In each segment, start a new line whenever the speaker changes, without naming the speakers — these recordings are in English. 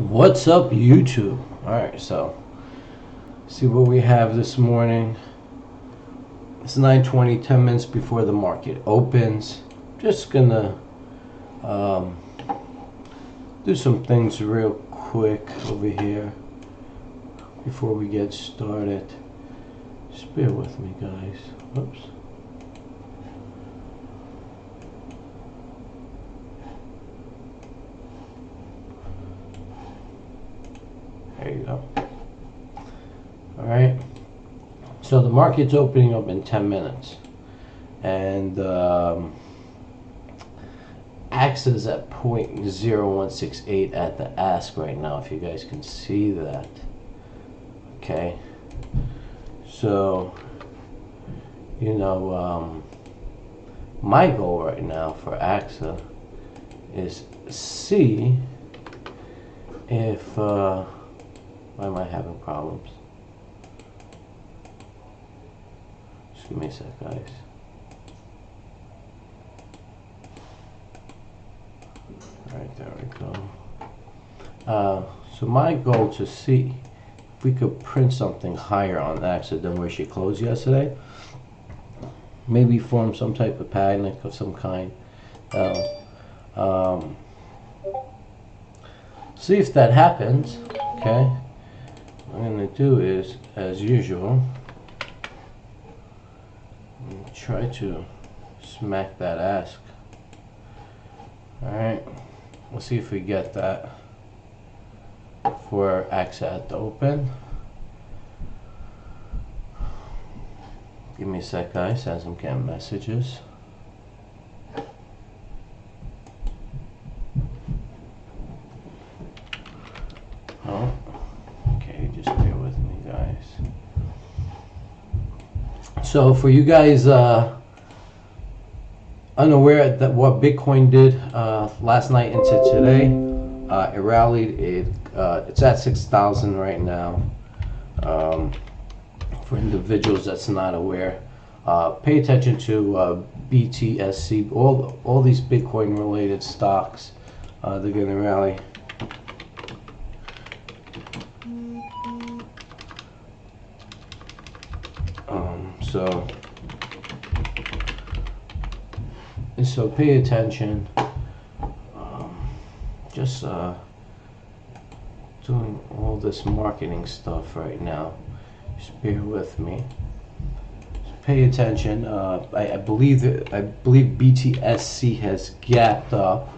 What's up, YouTube? Alright, so see what we have this morning. It's 9:20, 10 minutes before the market opens. Just gonna do some things real quick over here before we get started. Just bear with me, guys. Oops. There you go. Alright. So the market's opening up in 10 minutes. And AXA is at 0.0168 at the ask right now, if you guys can see that. Okay. So, my goal right now for AXA is see if, why am I having problems? Just give me a sec, guys. Alright, there we go. So my goal to see if we could print something higher on AXA than where she closed yesterday. Maybe form some type of pattern of some kind. See if that happens. Okay. What I'm going to do is, as usual, try to smack that ask. Alright. We'll see if we get that for AXA at the open. Give me a sec, guys, as I'm getting messages. Oh, okay, just bear with me, guys. So for you guys unaware that what Bitcoin did last night into today, it rallied. It's at 6,000 right now. For individuals that's not aware, pay attention to BTSC. All these Bitcoin related stocks, they're gonna rally. So pay attention. Just doing all this marketing stuff right now. Just bear with me. Just pay attention. I believe BTSC has gapped up.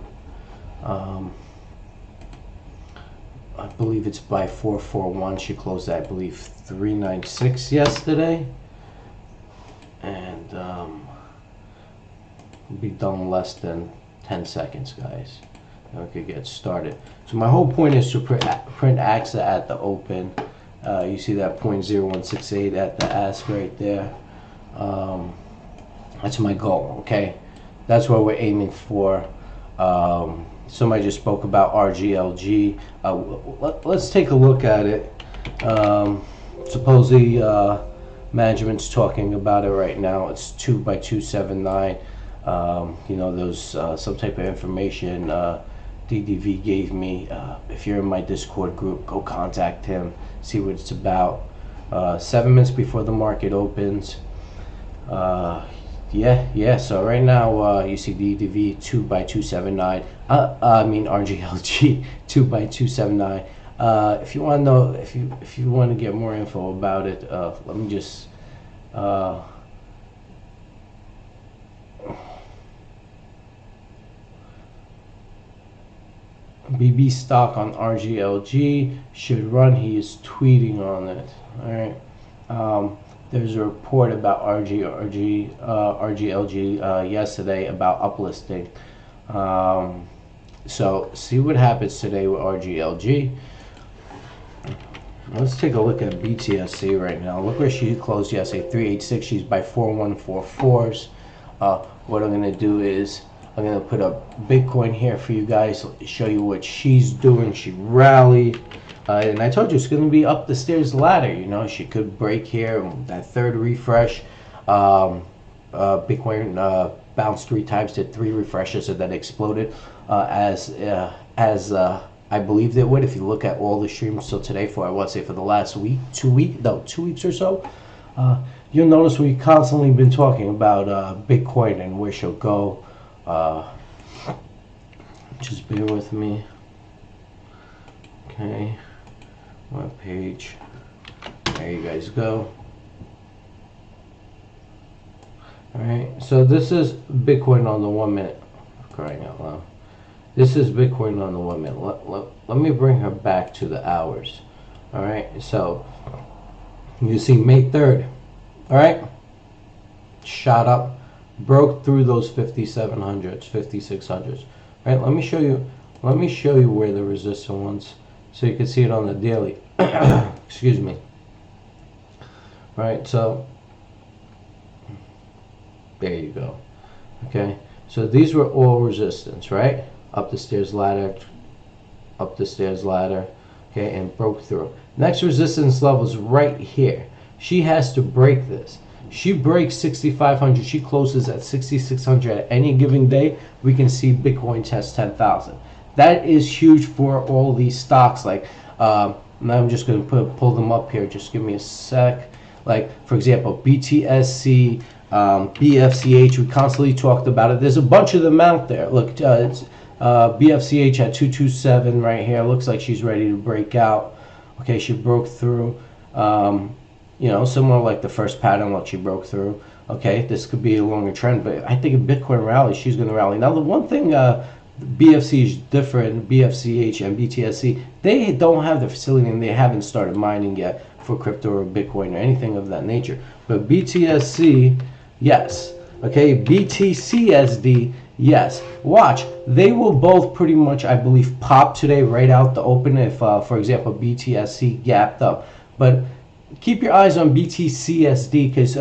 I believe it's by 441. She closed at, I believe, 396 yesterday, and we'll be done less than 10 seconds, guys. And we could get started. So my whole point is to print AXA at the open. You see that 0.0168 at the ask right there. That's my goal. Okay, that's what we're aiming for. Somebody just spoke about RGLG. Let's take a look at it. Supposedly management's talking about it right now. It's 2x279. There's some type of information DDV gave me. If you're in my Discord group, go contact him, see what it's about. 7 minutes before the market opens. So right now you see DDV 2x279. I mean RGLG 2x279. If you want to know, if you want to get more info about it, let me just BB stock on RGLG should run. He is tweeting on it. All right. There's a report about RGLG yesterday about uplisting. So see what happens today with RGLG. Let's take a look at BTSC right now. Look where she closed yesterday, 386. She's by 4144s. What I'm going to do is I'm going to put a Bitcoin here for you guys, show you what she's doing. She rallied. And I told you it's going to be up the stairs ladder. She could break here. That third refresh, Bitcoin bounced 3 times, did 3 refreshes, and then exploded as I believed it would. If you look at all the streams till today, for I want to say for the last week, 2 weeks or so, you'll notice we've constantly been talking about Bitcoin and where she'll go. Just bear with me. Okay, web page. There you guys go. Alright, so this is Bitcoin on the 1 minute. Crying out loud. This is Bitcoin on the 1 minute. Let me bring her back to the hours. Alright, so you see May 3rd. Alright, shot up, broke through those 5700s, 5600s. Alright, let me show you where the resistance was, so you can see it on the daily. Excuse me. Alright, so there you go. Okay, so these were all resistance, right? Up the stairs ladder, okay, and broke through. Next resistance level is right here. She has to break this. She breaks 6,500. She closes at 6,600 at any given day. We can see Bitcoin test 10,000. That is huge for all these stocks. Like, now I'm just going to pull them up here. Just give me a sec. Like, for example, BTSC. BFCH, we constantly talked about it. There's a bunch of them out there. Look, it's, BFCH at 227 right here. Looks like she's ready to break out. Okay, she broke through. You know, similar like the first pattern, like she broke through. Okay, this could be a longer trend, but I think if Bitcoin rally, she's going to rally. Now, the one thing BFC is different, BFCH and BTSC, they don't have the facility and they haven't started mining yet for crypto or Bitcoin or anything of that nature. But BTSC, yes. Okay, BTCSD, yes. Watch, they will both pretty much, I believe, pop today right out the open if, for example, BTSC gapped up. But keep your eyes on BTCSD because,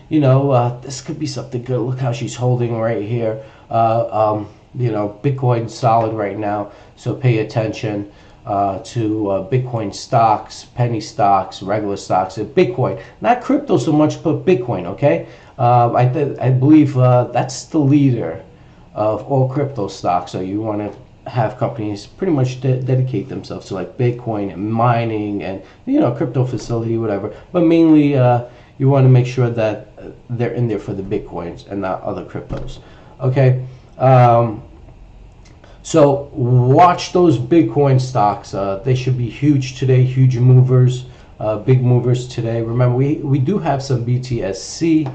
you know, this could be something good. Look how she's holding right here. You know, Bitcoin's solid right now, so pay attention to Bitcoin stocks, penny stocks, regular stocks, and Bitcoin. Not crypto so much, but Bitcoin, okay? I believe that's the leader of all crypto stocks, so you want to have companies pretty much dedicate themselves to like Bitcoin and mining and, you know, crypto facility, whatever. But mainly you want to make sure that they're in there for the Bitcoins and not other cryptos, okay? So watch those Bitcoin stocks. They should be huge today, huge movers, big movers today. Remember, we do have some BTSC.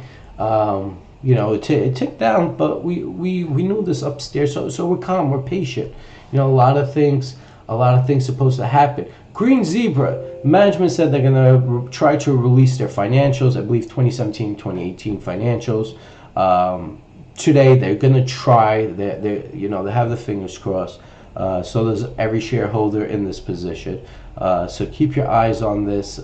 You know, it ticked down, but we knew this upstairs, so we're calm, we're patient. You know, a lot of things supposed to happen. Green Zebra, management said they're gonna try to release their financials. I believe 2017, 2018 financials. Today they're gonna try. They you know, they have the fingers crossed. So does every shareholder in this position. So keep your eyes on this.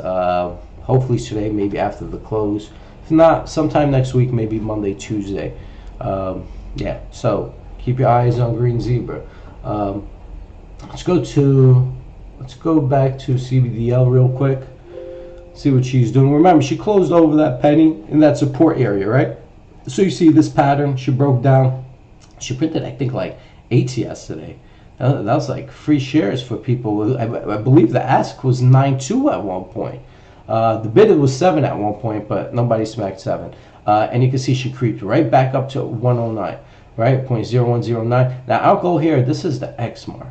Hopefully today, maybe after the close. If not, sometime next week, maybe Monday, Tuesday. Yeah. So keep your eyes on Green Zebra. Let's go back to CBDL real quick. See what she's doing. Remember, she closed over that penny in that support area, right? So you see this pattern, she broke down. She printed, I think, like 8 yesterday. That was like free shares for people. I believe the ask was 9.2 at one point. The bid was 7 at one point, but nobody smacked 7. And you can see she creeped right back up to 109, right? 0.0109. Now our goal here, this is the X mark.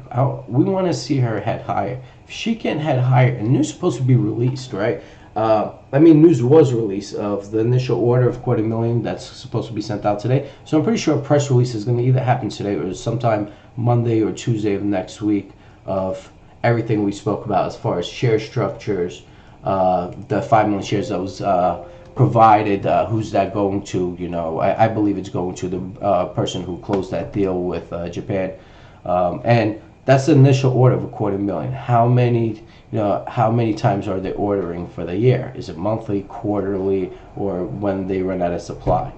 We want to see her head higher. If she can head higher, and news is supposed to be released, right? I mean, news was released of the initial order of $250,000 that's supposed to be sent out today. So I'm pretty sure a press release is going to either happen today or sometime Monday or Tuesday of next week of everything we spoke about as far as share structures, the 5 million shares that was provided. Who's that going to? You know, I believe it's going to the person who closed that deal with Japan, and that's the initial order of $250,000. How many? You know, how many times are they ordering for the year? Is it monthly, quarterly, or when they run out of supply?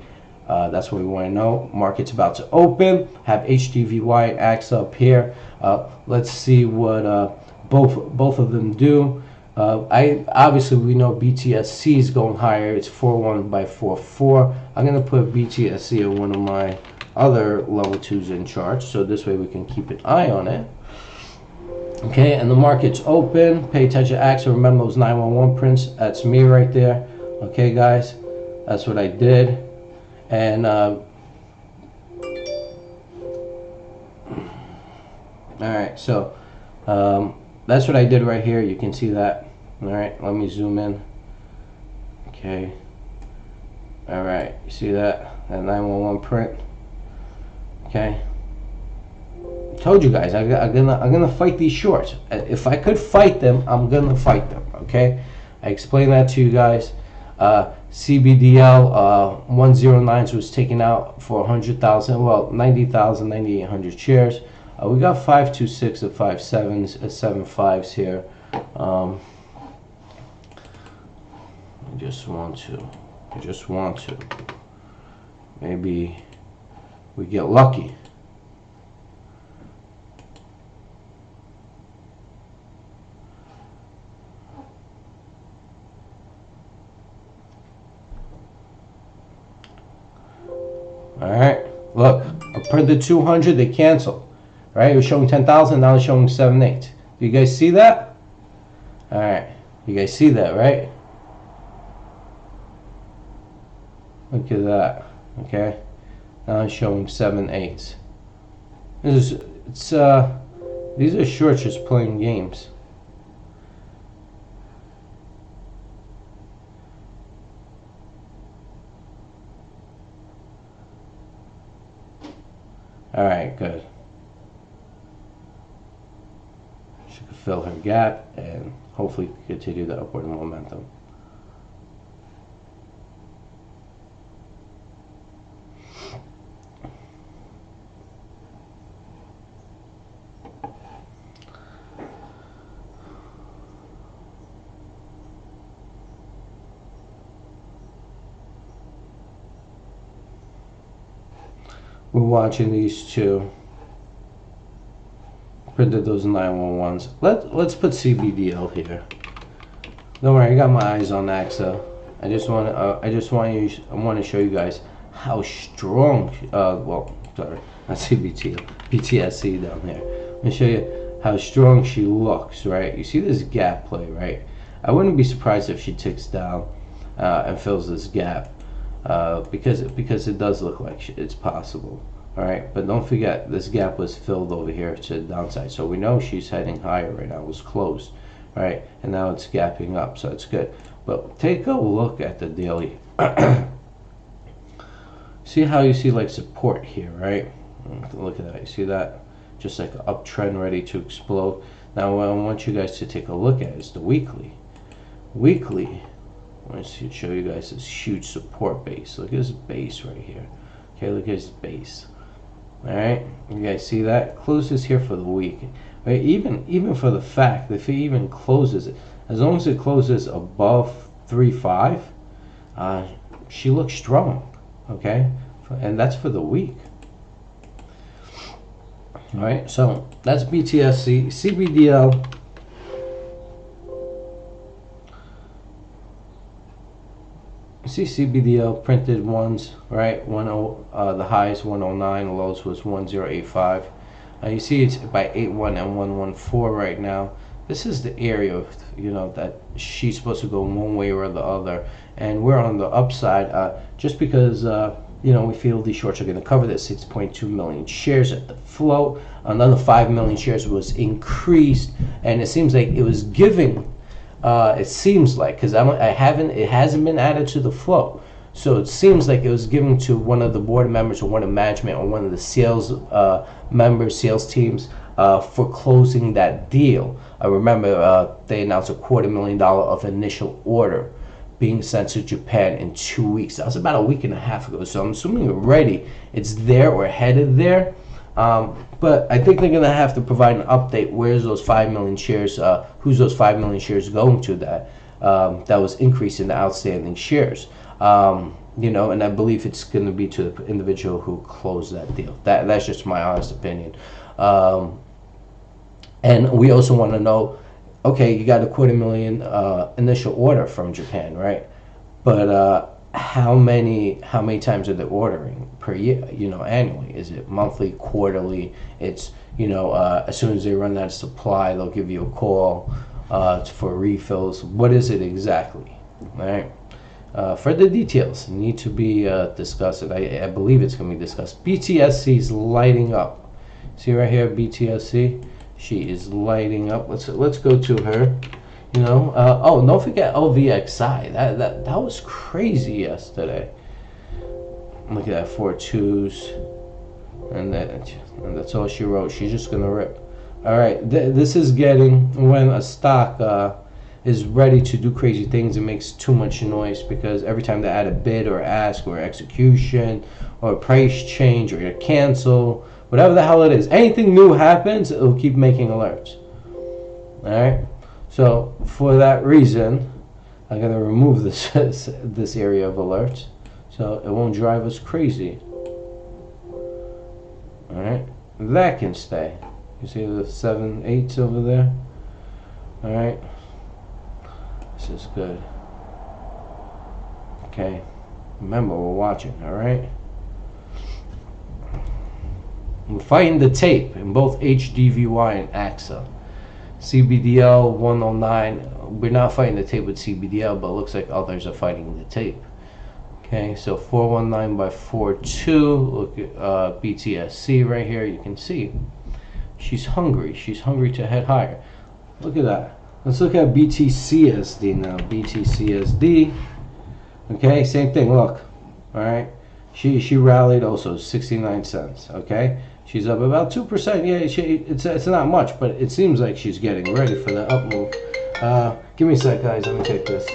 That's what we want to know. Market's about to open. Have HDVY and AX up here. Let's see what both of them do. Obviously we know BTSC is going higher. It's 4-1 by 4-4. I'm gonna put BTSC in one of my other level 2s in charts, so this way we can keep an eye on it. Okay, and the market's open. Pay attention to AXA. Remember those 911 prints? That's me right there. Okay, guys, that's what I did. And all right, so that's what I did right here. You can see that. All right, let me zoom in. Okay. All right, you see that 911 print. Okay. Told you guys, I'm gonna fight these shorts. If I could fight them, I'm gonna fight them. Okay, I explained that to you guys. CBDL 109s was taken out for 100,000. Well, 90,000, 9,800 shares. We got 526 of 5.7s, 7.5s here. I just want to. Maybe we get lucky. All right, look, I printed 200, they canceled. Right, it was showing 10,000, now it's showing 7.8. Do you guys see that? All right, you guys see that, right? Look at that. Okay, now it's showing 7.8. These are shorts just playing games. All right, good. She could fill her gap and hopefully continue the upward momentum. We're watching these two. Printed those 911s. Let's put CBDL here. Don't worry, I got my eyes on AXA. I want to show you guys how strong. Well, sorry, not CBTL, BTSC down here. Let me show you how strong she looks. Right, you see this gap play, right? I wouldn't be surprised if she ticks down and fills this gap. Because it does look like it's possible. All right, but don't forget this gap was filled over here to the downside, so we know she's heading higher right now. It was closed, right, and now it's gapping up, so it's good. But take a look at the daily. See how you see like support here, right? Look at that. You see that? Just like an uptrend ready to explode. Now what I want you guys to take a look at is the weekly. Weekly. I want to show you guys this huge support base. Look at this base right here. Okay, look at this base. All right, you guys see that? Closes here for the week. Right? Even for the fact, if it even closes it, as long as it closes above 3.5, she looks strong. Okay, and that's for the week. All right, so that's BTSC, CBDL. You see CBDL printed ones, right? The highs 109, the lows was 1085. You see it's by 81 and 114 right now. This is the area of, that she's supposed to go one way or the other, and we're on the upside just because we feel these shorts are going to cover this 6.2 million shares at the float. Another 5 million shares was increased, and it seems like it was giving. It seems like, because it hasn't been added to the flow, so it seems like it was given to one of the board members or one of management or one of the sales members, sales teams for closing that deal. I remember they announced $250,000 of initial order being sent to Japan in 2 weeks. That was about a week and a half ago, so I'm assuming already it's there or headed there. But I think they're going to have to provide an update. Where's those 5 million shares? Who's those 5 million shares going to that was increasing the outstanding shares? And I believe it's going to be to the individual who closed that deal. That's just my honest opinion. And we also want to know, okay, you got $250,000 initial order from Japan, right? But how many times are they ordering per year, annually? Is it monthly, quarterly? It's, as soon as they run out of supply, they'll give you a call for refills. What is it exactly? All right. Further details need to be discussed. I believe it's going to be discussed. BTSC is lighting up. See right here, BTSC. She is lighting up. Let's go to her. Oh, don't forget LVXI. That was crazy yesterday. Look at that, 4 2s, and that's all she wrote. She's just gonna rip. All right, this is getting when a stock is ready to do crazy things. It makes too much noise because every time they add a bid or ask or execution or a price change or a cancel, whatever the hell it is, anything new happens, it'll keep making alerts. All right. So for that reason, I'm going to remove this area of alerts so it won't drive us crazy. All right, that can stay. You see the 7 8s over there? All right, this is good. Okay, remember we're watching. All right, we're fighting the tape in both HDVY and AXA. CBDL 109, we're not fighting the tape with CBDL, but it looks like others are fighting the tape. Okay, so 419 by 42, look at BTSC right here. You can see she's hungry. She's hungry to head higher. Look at that. Let's look at BTCSD now. BTCSD. Okay, same thing. Look, all right. She rallied also 69 cents. Okay. She's up about 2%. Yeah, it's not much, but it seems like she's getting ready for the up move. Give me a sec, guys. Let me take this.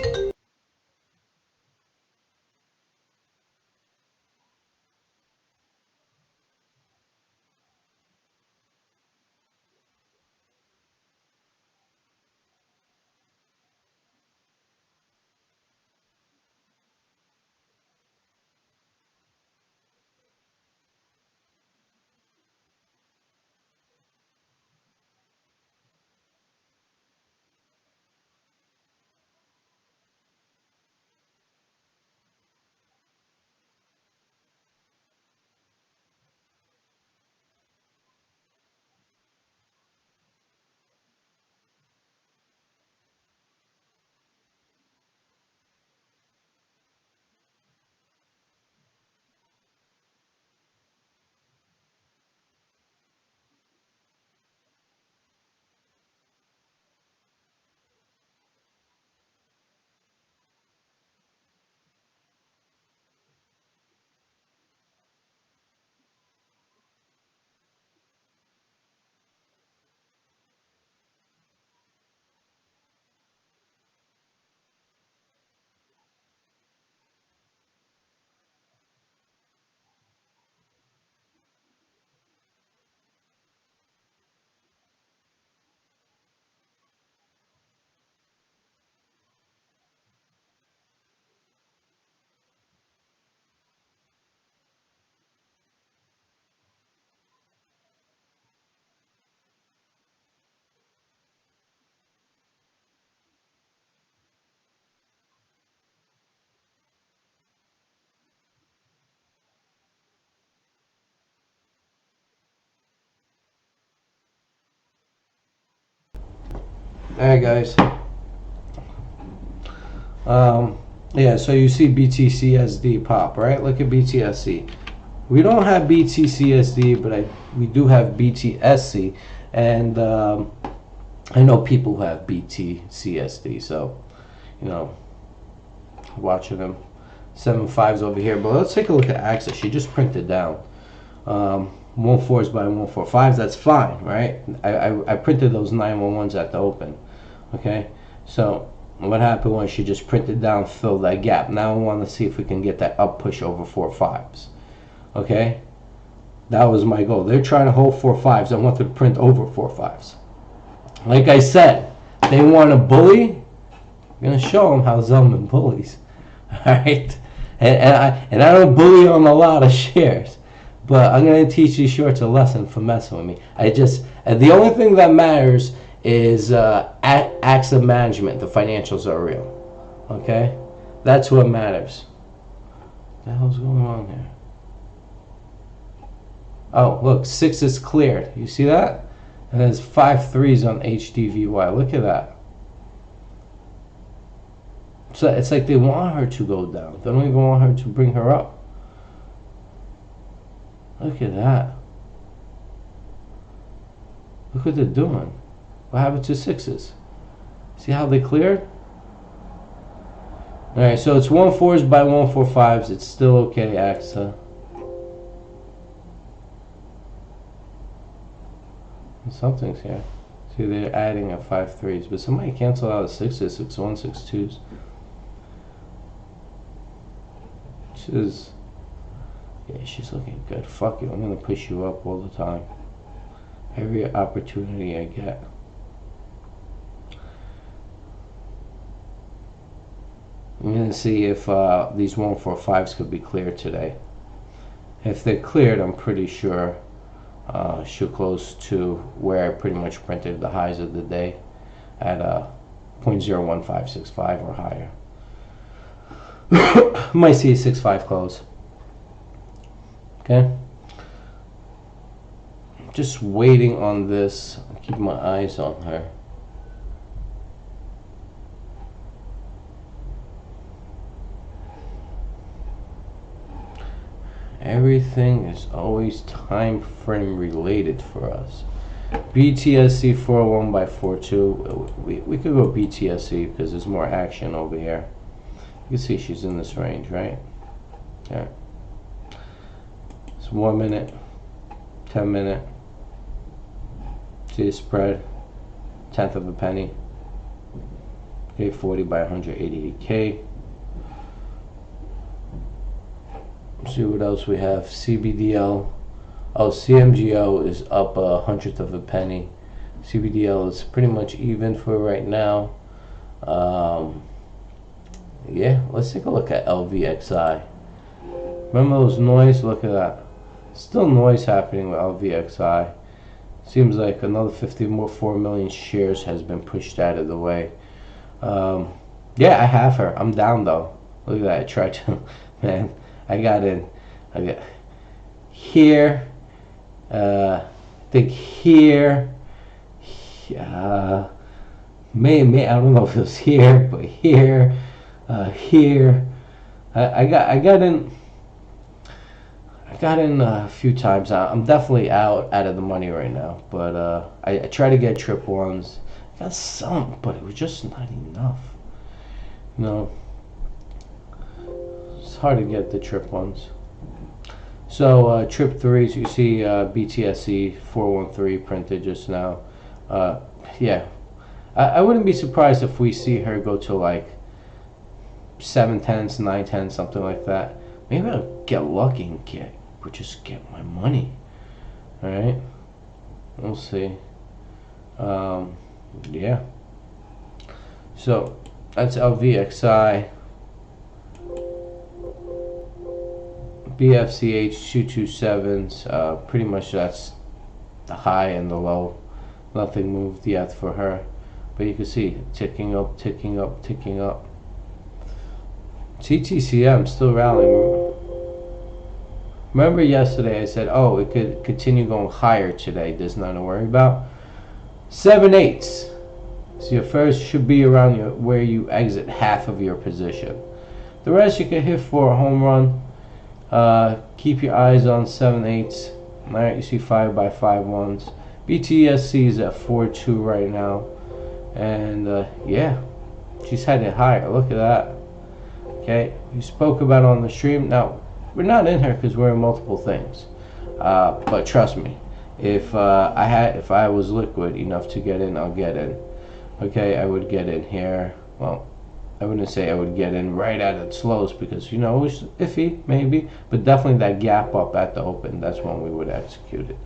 All right, guys. Yeah, so you see BTCSD pop, right? Look at BTSC. We don't have BTCSD, but we do have BTSC, and I know people who have BTCSD, so watching them. 7.5s over here, but let's take a look at AXA. She just printed down 1.4s by 1.45s. That's fine, right? I printed those 911s at the open. Okay, so what happened was she just printed down, filled that gap. Now I want to see if we can get that up push over 4.5s. Okay, that was my goal. They're trying to hold 4.5s. I want to print over 4.5s. Like I said, they want to bully. I'm gonna show them how Zelman bullies. All right, and I don't bully on a lot of shares, but I'm gonna teach these shorts a lesson for messing with me. The only thing that matters is AXA management. The financials are real. Okay, that's what matters. the hell's going on here? Oh, look, 6 is cleared. You see that? And there's 5 threes on HDVY. Look at that. So it's like they want her to go down. They don't even want her to bring her up. Look at that. Look what they're doing. What happened to 6s? See how they cleared? Alright, so it's 1-4s by 1-4-5s. It's still okay, AXA. Something's here. See, they're adding a 5 threes, but somebody canceled out a 6s, 6-1, 6-2s. Yeah, she's looking good. Fuck you, I'm gonna push you up all the time. Every opportunity I get. I'm gonna see if these 1-4-5s could be cleared today. If they're cleared, I'm pretty sure she'll close to where I pretty much printed the highs of the day at 0.01565 or higher. Might see a 6-5 close. Okay. Just waiting on this. Keep my eyes on her. Everything is always time frame related for us. BTSC 401 by 42. We could go BTSC because there's more action over here. You can see she's in this range, right? Yeah. It's 1 minute, 10 minute. See the spread, 1/10 of a penny. Okay, 40 by 188K. See what else we have. CBDL. Oh, CMGO is up 1/100th of a penny. CBDL is pretty much even for right now. Yeah, let's take a look at LVXI. Remember those noise? Look at that. Still noise happening with LVXI. Seems like another 4 million shares has been pushed out of the way. Yeah, I have her. I'm down though. Look at that. I tried to, man. I got here. Think here. May I don't know if it was here, but here. Here. I got in a few times. I'm definitely out of the money right now, but I try to get trip ones. I got some, but it was just not enough. You know, it's hard to get the trip ones. So trip threes, you see BTSC 413 printed just now. Yeah, I wouldn't be surprised if we see her go to like 7/10s, 9/10s, something like that. Maybe I'll get lucky and just get my money. All right, we'll see. Yeah. So that's LVXI. BFCH 227s. Pretty much that's the high and the low. Nothing moved yet for her, but you can see ticking up, ticking up, ticking up. TTCM still rallying. Remember yesterday I said, oh, it could continue going higher today. There's nothing to worry about. 7/8. So your first should be around where you exit half of your position. The rest you can hit for a home run. Keep your eyes on 7/8. Alright, you see 5 by 5 ones. BTSC is at 4.2 right now. And yeah, she's heading higher. Look at that. Okay, we spoke about it on the stream. Now, we're not in here because we're in multiple things. But trust me, if I was liquid enough to get in, I'll get in. Okay, I would get in here. Well, I wouldn't say I would get in right at its lows because, you know, it was iffy, maybe. But definitely that gap up at the open, that's when we would execute it.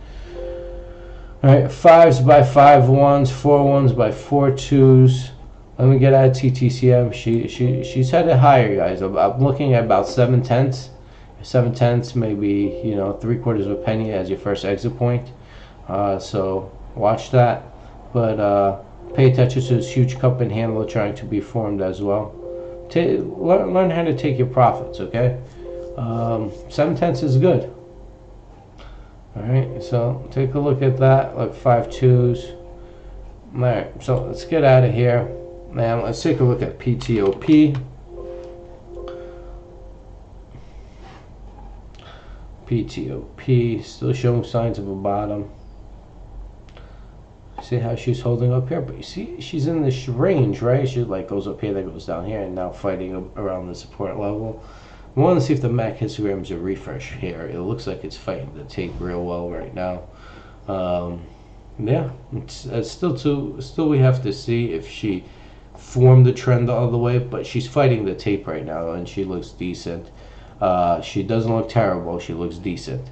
Alright, 5s by 5 ones, 4 ones by 4 2s. Let me get out of TTCM. She's headed higher, guys. I'm looking at about 7/10. 7/10, maybe, you know, 3/4 of a penny as your first exit point. So watch that. But pay attention to this huge cup and handle trying to be formed as well. Learn how to take your profits, okay? 7/10 is good. Alright, so take a look at that. Look, 5/2s. Alright, so let's get out of here. Now let's take a look at PTOP. PTOP still showing signs of a bottom. See how she's holding up here, but you see she's in this range, right? She like goes up here, then goes down here, and now fighting around the support level. We want to see if the MAC histogram's a refresh here. It looks like it's fighting the tape real well right now. Yeah, it's still we have to see if she formed the trend all the way, but she's fighting the tape right now, and she looks decent. She doesn't look terrible. She looks decent.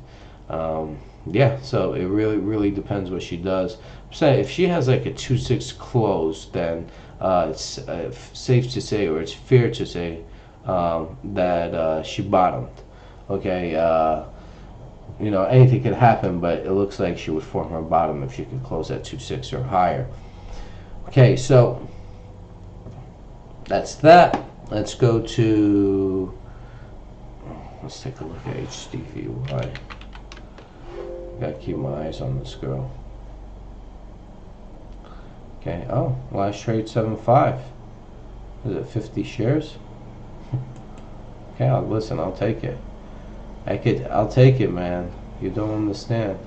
Yeah, so it really depends what she does. So if she has like a 2/6 close, then it's safe to say, or it's fair to say, that she bottomed. Okay, you know, anything could happen, but it looks like she would form her bottom if she could close at 2/6 or higher. Okay, so that's that. Let's go to, let's take a look at HDVY. Gotta keep my eyes on this girl. Okay, oh, last trade 7.5. Is it 50 shares? Okay, listen, I'll take it. I'll take it, man. You don't understand.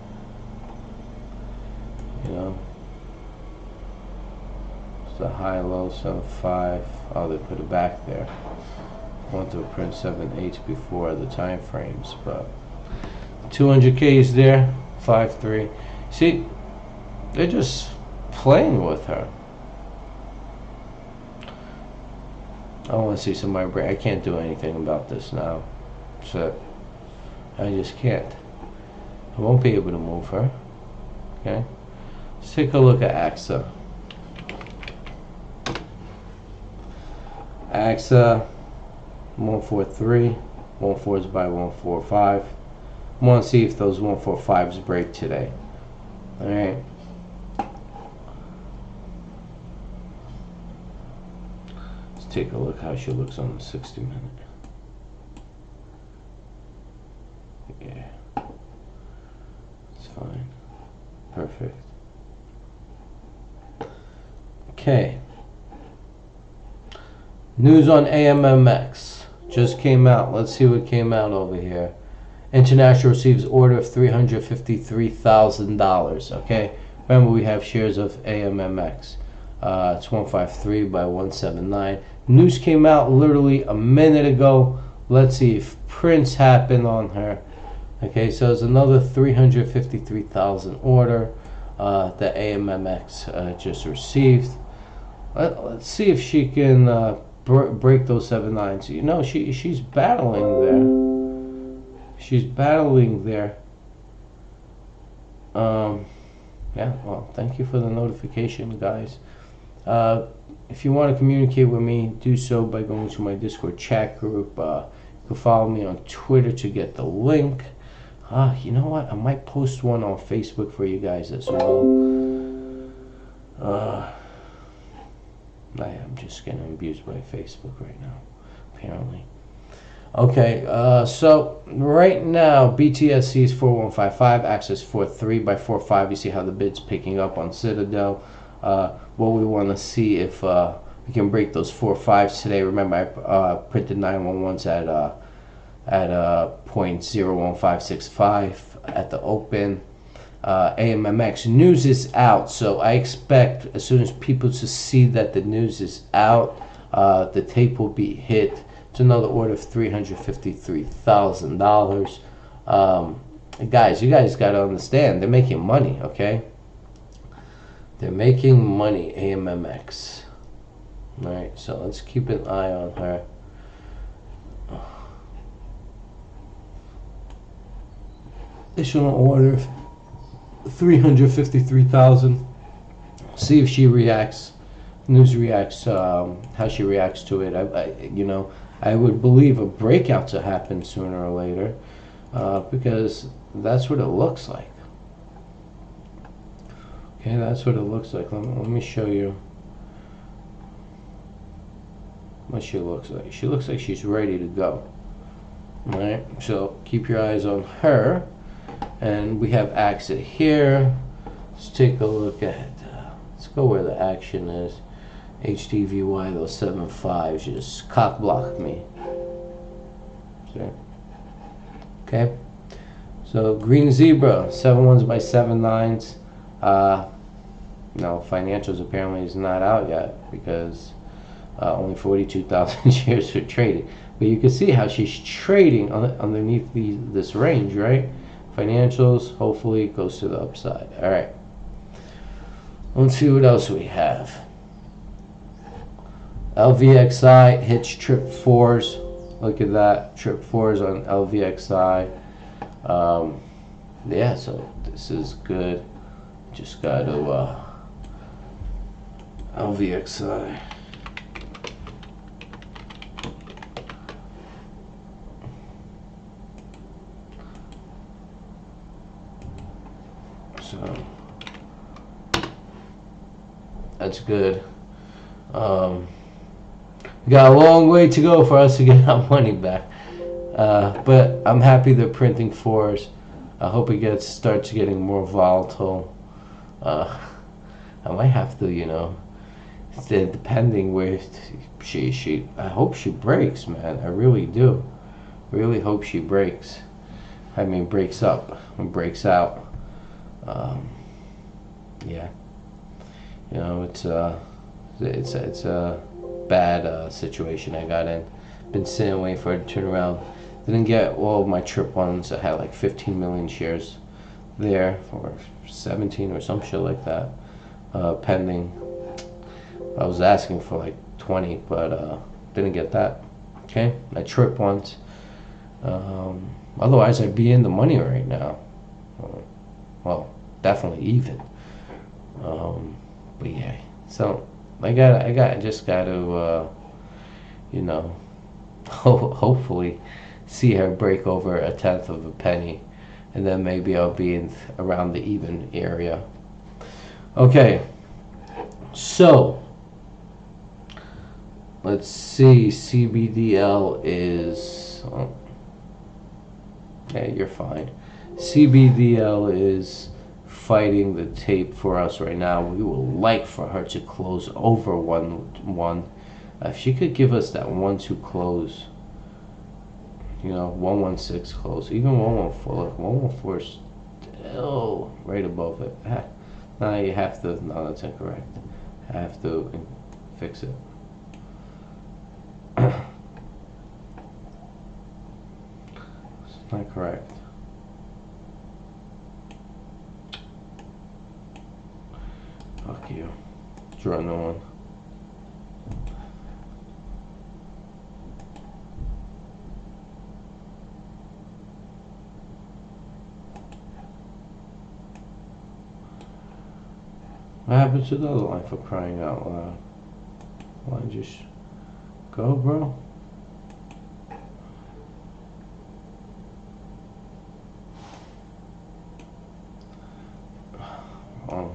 You know? It's a high, low, 7.5. Oh, they put it back there. I want to print 7.8 before the time frames, but 200K is there. 5.3. See, they're just playing with her. I want to see somebody break. I can't do anything about this now. So I just can't. I won't be able to move her. Okay. Let's take a look at AXA. AXA 143. 1/4 by 145. I want to see if those 145s break today. All right. Let's take a look how she looks on the 60-minute. Yeah, it's fine. Perfect. Okay. News on AMMX just came out. Let's see what came out over here. International receives order of $353,000. Okay, remember we have shares of AMMX. It's 153 by 179. News came out literally a minute ago. Let's see if prints happen on her. Okay, so it's another 353,000 order that AMMX just received. Let's see if she can break those 7.9s. You know, she's battling there. She's battling there. Yeah, well, thank you for the notification, guys. If you want to communicate with me, do so by going to my Discord chat group. You can follow me on Twitter to get the link. You know what? I might post one on Facebook for you guys as well. I'm just getting abused by Facebook right now, apparently. Okay, so right now BTSC is 4155, Access 43 by 45. You see how the bid's picking up on Citadel. What we want to see if we can break those 4.5s today. Remember, I printed 911s at 0.01565 at the open. AMMX news is out, so I expect as soon as people to see that the news is out, the tape will be hit. It's another order of $353,000. Guys, you guys got to understand, they're making money, okay? They're making money, AMMX. Alright, so let's keep an eye on her. Additional order of 353,000. See if she reacts. News reacts. How she reacts to it. I would believe a breakout to happen sooner or later, because that's what it looks like. Okay, that's what it looks like. Let me show you what she looks like. She looks like she's ready to go. Alright, so keep your eyes on her. And we have exit here. Let's take a look at, let's go where the action is. HDVY, those 7.5s just cock blocked me. See? Okay. So green zebra, 7.1s by 7.9s. No, financials apparently is not out yet because only 42,000 shares are traded. But you can see how she's trading underneath this range, right? Financials, hopefully it goes to the upside. All right. Let's see what else we have. LVXI hits trip 4s. Look at that, trip 4s on LVXI. Yeah, so this is good. Just got to LVXI. So that's good. We got a long way to go for us to get our money back. But I'm happy they're printing 4s. I hope it starts getting more volatile. I might have to, depending where I hope she breaks, man. I really do. Really hope she breaks. I mean, breaks up and breaks out. Yeah. It's a bad situation I got in. Been sitting waiting for it to turn around. Didn't get all of my trip ones. I had like 15 million shares there, or 17 or some shit like that, pending. I was asking for like 20, but didn't get that. Okay, my trip ones. Otherwise, I'd be in the money right now. Well, definitely even. But yeah, so I just got to, hopefully see her break over 1/10 of a penny, and then maybe I'll be in around the even area. Okay, so let's see. CBDL is. Yeah, you're fine. CBDL is fighting the tape for us right now. We would like for her to close over 1-1. If she could give us that 1-2 close, 116 close, even 114. Look, 114 is still right above it. No, you have to. No, that's incorrect. I have to fix it. It's not correct. Fuck you. Draw no one. What happened to the other line, for crying out loud? Why don't you just go, bro? Wrong.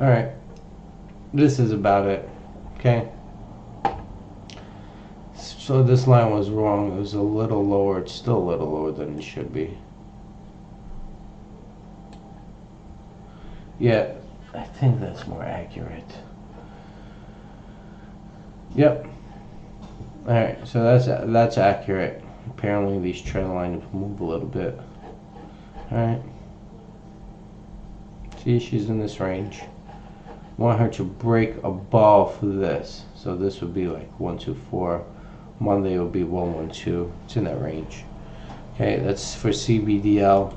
Alright. This is about it. Okay? So this line was wrong. It was a little lower. It's still a little lower than it should be. Yeah, I think that's more accurate. Yep. Alright, so that's accurate. Apparently these trend lines move a little bit. Alright. See, she's in this range. Want her to break above this. So this would be like 124. Monday would be 112. It's in that range. Okay, that's for CBDL.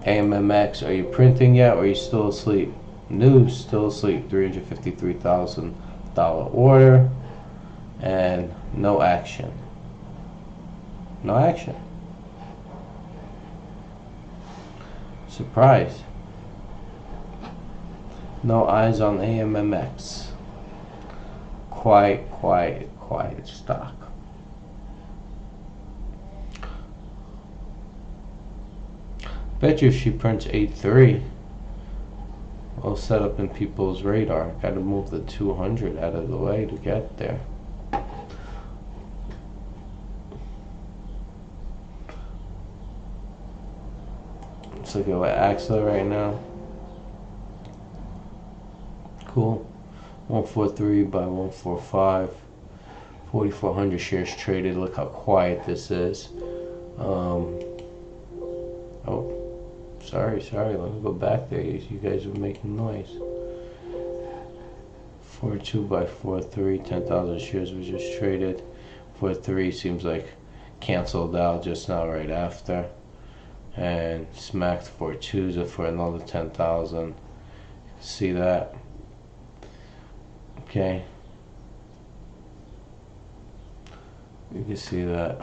AMMX, are you printing yet or are you still asleep? News, still asleep. $353,000 order. And no action. No action. Surprise. No eyes on AMMX. Quiet stock. Bet you if she prints 8.3, we'll set up in people's radar. Gotta move the 200 out of the way to get there. Let's look at what Axla right now. Cool. 143 by 145. 4,400 shares traded. Look how quiet this is. Oh, sorry. Let me go back there. You guys were making noise. 42 by 43. 10,000 shares was just traded. 43 seems like canceled out just now right after. And smacked 42s for another 10,000. See that? Okay. You can see that.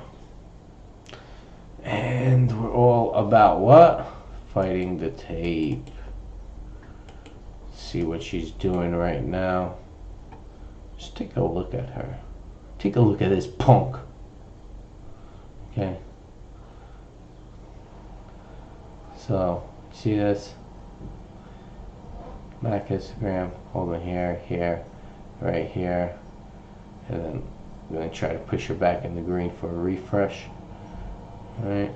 And we're all about what? Fighting the tape. See what she's doing right now. Just take a look at her. Take a look at this punk. Okay. So, see this? Back histogram, holding here, right here. And then I'm going to try to push her back in the green for a refresh. Alright.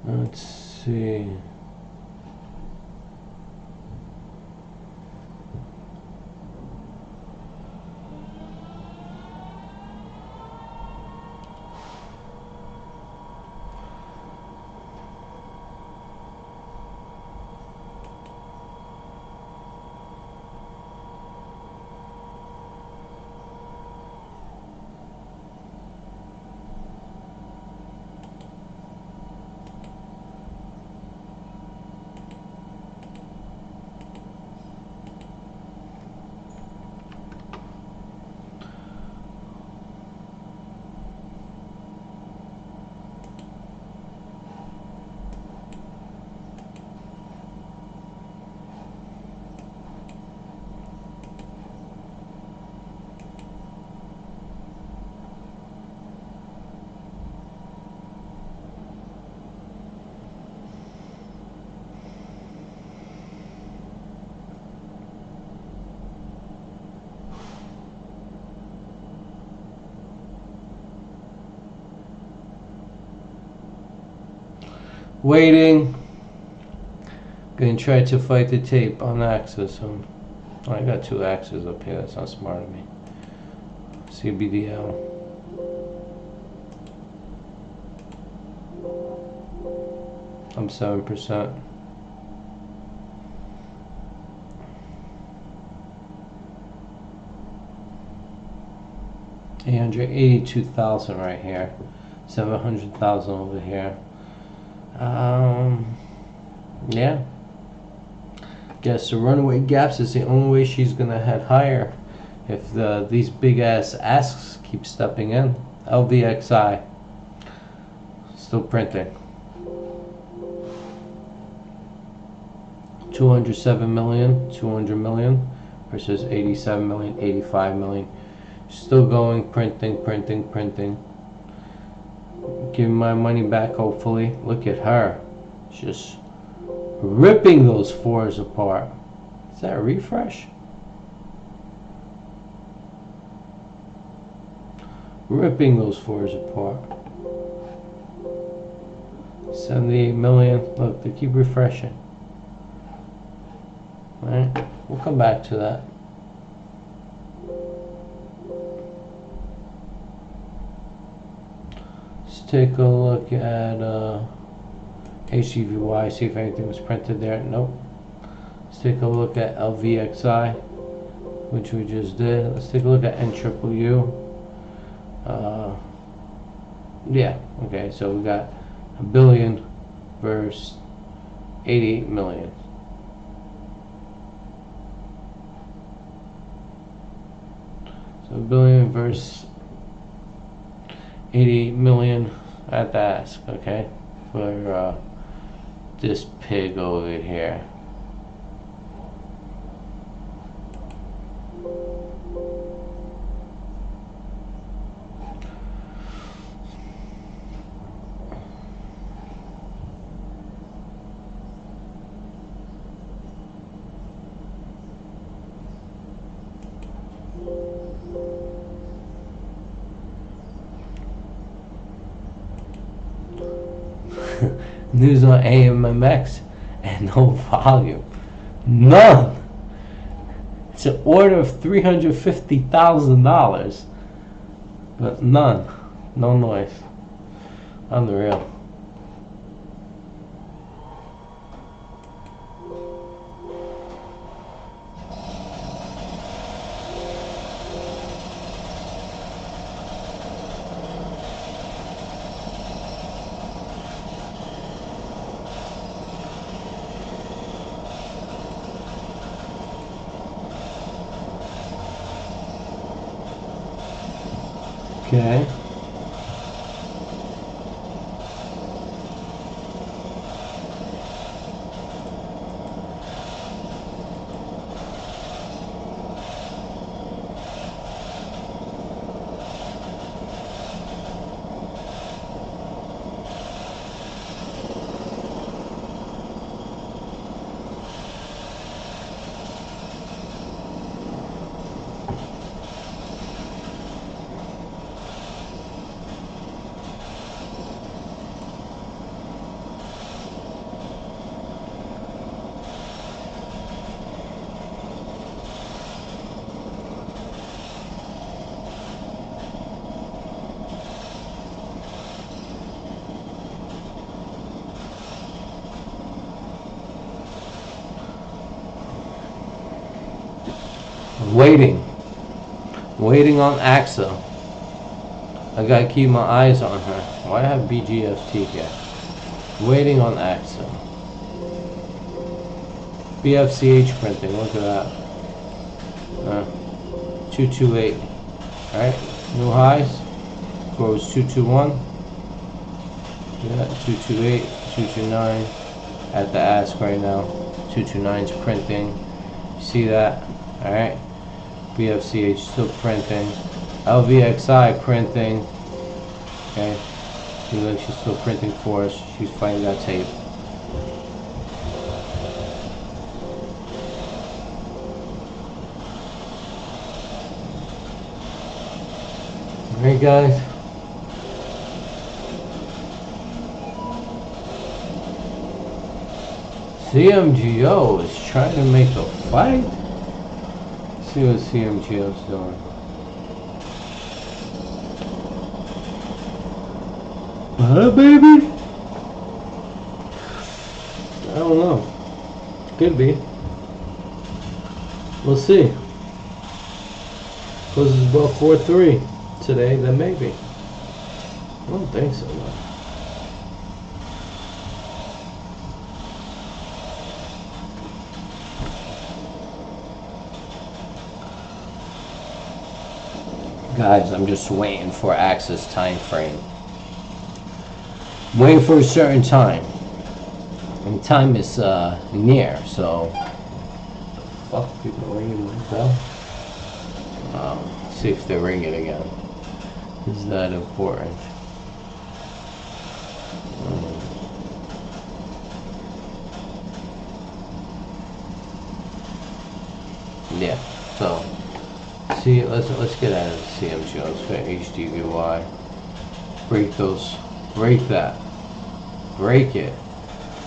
Let's see. Waiting. Gonna try to fight the tape on axis. Oh, I got two axes up here. That's not smart of me. CBDL. I'm 7%. $882,000 right here. 700,000 over here. Yeah. Guess the runaway gaps is the only way she's gonna head higher if these big ass asks keep stepping in. LVXI still printing. 207 million, 200 million versus 87 million, 85 million. Still going, printing. Give my money back, hopefully. Look at her. Just ripping those fours apart. Is that a refresh? Ripping those fours apart. 78 million. Look, they keep refreshing. Alright, we'll come back to that. Let's take a look at HCVY, see if anything was printed there. Nope. Let's take a look at LVXI, which we just did. Let's take a look at NUU. Yeah, okay, so we got a billion versus 88 million. So a billion versus 88 million at the ask, okay, for this pig over here. News on AMMX and no volume. None. It's an order of $350,000, but none. No noise. Unreal. Okay. Waiting on AXA. I gotta keep my eyes on her. Why I have BGFT here? Waiting on AXA. BFCH printing, look at that. 228. Alright, new highs. Goes 221. Yeah, 228, 229. At the ask right now. 229's printing. See that? Alright. BFCH still printing. LVXI printing. Okay. See, look, she's still printing for us. She's fighting that tape. Alright, guys. CMGO is trying to make a fight. See what CMGO's doing. Huh, baby? I don't know. Could be. We'll see. Closes above 4-3 today, then maybe. I don't think so, though. Guys, I'm just waiting for Axis time frame. Waiting for a certain time. And time is near, so fuck, people are ringing my bell. See if they ring it again. Is that important? Yeah, so see, let's get out of the CMGO. Let's go HDVY. Break those, break that, break it.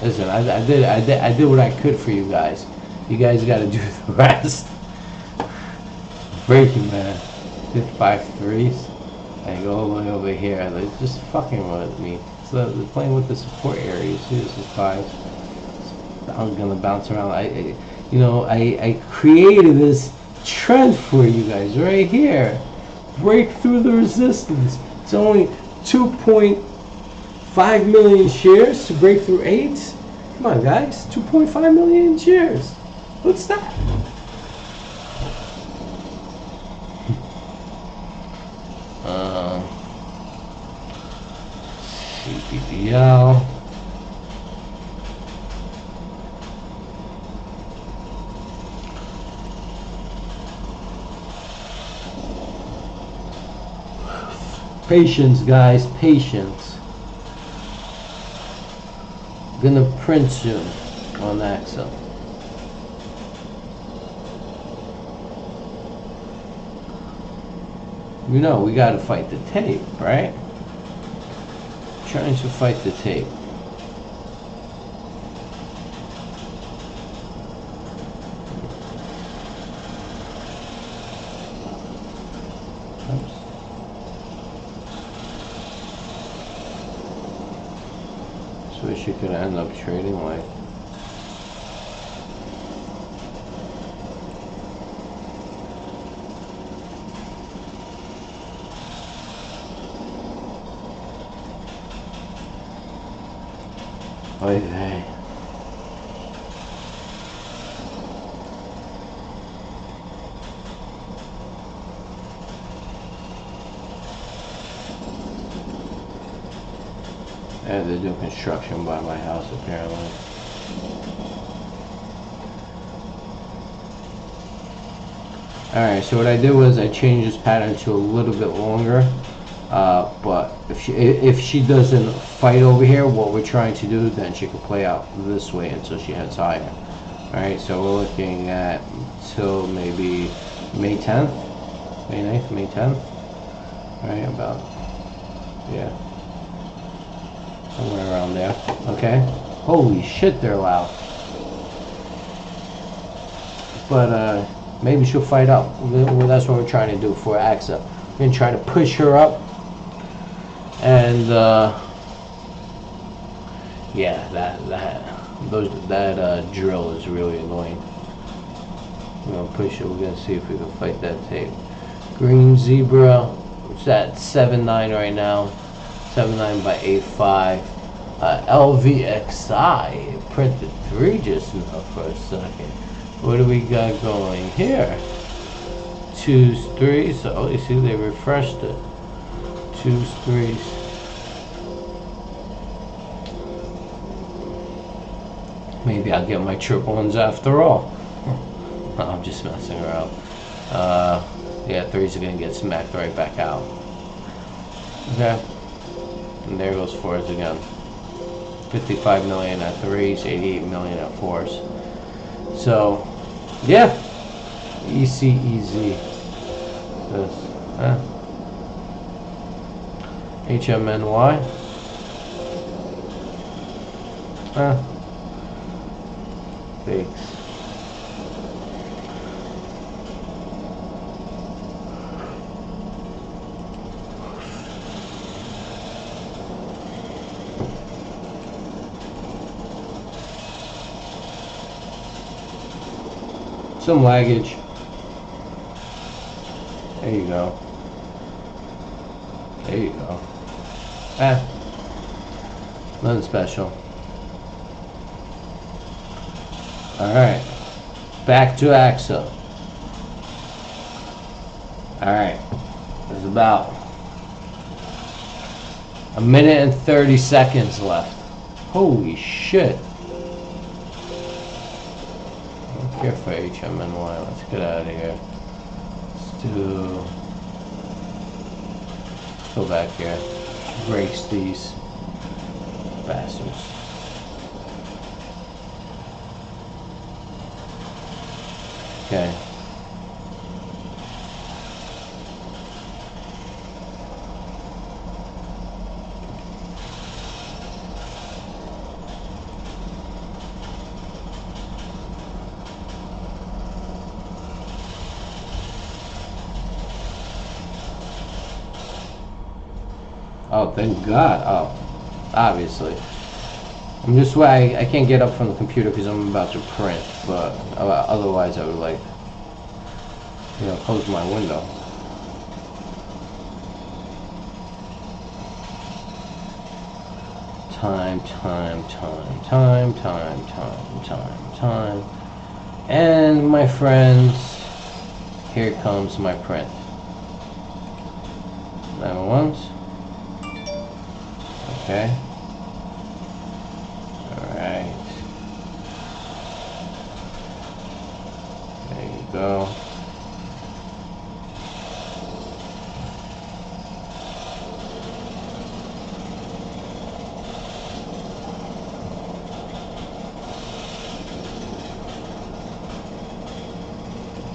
Listen, I did what I could for you guys. You guys got to do the rest. Breaking, man. 5-3s. I go all the way over here. They're just fucking with me. So they're playing with the support area. See, this is 5. I'm gonna bounce around. I created this trend for you guys right here. Break through the resistance. It's only 2.5 million shares to break through 8. Come on, guys. 2.5 million shares. What's that? CPDL. Patience, guys, patience. Gonna print soon on AXA. You know, we gotta fight the tape, right? Trying to fight the tape. Oops. So she could end up trading like. Okay. Yeah, they're doing construction by my house apparently. Alright, so what I did was I changed this pattern to a little bit longer. But if she doesn't fight over here, what we're trying to do, then she can play out this way until she heads higher. Alright, so we're looking at till maybe May 10th, May 9th, May 10th. Alright, about, yeah, somewhere around there. Okay. Holy shit, they're loud. But maybe she'll fight up. Well, that's what we're trying to do for AXA. We're going to try to push her up. And yeah, that drill is really annoying. We're gonna push it. We're gonna see if we can fight that tape. Green zebra. It's at 7.9 right now. 7.9 by 8.5. LVXI printed 3 just now for a second. What do we got going here? 2s, 3s. Oh, you see they refreshed it. 2s, 3s. Maybe I'll get my triple ones after all. No, I'm just messing around. Yeah, 3s are gonna get smacked right back out. Okay. And there goes 4s again. 55 million at 3s, 88 million at 4s. So, yeah. easy. This, HMNY. Fakes. Some laggage. There you go. There you go. Nothing special. Alright. Back to AXA. Alright. There's about a minute and 30 seconds left. Holy shit. I don't care for HMNY. Let's get out of here. Let's go back here. Breaks these bastards. Okay. Oh, thank God. Oh, obviously. I'm just why I can't get up from the computer because I'm about to print, but otherwise I would like, you know, close my window. Time. And my friends, here comes my print. 9 ones. Okay. Alright. There you go.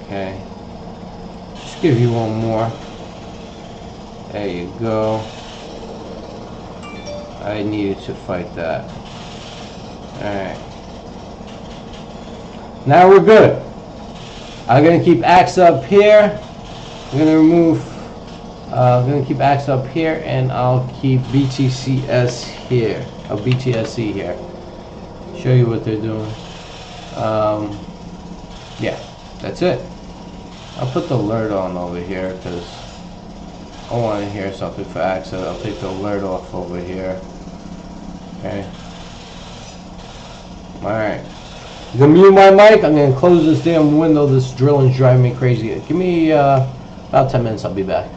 Okay. Just give you one more. There you go. I needed to fight that. Alright. Now we're good. I'm going to keep Axe up here. I'm going to remove... I'm going to keep Axe up here, and I'll keep BTCS here. Or BTSC here. Show you what they're doing. Yeah, that's it. I'll put the alert on over here, because I want to hear something for Axe. I'll take the alert off over here. Okay. Alright. I'm gonna mute my mic. I'm gonna close this damn window. This drilling's driving me crazy. Give me about 10 minutes. I'll be back.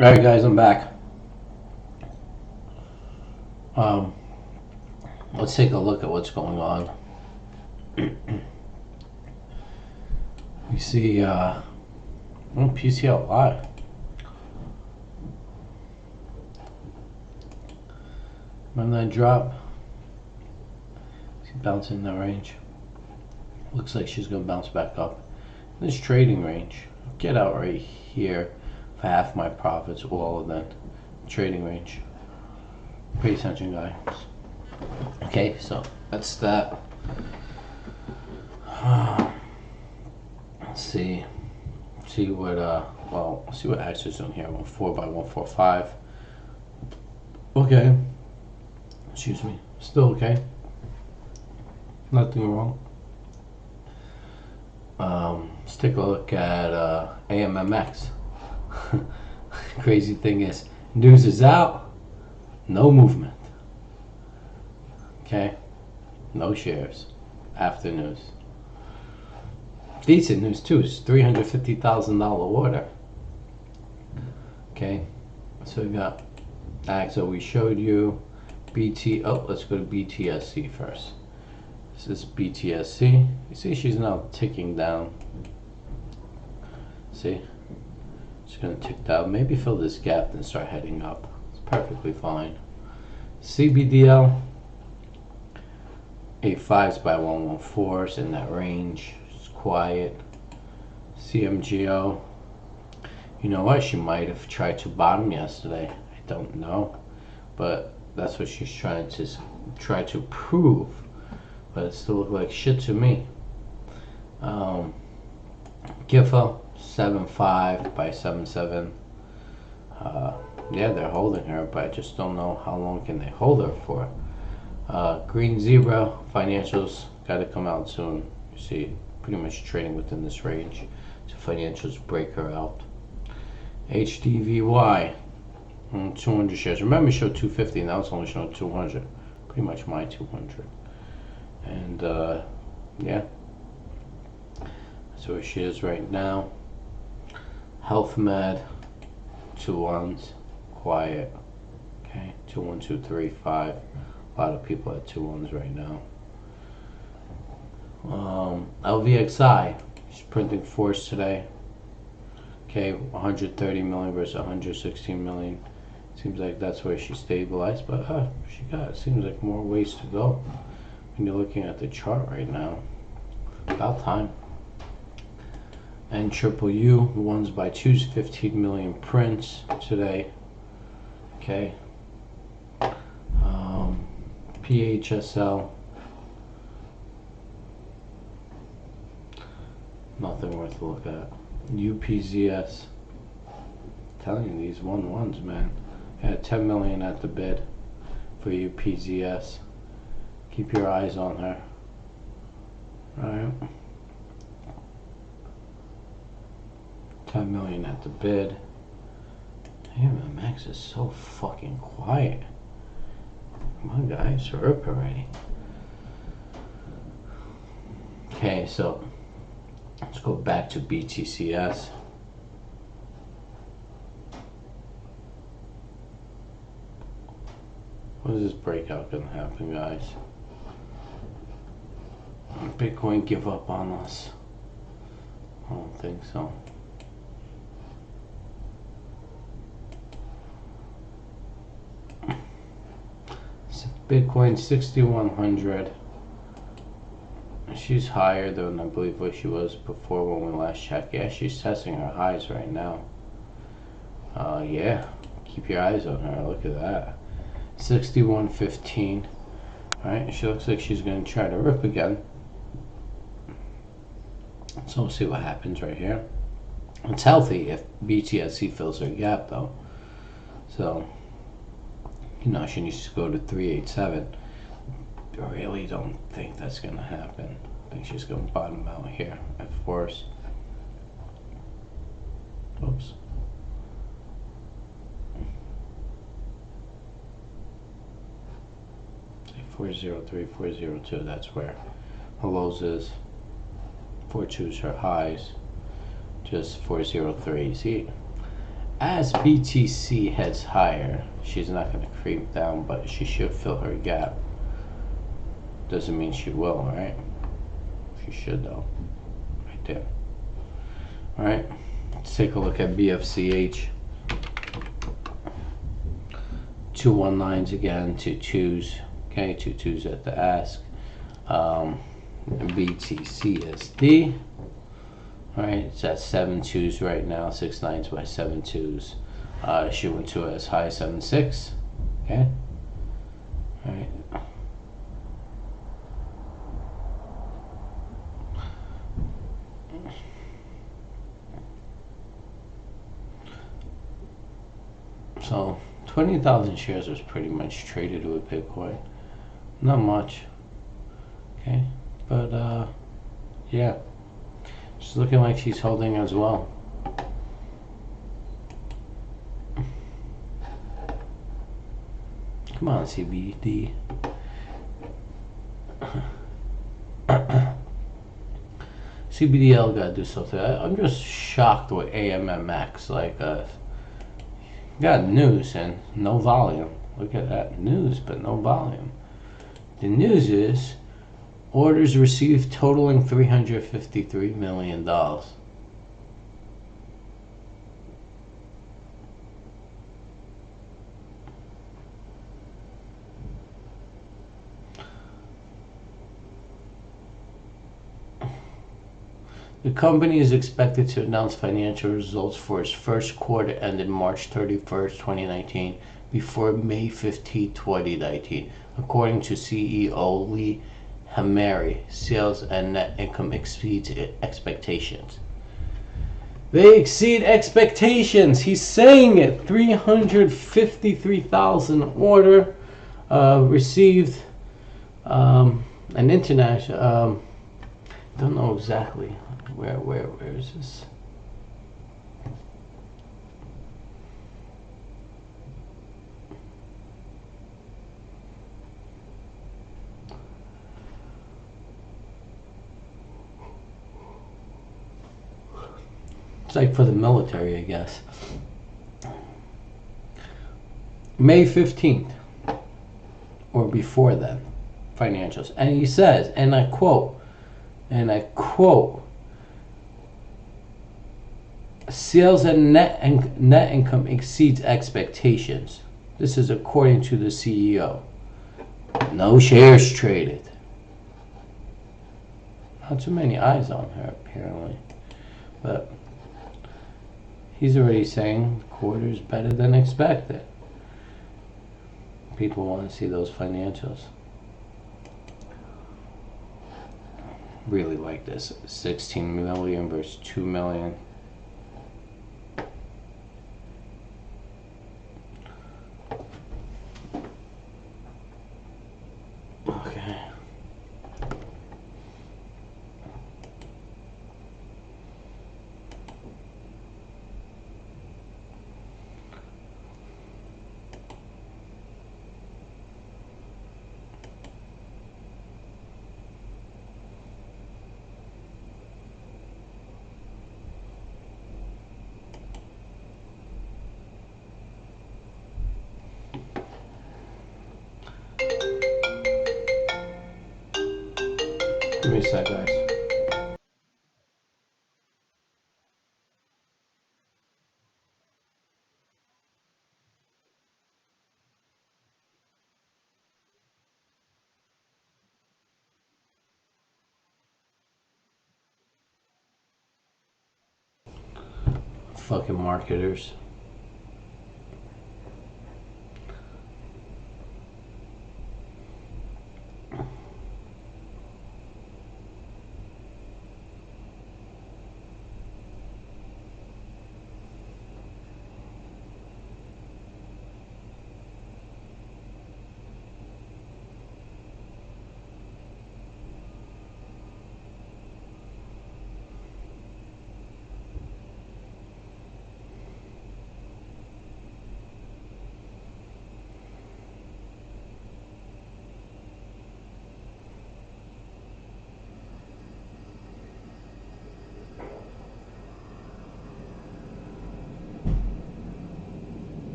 Alright guys, I'm back. Let's take a look at what's going on. We see PCLI. Remember that drop? She's bouncing in that range. Looks like she's going to bounce back up. This trading range, get out right here for half my profits, all of that trading range. Pay attention, guys. Okay, so that's that. Let's see what well, let's see what Axis is doing here. 4 by 145. Okay. Excuse me. Still okay. Nothing wrong. Let's take a look at AMMX. Crazy thing is, news is out, no movement. Okay, no shares after news. Decent news too. It's $350,000 order. Okay, so we got AXO. We showed you BT. Oh, let's go to BTSC first. This is BTSC. You see she's now ticking down. See? It's going to tick down. Maybe fill this gap and start heading up. It's perfectly fine. CBDL. 85s by 114s in that range. It's quiet. CMGO. You know what? She might have tried to bottom yesterday. I don't know. But that's what she's trying to prove. But it still looks like shit to me. GIFA 7.5 by 7.7. Yeah, they're holding her, but I just don't know how long can they hold her for. Green Zebra financials got to come out soon. You see, pretty much trading within this range. So financials break her out. HDVY 200 shares. Remember, it showed 250. Now it's only showing 200. Pretty much my 200. And yeah, that's where she is right now. Health Med 2 1s, quiet. Okay, 2 1 2 3 5. A lot of people at 2 1s right now. LVXI, she's printing force today. Okay, 130 million versus 116 million. Seems like that's where she stabilized, but she got, seems like more ways to go. When you're looking at the chart right now, about time. And Triple U, 1s by 2s, 15 million prints today. Okay. PHSL, nothing worth a look at. UPZS, telling you these 1-1s, man. Yeah, 10 million at the bid for UPZS. Keep your eyes on her. Alright. 10 million at the bid. Damn, Max is so fucking quiet. Come on, guys, hurry up already. Okay, so let's go back to BTCS. When is this breakout gonna happen, guys? Bitcoin give up on us? I don't think so. Bitcoin 6,100. She's higher than I believe what she was before when we last checked. Yeah, she's testing her highs right now. Yeah, keep your eyes on her. Look at that. 61.15. Alright, she looks like she's going to try to rip again. So we'll see what happens right here. It's healthy if BTSC fills her gap though. So, you know, she needs to go to 387. I really don't think that's going to happen. I think she's going to bottom out here at force. Oops. Say 403, 402, that's where her lows is. 42 is her highs. Just 403. See, as BTC heads higher, she's not going to creep down, but she should fill her gap. Doesn't mean she will, right? She should though. Right there. Alright, let's take a look at BFCH. 2 1-9s again, 2 2s. Okay, 2 2s at the ask. BTCSD. Alright, it's at 7 2s right now, 6 9s by 7 2s. She went to as high 7 6. Okay. Alright. So 20,000 shares was pretty much traded with Bitcoin. Not much. Okay. But yeah. She's looking like she's holding as well. Come on, CBD. CBDL gotta do something. I'm just shocked with AMMX. Like, got news and no volume. Look at that. News, but no volume. The news is orders received totaling $353 million. The company is expected to announce financial results for its first quarter ended March 31st, 2019, before May 15, 2019. According to CEO Lee Hamari, sales and net income exceeds expectations. They exceed expectations. He's saying it. 353,000 order received. An international. Don't know exactly. Where is this? It's like for the military, I guess. May 15th, or before then, financials. And he says, and I quote, sales and net income exceeds expectations. This is according to the CEO. No shares traded. Not too many eyes on her, apparently. But he's already saying the quarter is better than expected. People want to see those financials. Really like this. 16 million versus 2 million. Okay. Give me a sec, guys. Fucking marketers.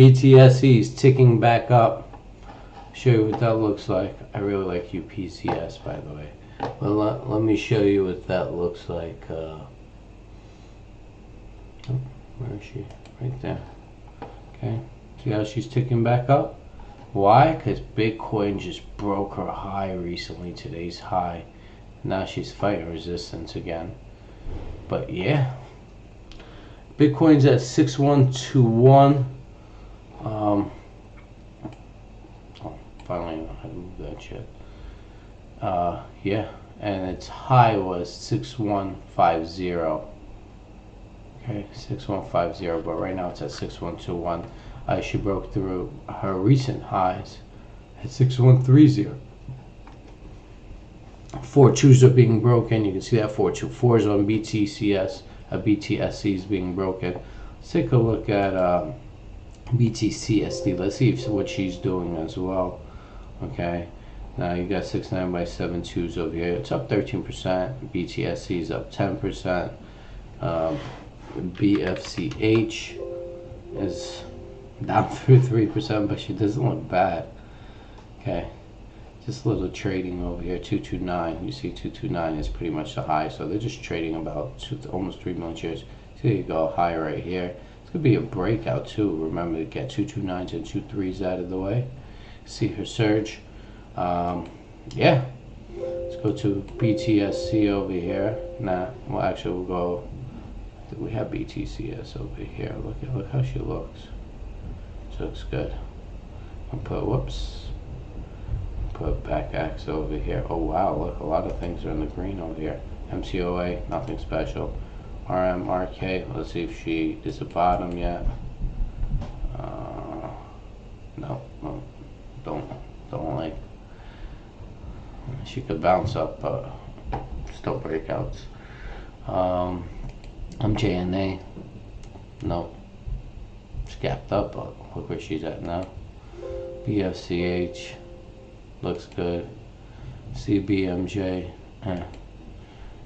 BTSE is ticking back up. Show you what that looks like. I really like UPCS, by the way. Well, let me show you what that looks like. Oh, where is she? Right there. Okay. See how she's ticking back up? Why? Because Bitcoin just broke her high recently, today's high. Now she's fighting resistance again. But yeah. Bitcoin's at 6121. Finally, I don't know how to move that shit. Yeah, and its high was 6150. Okay, 6150, but right now it's at 6121. She broke through her recent highs at 6130. 4.2s are being broken. You can see that 4.24s on BTCS. BTSC is being broken. Let's take a look at BTCSD. Let's see what she's doing as well. Okay, now you got 69 by 72s over here. It's up 13%. BTSC is up 10%. BFCH is down through 3%, but she doesn't look bad. Okay, just a little trading over here. 229. You see, 229 is pretty much the high, so they're just trading about almost 3 million shares. So there you go, high right here. It's gonna be a breakout too. Remember to get 229s and 23s out of the way. See her surge. Yeah, let's go to BTSC over here. Well, actually we'll go. We have BTCS over here. Look how she looks. She looks good. I'll put back X over here. Oh wow, look, a lot of things are in the green over here. MCOA, nothing special. RMRK, let's see if she is the bottom yet. No, don't like. She could bounce up, but still breakouts. MJNA, no, it's gapped up, but look where she's at now. BFCH, looks good. CBMJ,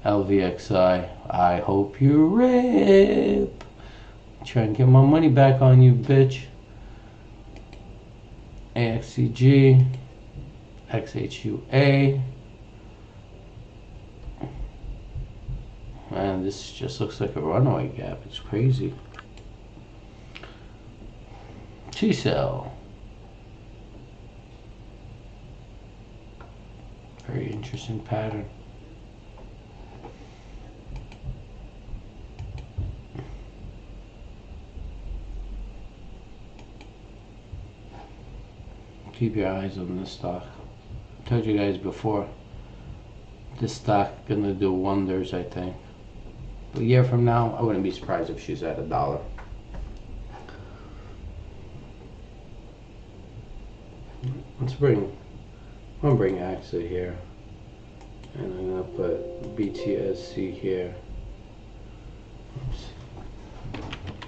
LVXI, I hope you rip. Trying to get my money back on you, bitch. AXCG, XHUA. Man, this just looks like a runaway gap. It's crazy. T-cell. Very interesting pattern. Keep your eyes on this stock. I told you guys before, this stock gonna do wonders, I think. A year from now, I wouldn't be surprised if she's at $1. I'm gonna bring AXA here, and I'm gonna put BTSC here. Oops.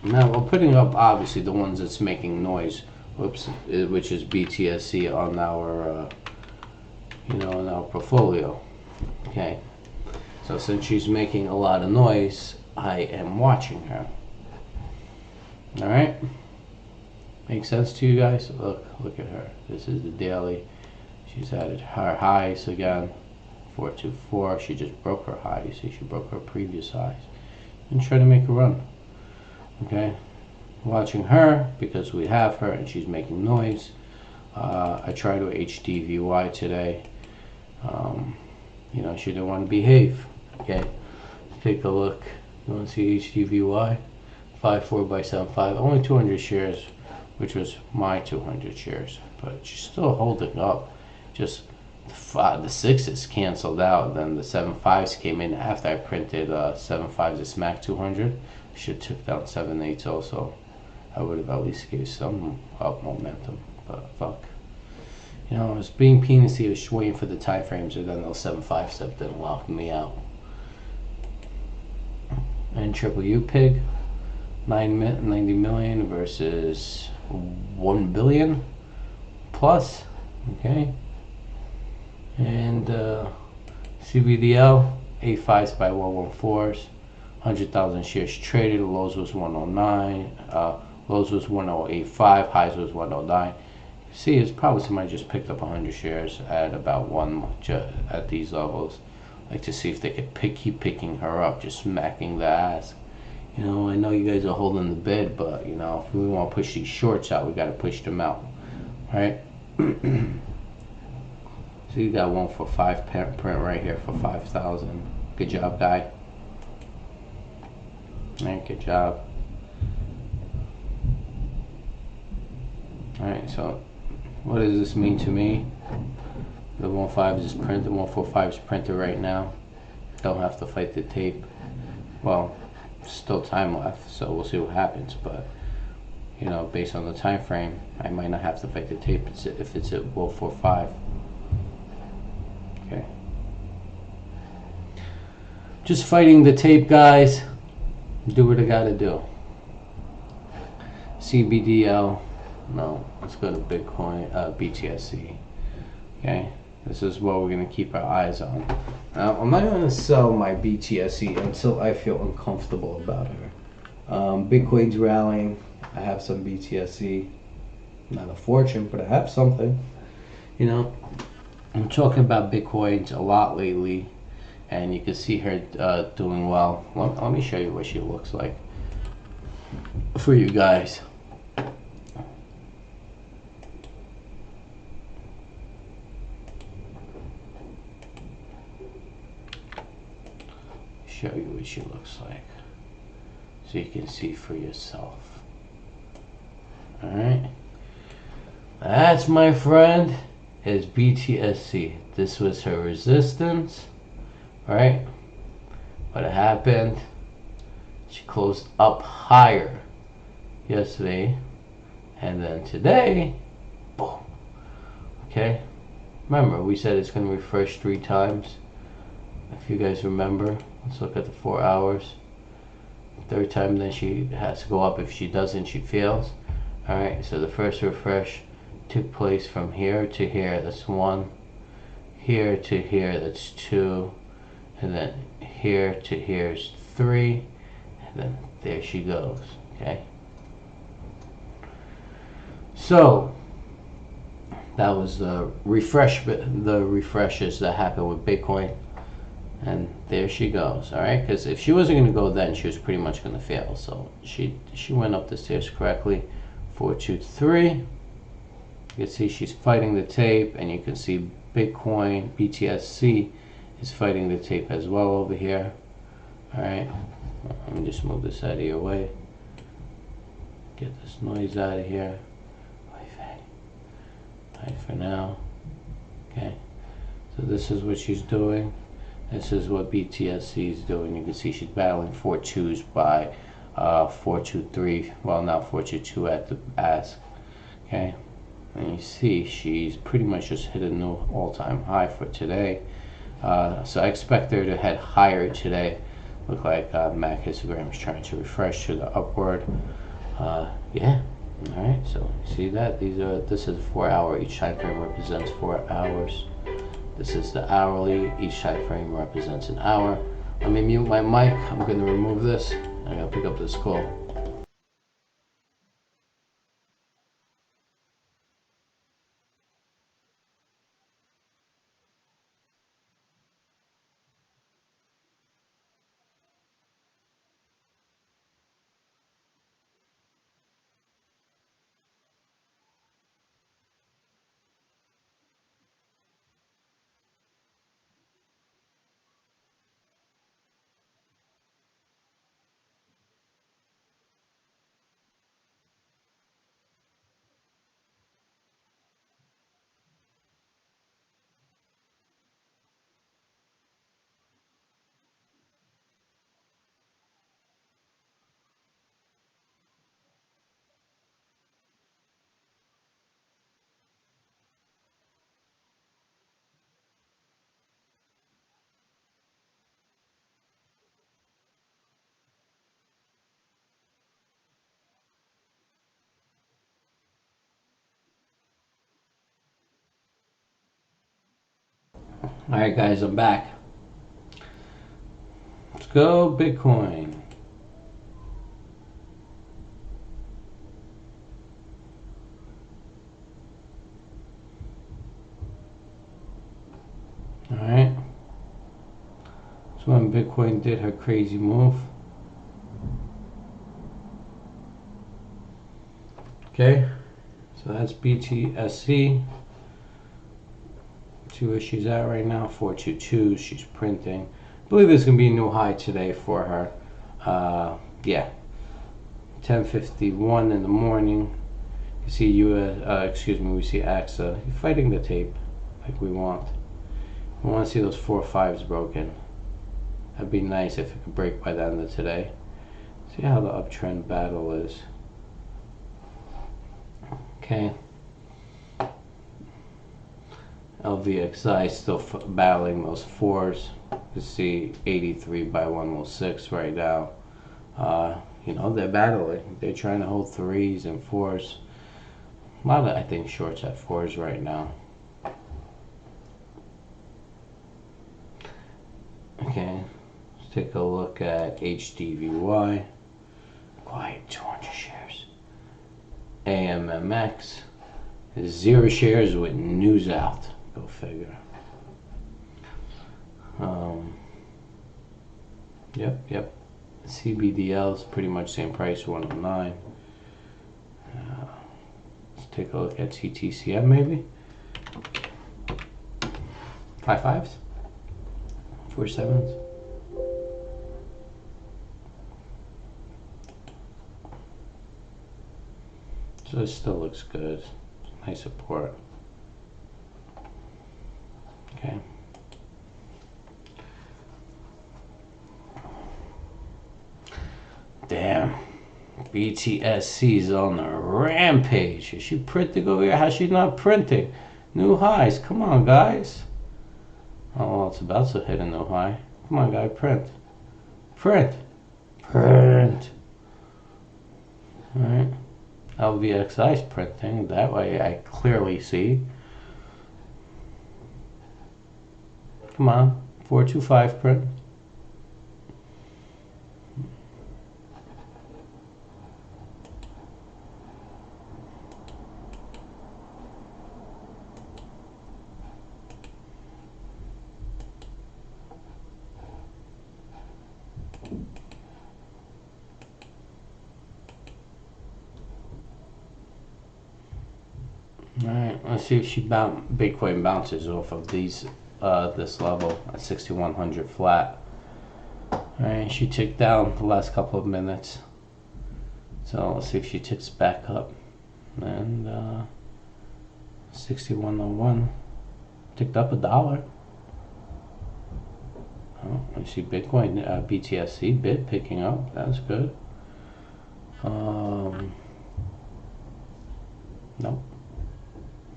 Now we're putting up obviously the ones that's making noise. Whoops, which is BTSC on our, in our portfolio. Okay, so since she's making a lot of noise, I am watching her. All right, makes sense to you guys? Look at her. This is the daily. She's at her highs again. 424. She just broke her high. You see, she broke her previous highs and try to make a run. Okay. Watching her because we have her and she's making noise. I tried with HDVY today. She didn't want to behave. Okay, take a look. You want to see HDVY? 54 by 75, only 200 shares, which was my 200 shares, but she's still holding up. Just the sixes canceled out, then the 7.5s came in after I printed 7.5s at SMAC 200. Should took down 7.8s also. I would have at least gave some up momentum, but fuck. I was being penis-y, I was waiting for the time frames, and then those 7.5 stepped in and locked me out. And triple U pig, 90 million versus 1 billion plus. Okay. And CBDL, 8.5s by 114s, 100,000 shares traded. The lows was 109. Lows was 1085, highs was 109. See, it's probably somebody just picked up 100 shares at about at these levels, like to see if they could keep picking her up, just smacking the ass. You know, I know you guys are holding the bid, but you know, if we want to push these shorts out, we got to push them out, right? So you got 145 print right here for 5,000. Good job, guy. Alright, good job. Alright, so what does this mean to me? The 1.5 is printed, 145 is printed right now. Don't have to fight the tape. Well, still time left, so we'll see what happens, but you know, based on the time frame, I might not have to fight the tape if it's at 145. Okay. Just fighting the tape, guys. Do what I gotta do. CBDL. No, let's go to Bitcoin, BTSC. Okay, this is what we're gonna keep our eyes on. Now, I'm not gonna sell my BTSC until I feel uncomfortable about her. Bitcoin's rallying. I have some BTSC. Not a fortune, but I have something. You know, I'm talking about Bitcoins a lot lately, and you can see her doing well. Let me show you what she looks like for you guys. Show you what she looks like so you can see for yourself. Alright, that's, my friend, is BTSC. This was her resistance. Alright, what happened, she closed up higher yesterday, and then today, boom. Okay, remember we said it's going to refresh 3 times. If you guys remember, let's look at the 4 hours. Third time, then she has to go up. If she doesn't, she fails. Alright, so the first refresh took place from here to here, that's 1. Here to here, that's 2. And then here to here is 3. And then there she goes. Okay. So that was the refreshes that happened with Bitcoin. And there she goes. All right, because if she wasn't going to go then, she was pretty much going to fail. So she went up the stairs correctly. 4, 2, 3. You can see she's fighting the tape, and you can see Bitcoin BTSC is fighting the tape as well over here. All right, let me just move this out of your way. Get this noise out of here. Right for now. Okay, so this is what she's doing. This is what BTSC is doing. You can see she's battling 4 2s by 4 2 3. Well, now 4 2 2 at the ask. Okay, and you see she's pretty much just hit a new all-time high for today. So I expect her to head higher today. Look like Mac histogram is trying to refresh to the upward. Yeah. All right. So see that this is 4 hour. Each time frame represents 4 hours. This is the hourly. Each time frame represents an hour. Let me mute my mic. I'm going to remove this. I'm going to pick up this call. All right, guys, I'm back. Let's go Bitcoin. So when Bitcoin did her crazy move. Okay, so that's BTSC. See where she's at right now, 422. She's printing. I believe there's going to be a new high today for her. Yeah, 10:51 in the morning. You see we see AXA fighting the tape like we want. We want to see those 4 5s broken. That'd be nice if it could break by the end of today. See how the uptrend battle is. Okay. LVXI still battling those 4s. You see 83 by 106 right now. You know, they're battling. They're trying to hold 3s and 4s. A lot of, I think, shorts at 4s right now. Okay, let's take a look at HDVY. Quiet, 200 shares. AMMX, 0 shares with news out. Go figure. Yep. CBDL is pretty much same price, 109. Let's take a look at TTCM maybe. 5 5s, 4 7s. So it still looks good. Nice support. Okay. Damn. BTSC's on the rampage. Is she printing over here? How's she not printing? New highs. Come on, guys. Oh, well, it's about to hit a new high. Come on, guy. Print. Print. Print. Alright. LVXI's printing. That way I clearly see. Come on. 425 print. Alright, let's see if Bitcoin bounces off of these this level at 6100 flat. Alright, she ticked down the last couple of minutes. So let's see if she ticks back up. And 6101 ticked up $1. Oh, I see Bitcoin BTSC bit picking up. That's good. Nope.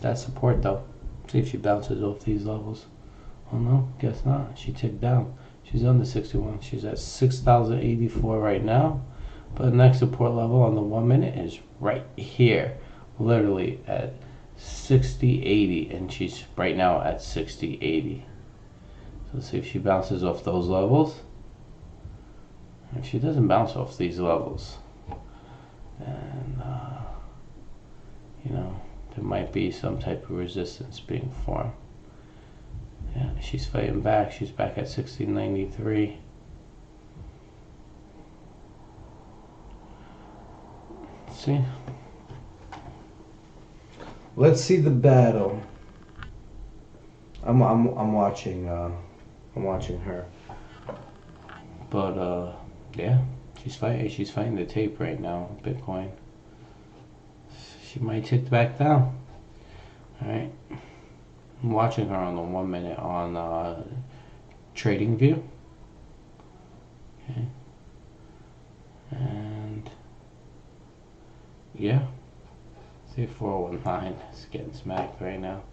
That's support though. See if she bounces off these levels. Oh no, guess not. She ticked down. She's under 61. She's at 6,084 right now. But the next support level on the 1 minute is right here. Literally at 60.80, and she's right now at 60.80. So let's see if she bounces off those levels. If she doesn't bounce off these levels, then you know, there might be some type of resistance being formed. Yeah, she's fighting back. She's back at 60.93. See? Let's see the battle. I'm watching. I'm watching her. But yeah, she's fighting. She's fighting the tape right now. Bitcoin. She might tick back down. All right. I'm watching her on the 1 minute on Trading View. Okay. And yeah, see 419 is getting smacked right now.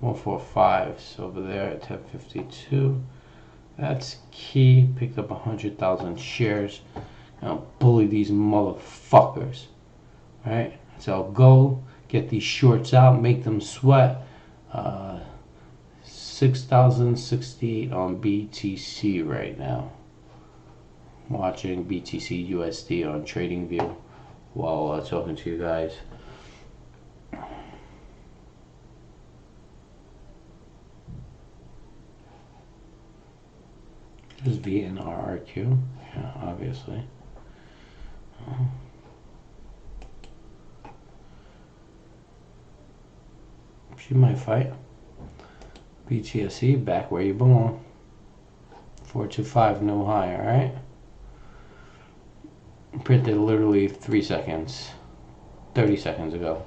145's over there at 1052. That's key. Picked up 100,000 shares. Now bully these motherfuckers. All right. So I'll go get these shorts out, make them sweat. 6,068 on BTC right now. Watching BTC USD on TradingView while talking to you guys. Is VNRRQ? Yeah, obviously. She might fight. BTSE, back where you belong. 425, no high, alright? Printed literally 3 seconds. 30 seconds ago.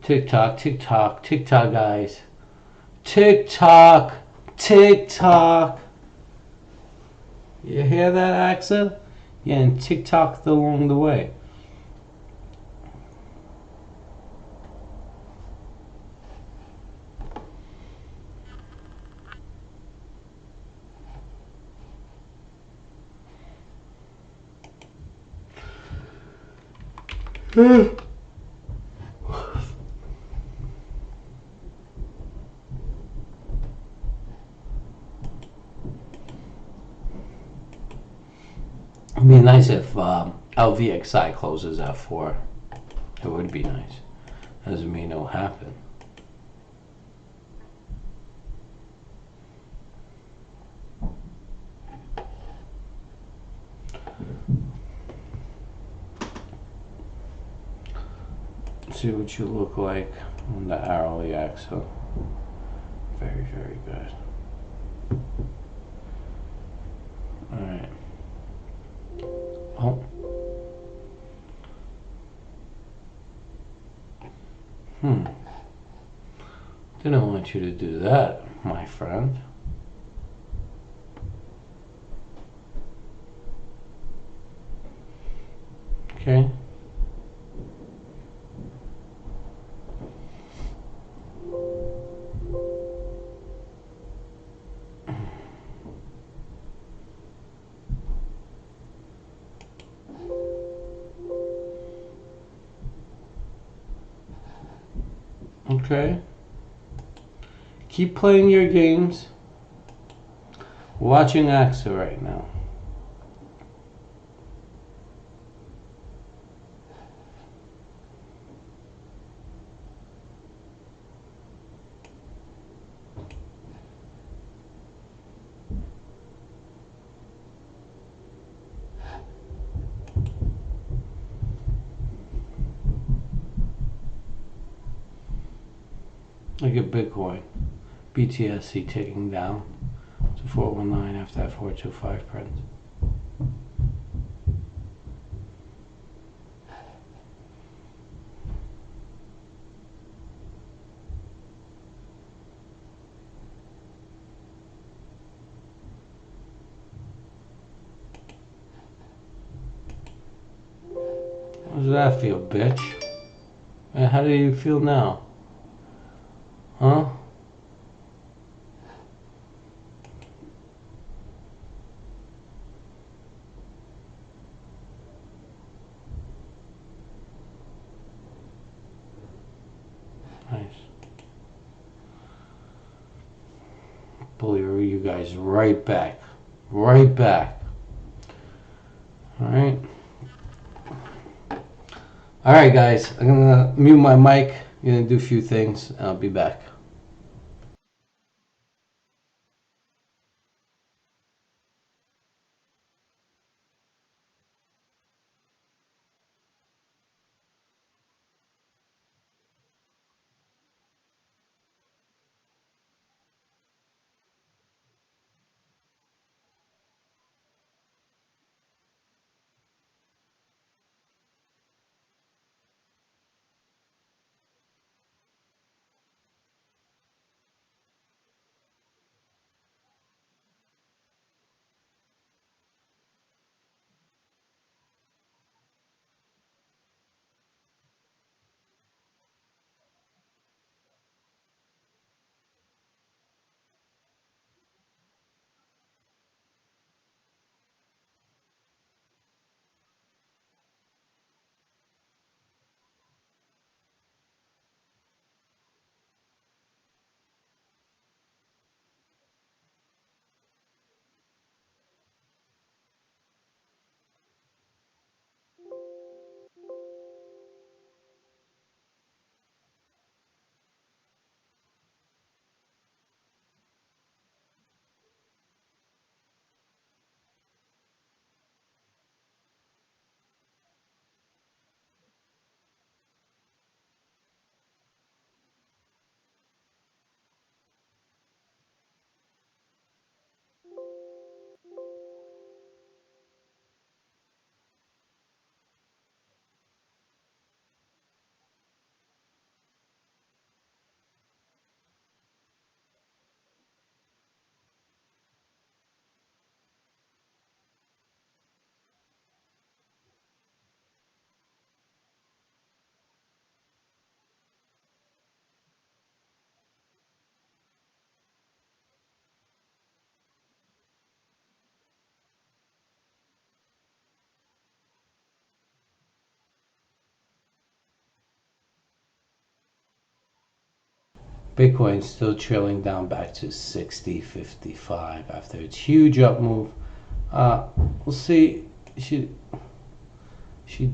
TikTok, TikTok, TikTok, guys. TikTok, TikTok. You hear that, Axel? Yeah, and TikTok along the way. It'd be nice if LVXI closes at 4. It would be nice. Doesn't mean it'll happen. See what you look like on the hourly axle. Very, very good. Alright. Oh. Didn't want you to do that, my friend. Okay. Okay. Keep playing your games. Watching AXA right now. Look at Bitcoin. BTSC ticking down to 419 after that 425 print. How does that feel, bitch? And how do you feel now? Huh? Nice. Bully you guys right back. Right back. Alright. Alright, guys. I'm gonna mute my mic. I'm gonna do a few things, and I'll be back. Bitcoin's still trailing down back to 60.55 after its huge up move. We'll see. She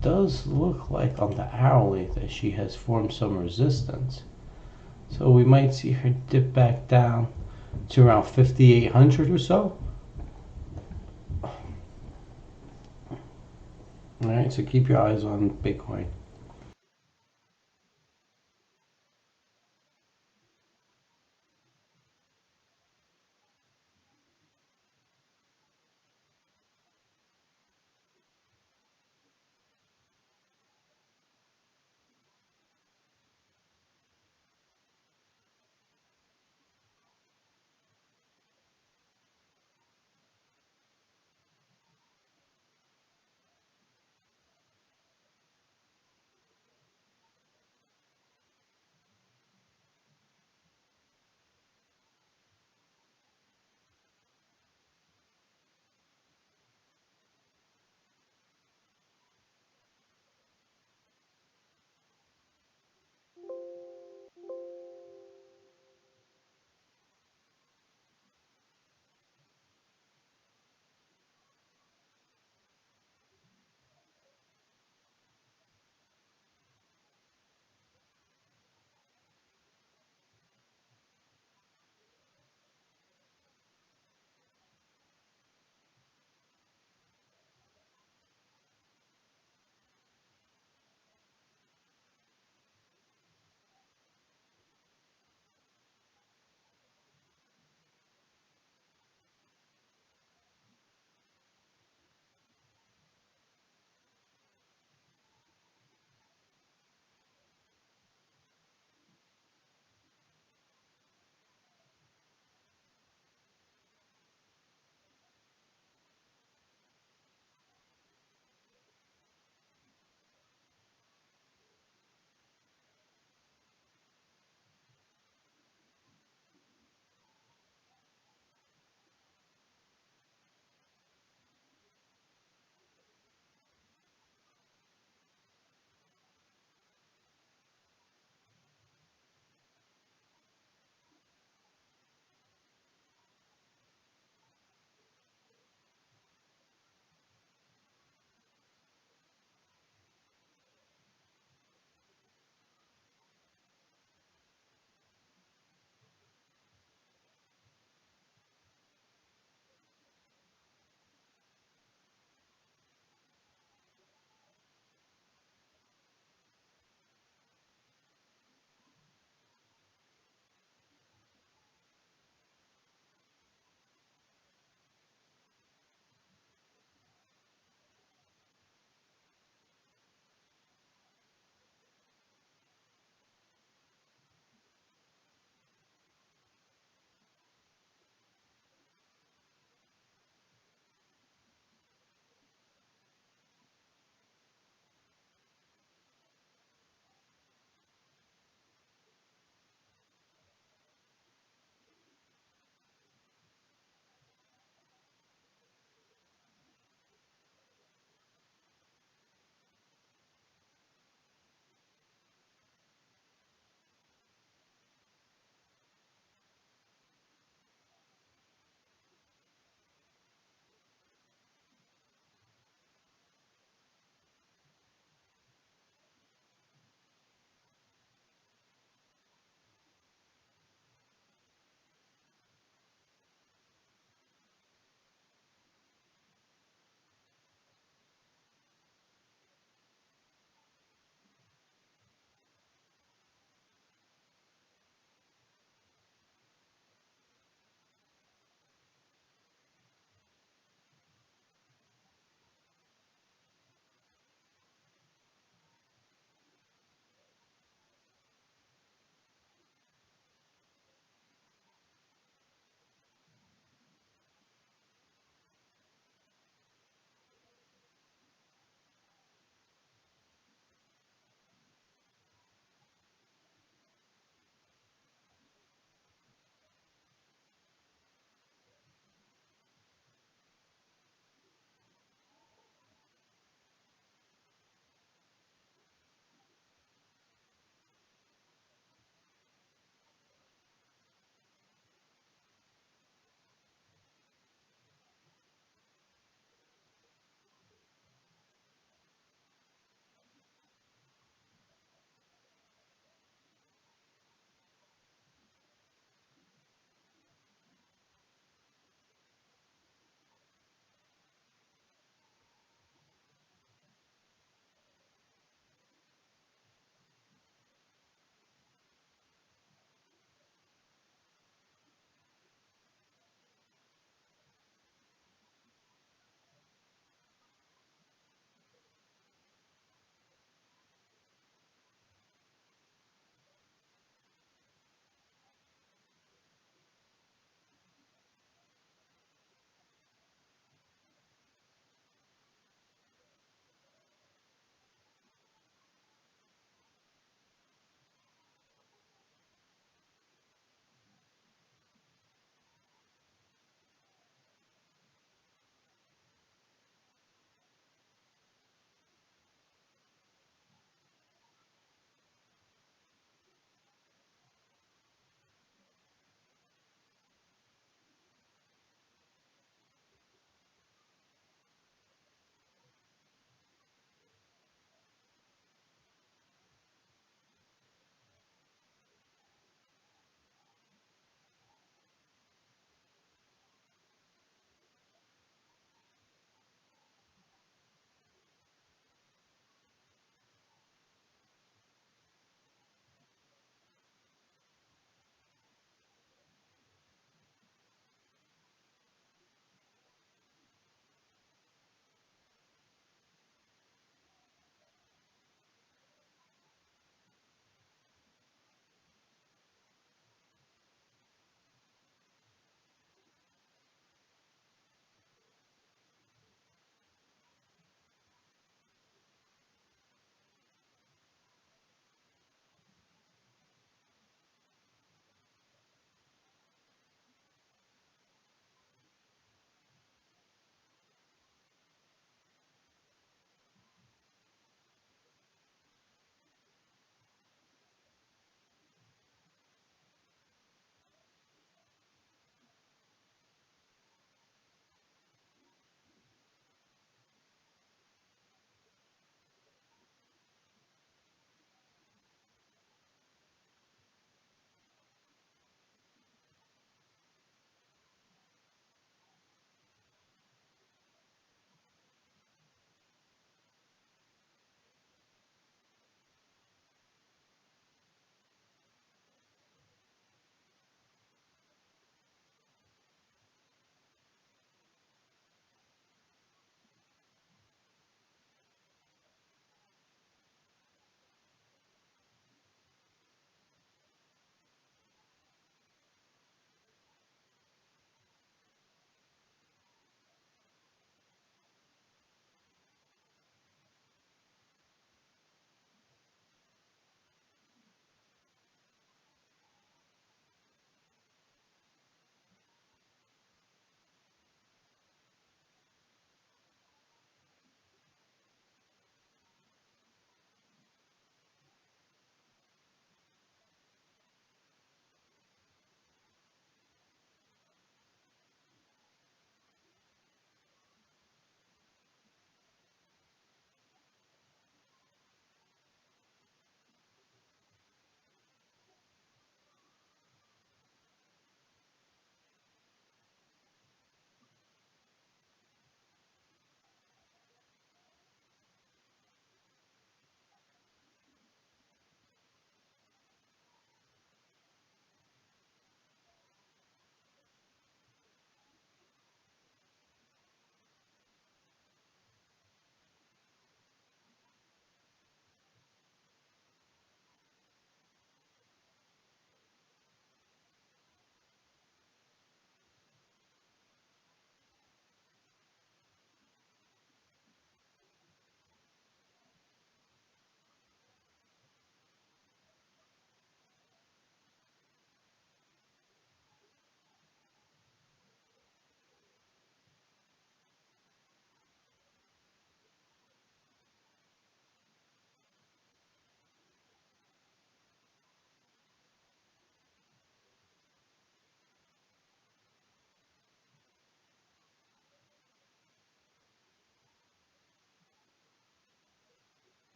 does look like on the hourly that she has formed some resistance. So we might see her dip back down to around 5,800 or so. All right, so keep your eyes on Bitcoin.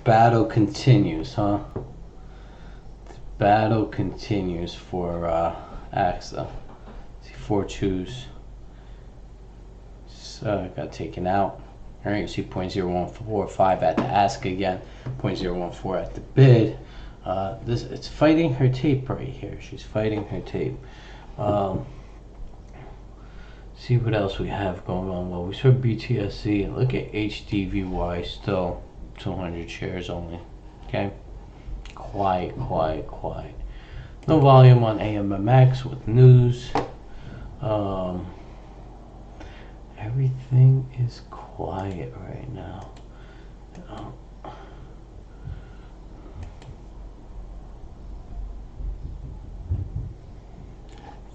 battle continues, huh? Battle continues for AXA. See, 4 got taken out. All right, you see 0.0145 at the ask again, 0.014 at the bid. It's fighting her tape right here. She's fighting her tape. See what else we have going on. Well, we saw BTSC. Look at HDVY, still 200 shares only. Okay, quiet. No volume on AMMX with news. Everything is quiet right now.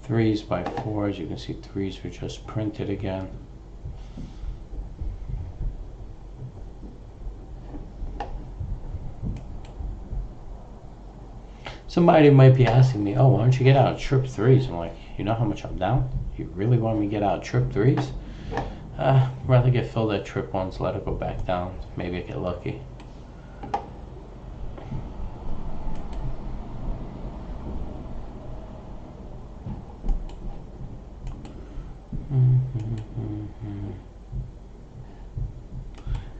Threes by fours. You can see threes were just printed again. Somebody might be asking me, oh, why don't you get out of trip threes? I'm like, you know how much I'm down? You really want me to get out of trip threes? Rather get filled at trip ones, let it go back down. Maybe I get lucky.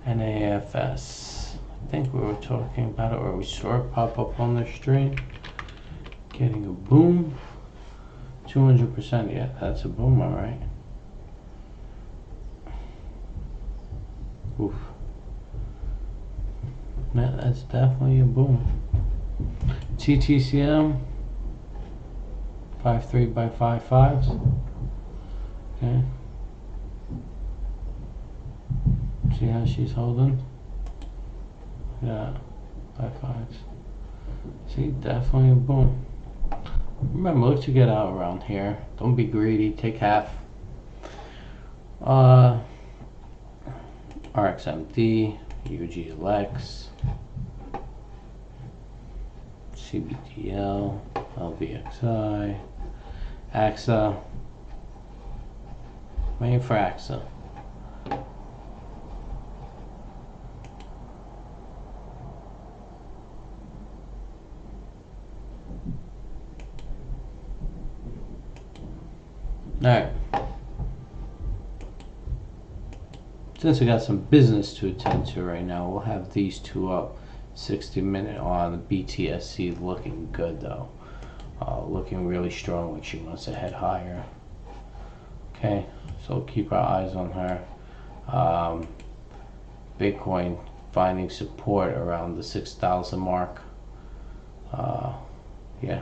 NAFS. I think we were talking about it, or we saw it pop up on the stream. Getting a boom. 200%. Yeah, that's a boom, all right. Oof. Yeah, that's definitely a boom. TTCM 53 by 55s. Okay. See how she's holding? Yeah, 55s. See, definitely a boom. Remember, look to get out around here. Don't be greedy. Take half. RXMD, UGLX, CBTL, LVXI, AXA. Waiting for AXA. Alright. Since we got some business to attend to right now, we'll have these two up. 60-minute on the BTSC looking good though. Looking really strong, like she wants to head higher. Okay, so we'll keep our eyes on her. Bitcoin finding support around the 6,000 mark. Yeah.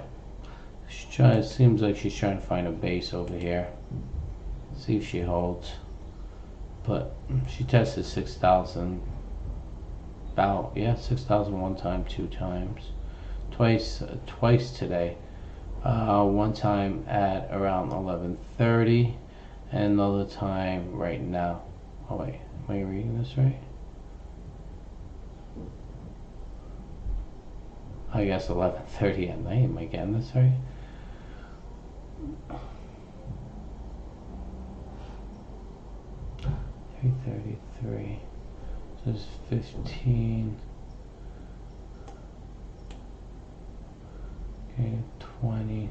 It seems like she's trying to find a base over here. See if she holds. But she tested 6,000. About, yeah, 6,000 one time, 2 times. Twice today. One time at around 11:30 and another time right now. Oh wait, am I reading this right? I guess 11:30 at night. Am I getting this right? $333. So it's 15. Okay, 20.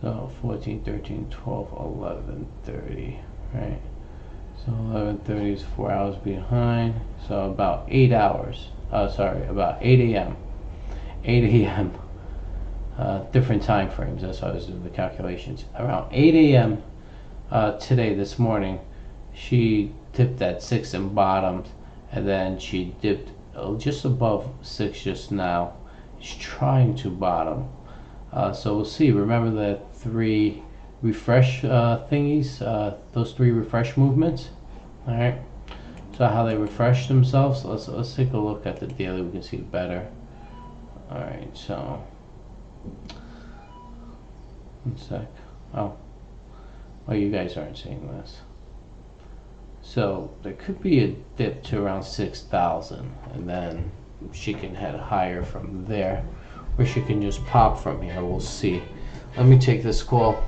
So 14, 13, 12, 11:30. Right. So 11:30 is 4 hours behind. So about 8 hours. About 8 a.m. 8 a.m. Different time frames. That's how I was doing the calculations. Around 8 a.m. Today, this morning, she dipped at 6 and bottomed, and then she dipped just above 6 just now. She's trying to bottom. So we'll see. Remember the 3 refresh thingies, those 3 refresh movements. All right. So how they refresh themselves. So let's take a look at the daily. We can see it better. All right. So 1 sec. Oh, you guys aren't seeing this. So there could be a dip to around 6,000, and then she can head higher from there, or she can just pop from here. We'll see. Let me take this call.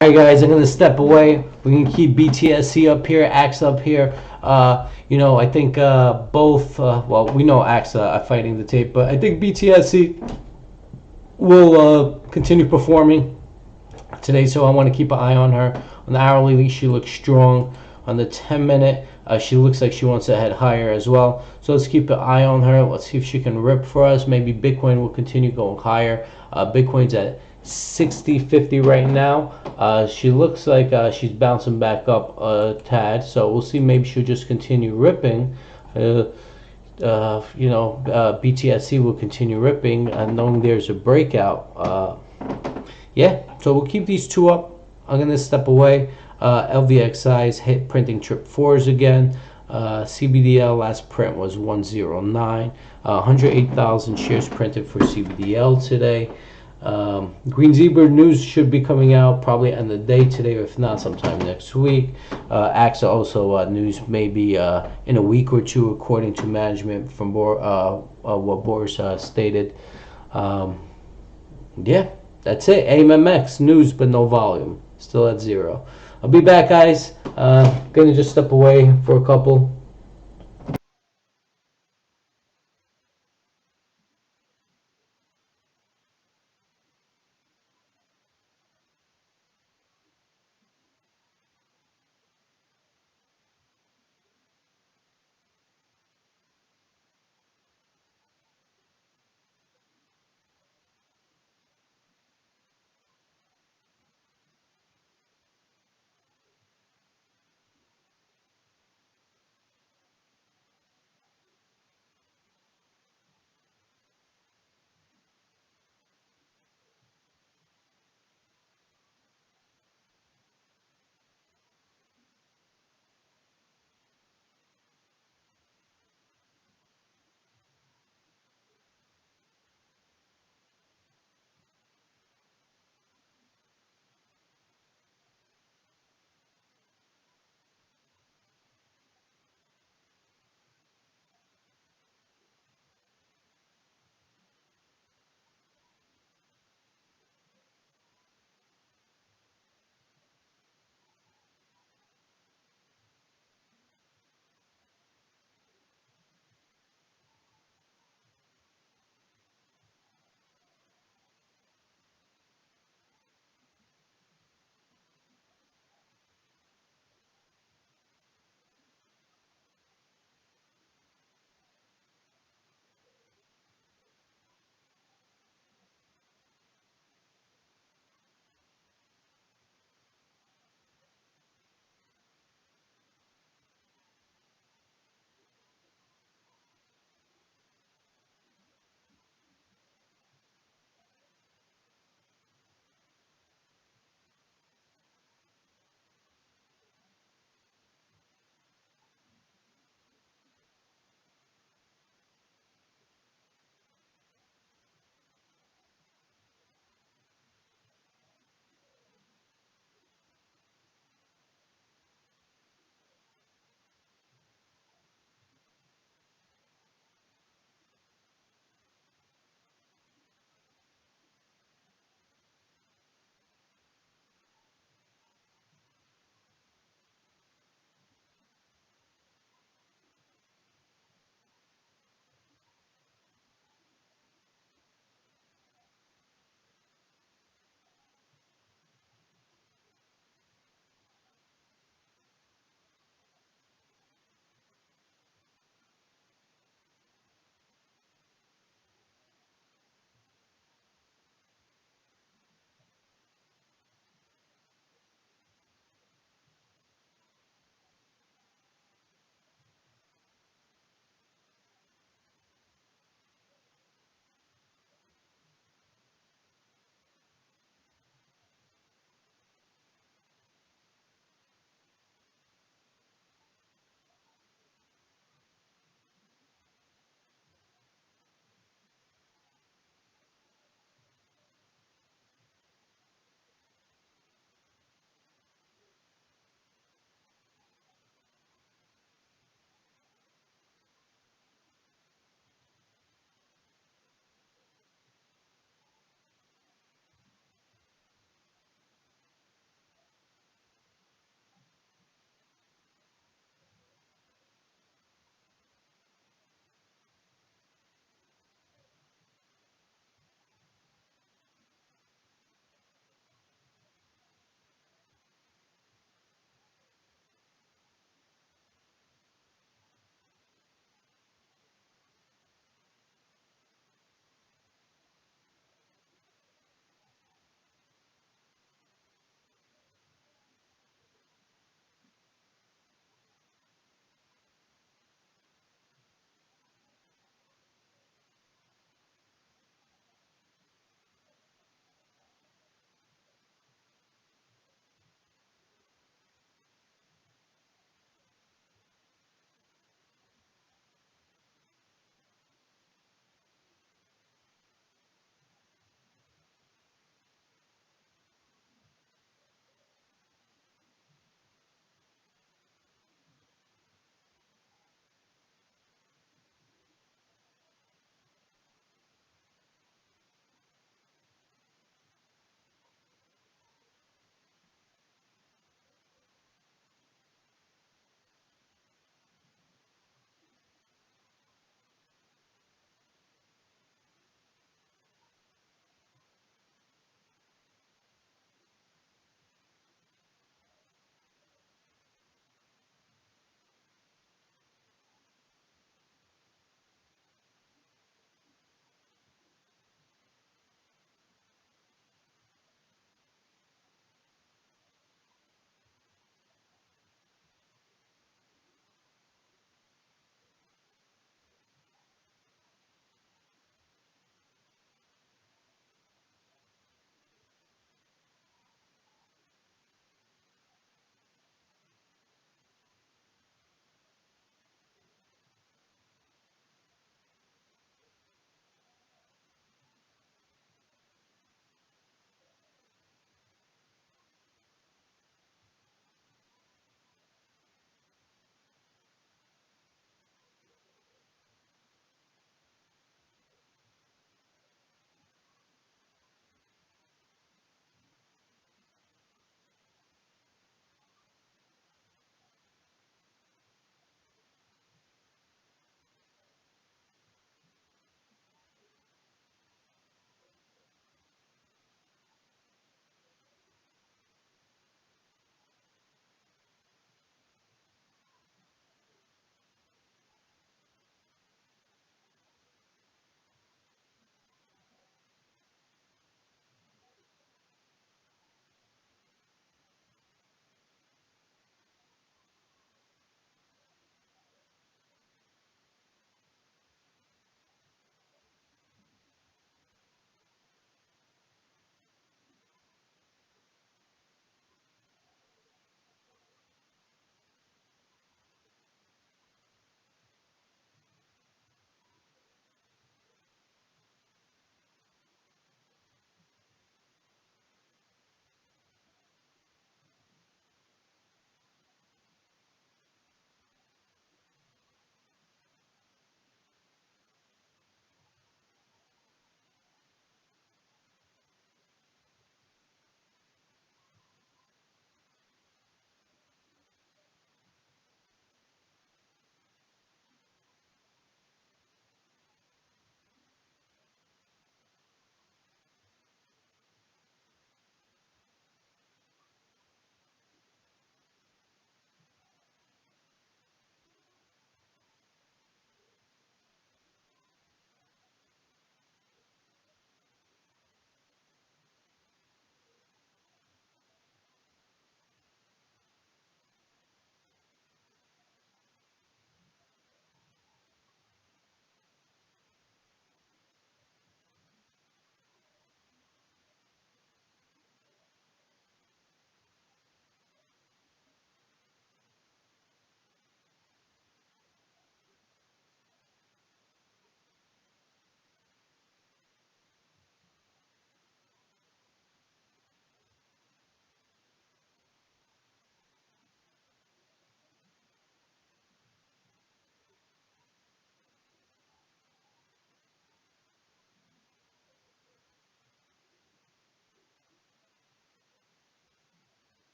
All right, guys, I'm going to step away. We can keep BTSC up here, Axe up here. I think both, well, we know Axe are fighting the tape, but I think BTSC will continue performing today, so I want to keep an eye on her. On the hourly, she looks strong. On the 10-minute, she looks like she wants to head higher as well. So let's keep an eye on her. Let's see if she can rip for us. Maybe Bitcoin will continue going higher. Bitcoin's at 60.50 right now. She looks like she's bouncing back up a tad. So we'll see. Maybe she'll just continue ripping. BTSC will continue ripping, and knowing there's a breakout. Yeah, so we'll keep these two up. I'm going to step away. LVXI's hit printing trip fours again. CBDL last print was 109. 108,000 shares printed for CBDL today. Green Zebra news should be coming out probably end of the day today, or if not, sometime next week. AXA also news maybe in a week or two, according to management from what Boris stated. Yeah, that's it. AMMX news, but no volume. Still at zero. I'll be back, guys. Gonna just step away for a couple.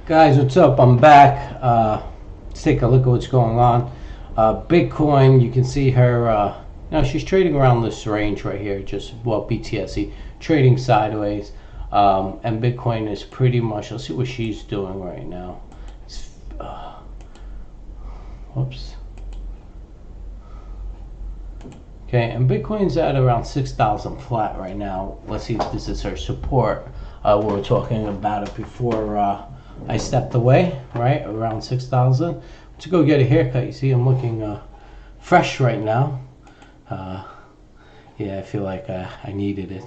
Guys, what's up? I'm back. Let's take a look at what's going on. Bitcoin, you can see her, she's trading around this range right here, just, well, BTSE, trading sideways. And Bitcoin is pretty much, let's see what she's doing right now. Whoops. Okay, and Bitcoin's at around 6,000 flat right now. Let's see if this is her support. We were talking about it before I stepped away, right, around 6,000. To go get a haircut, you see I'm looking fresh right now. Yeah, I feel like I needed it.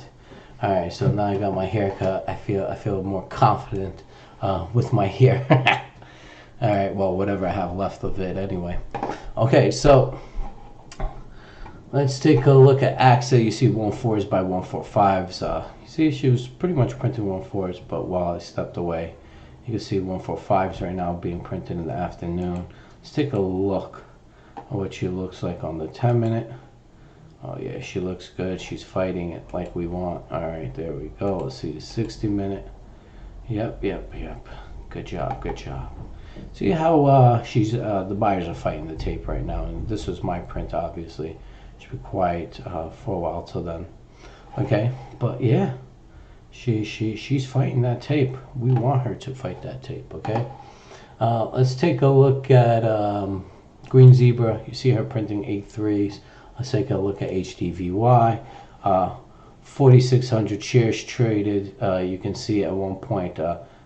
All right, so now I got my haircut. I feel more confident with my hair. All right, well, whatever I have left of it anyway. Okay, so let's take a look at AXA. You see 1.4s by 1.45s. You see she was pretty much printing 1.4s, but while I stepped away, you can see 1.45s right now being printed in the afternoon. Let's take a look at what she looks like on the 10-minute. Oh yeah, she looks good. She's fighting it like we want. All right, there we go. Let's see the 60-minute. Yep. Good job. See how she's the buyers are fighting the tape right now, and this was my print, obviously. Should be quiet for a while till then. Okay, but yeah, she's fighting that tape. We want her to fight that tape. Okay, let's take a look at Green Zebra. You see her printing 8.3s. Let's take a look at HDVY. 4,600 shares traded. You can see at one point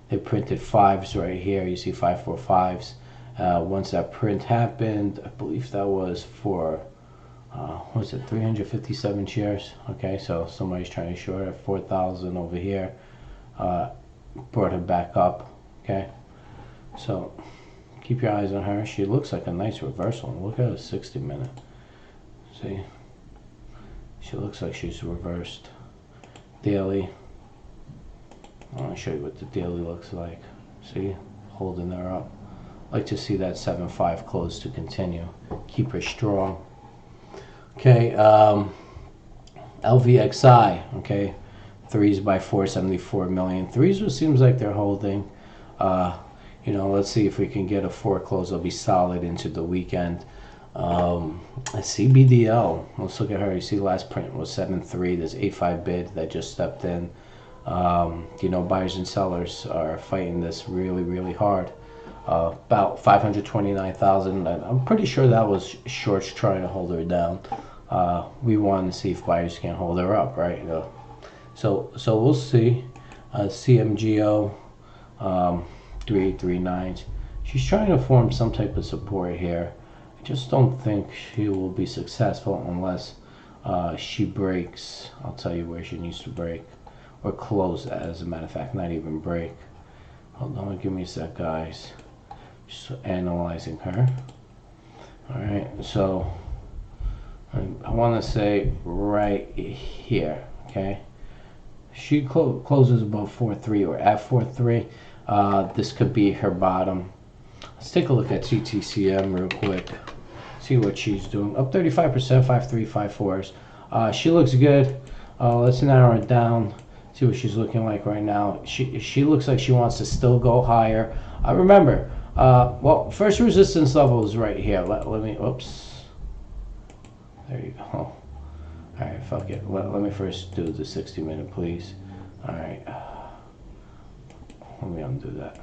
they printed 5s right here. You see 545s. Once that print happened, I believe that was for what was it, 357 shares. Okay, so somebody's trying to short at 4,000 over here. Brought her back up. Okay, so keep your eyes on her. She looks like a nice reversal. Look at her 60-minute. See, she looks like she's reversed. Daily, I want to show you what the daily looks like. See, holding her up. Like to see that 7.5 close to continue. Keep her strong. Okay, LVXI, okay, 3s by 474 million. 3s seems like they're holding. Let's see if we can get a 4 close. They'll be solid into the weekend. CBDL, let's look at her. You see the last print was 7.3. There's 8.5 bid that just stepped in. Buyers and sellers are fighting this really hard. About 529,000. I'm pretty sure that was shorts trying to hold her down. We want to see if buyers can hold her up, right? So we'll see. CMGO, 3839. She's trying to form some type of support here. I just don't think she will be successful unless she breaks. I'll tell you where she needs to break, or close, as a matter of fact, not even break. Hold on, give me a sec, guys. Just analyzing her. All right, so I want to say right here, okay? She closes above 4.3 or at 4.3. This could be her bottom. Let's take a look at TTCM real quick. See what she's doing. Up 35%, 5.3, 5.4s. She looks good. Let's narrow it down. See what she's looking like right now. She looks like she wants to still go higher. Remember, well, first resistance level is right here. Let me, oops. There you go. All right, fuck it. Let me first do the 60-minute, please. All right. Let me undo that.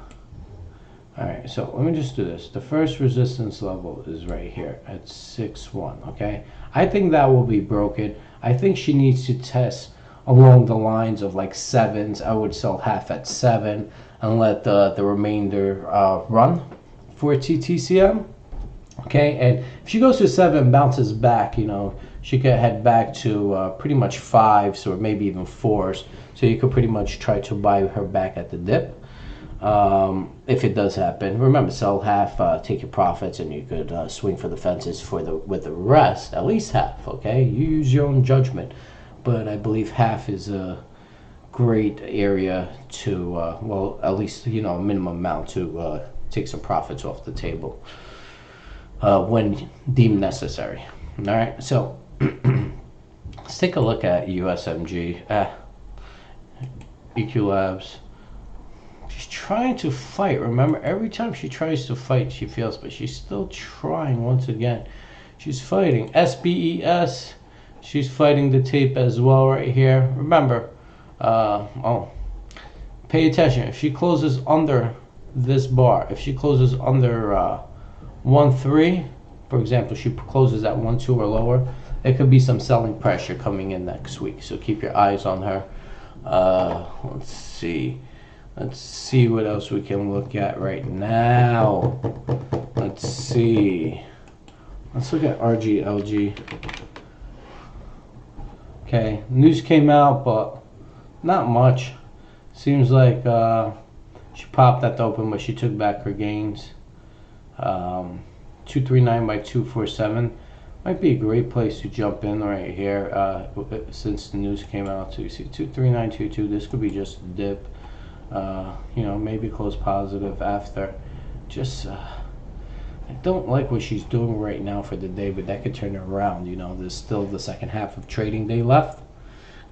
All right, so let me just do this. The first resistance level is right here at 6.1, okay? I think that will be broken. I think she needs to test along the lines of like 7s. I would sell half at 7 and let the remainder run for TTCM. Okay, and if she goes to 7, bounces back, she could head back to pretty much 5s or maybe even 4s. So you could pretty much try to buy her back at the dip. If it does happen, remember, sell half, take your profits, and you could swing for the fences with the rest, at least half. Okay, you use your own judgment, but I believe half is a great area to well, at least a minimum amount to take some profits off the table when deemed necessary. All right, so let's take a look at USMG. EQ Labs. She's trying to fight. Remember, every time she tries to fight, she fails, but she's still trying once again. She's fighting. SBES. She's fighting the tape as well right here. Remember, pay attention. If she closes under this bar, if she closes under 1-3, for example, she closes at 1-2 or lower, it could be some selling pressure coming in next week. So keep your eyes on her. Let's see. Let's see what else we can look at right now. Let's see. Let's look at RGLG. Okay, news came out, but not much. Seems like she popped at the open, but she took back her gains. 239 by 247 might be a great place to jump in right here since the news came out. So you see 23922. This could be just a dip. You know, maybe close positive after. Just I don't like what she's doing right now for the day, but that could turn it around. You know, there's still the second half of trading day left.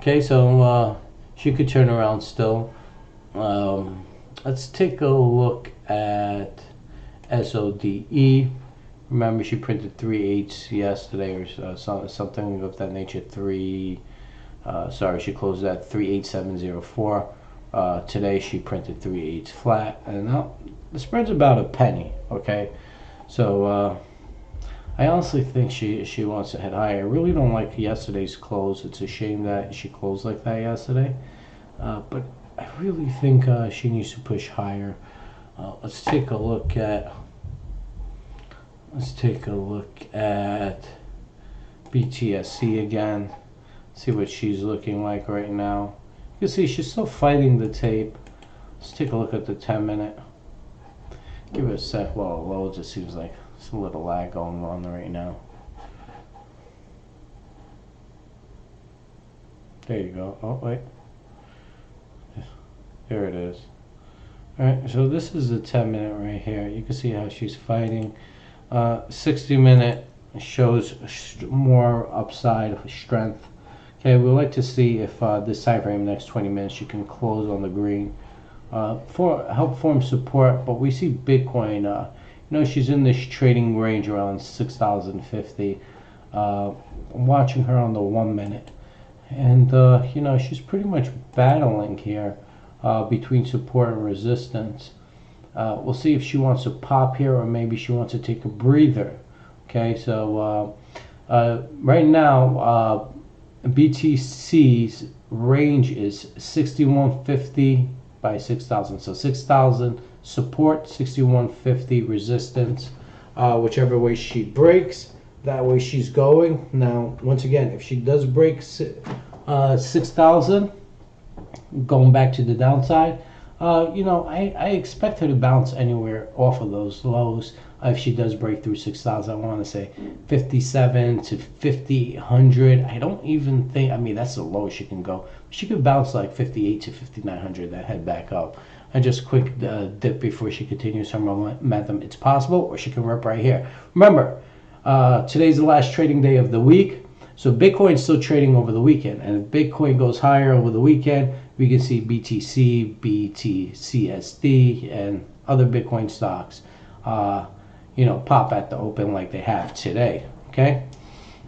Okay, so she could turn around still. Let's take a look at SODE. Remember, she printed 3/8 yesterday, or something of that nature. Sorry, she closed at 38704. Today she printed 3/8 flat, and now the spread's about a penny. Okay, so I honestly think she wants to head higher. I really don't like yesterday's close. It's a shame that she closed like that yesterday, but I really think she needs to push higher. Let's take a look at BTSC again. See what she's looking like right now. You can see she's still fighting the tape. Let's take a look at the 10-minute. Give it a sec while it loads. It seems like there's a little lag going on right now. There you go. Oh, wait. There it is. Alright, so this is the 10-minute right here. You can see how she's fighting. 60-minute shows more upside strength. Okay, we'd like to see if this time frame, next 20 minutes, she can close on the green for help form support. But we see Bitcoin, you know, she's in this trading range around 6,050. I'm watching her on the 1 minute, and you know, she's pretty much battling here between support and resistance. We'll see if she wants to pop here, or maybe she wants to take a breather. Okay, so right now BTC's range is 6150 by 6,000. So 6,000 support, 6150 resistance. Whichever way she breaks, that way she's going. Now, once again, if she does break 6,000, going back to the downside, you know, I expect her to bounce anywhere off of those lows. If she does break through 6,000, I want to say 57 to 5,800. I don't even think, I mean, that's the lowest she can go. She could bounce like 58 to 5,900, then head back up. And just quick dip before she continues her momentum. It's possible, or she can rip right here. Remember, today's the last trading day of the week. So Bitcoin's still trading over the weekend. And if Bitcoin goes higher over the weekend, we can see BTC, BTCSD, and other Bitcoin stocks, you know, pop at the open like they have today. Okay,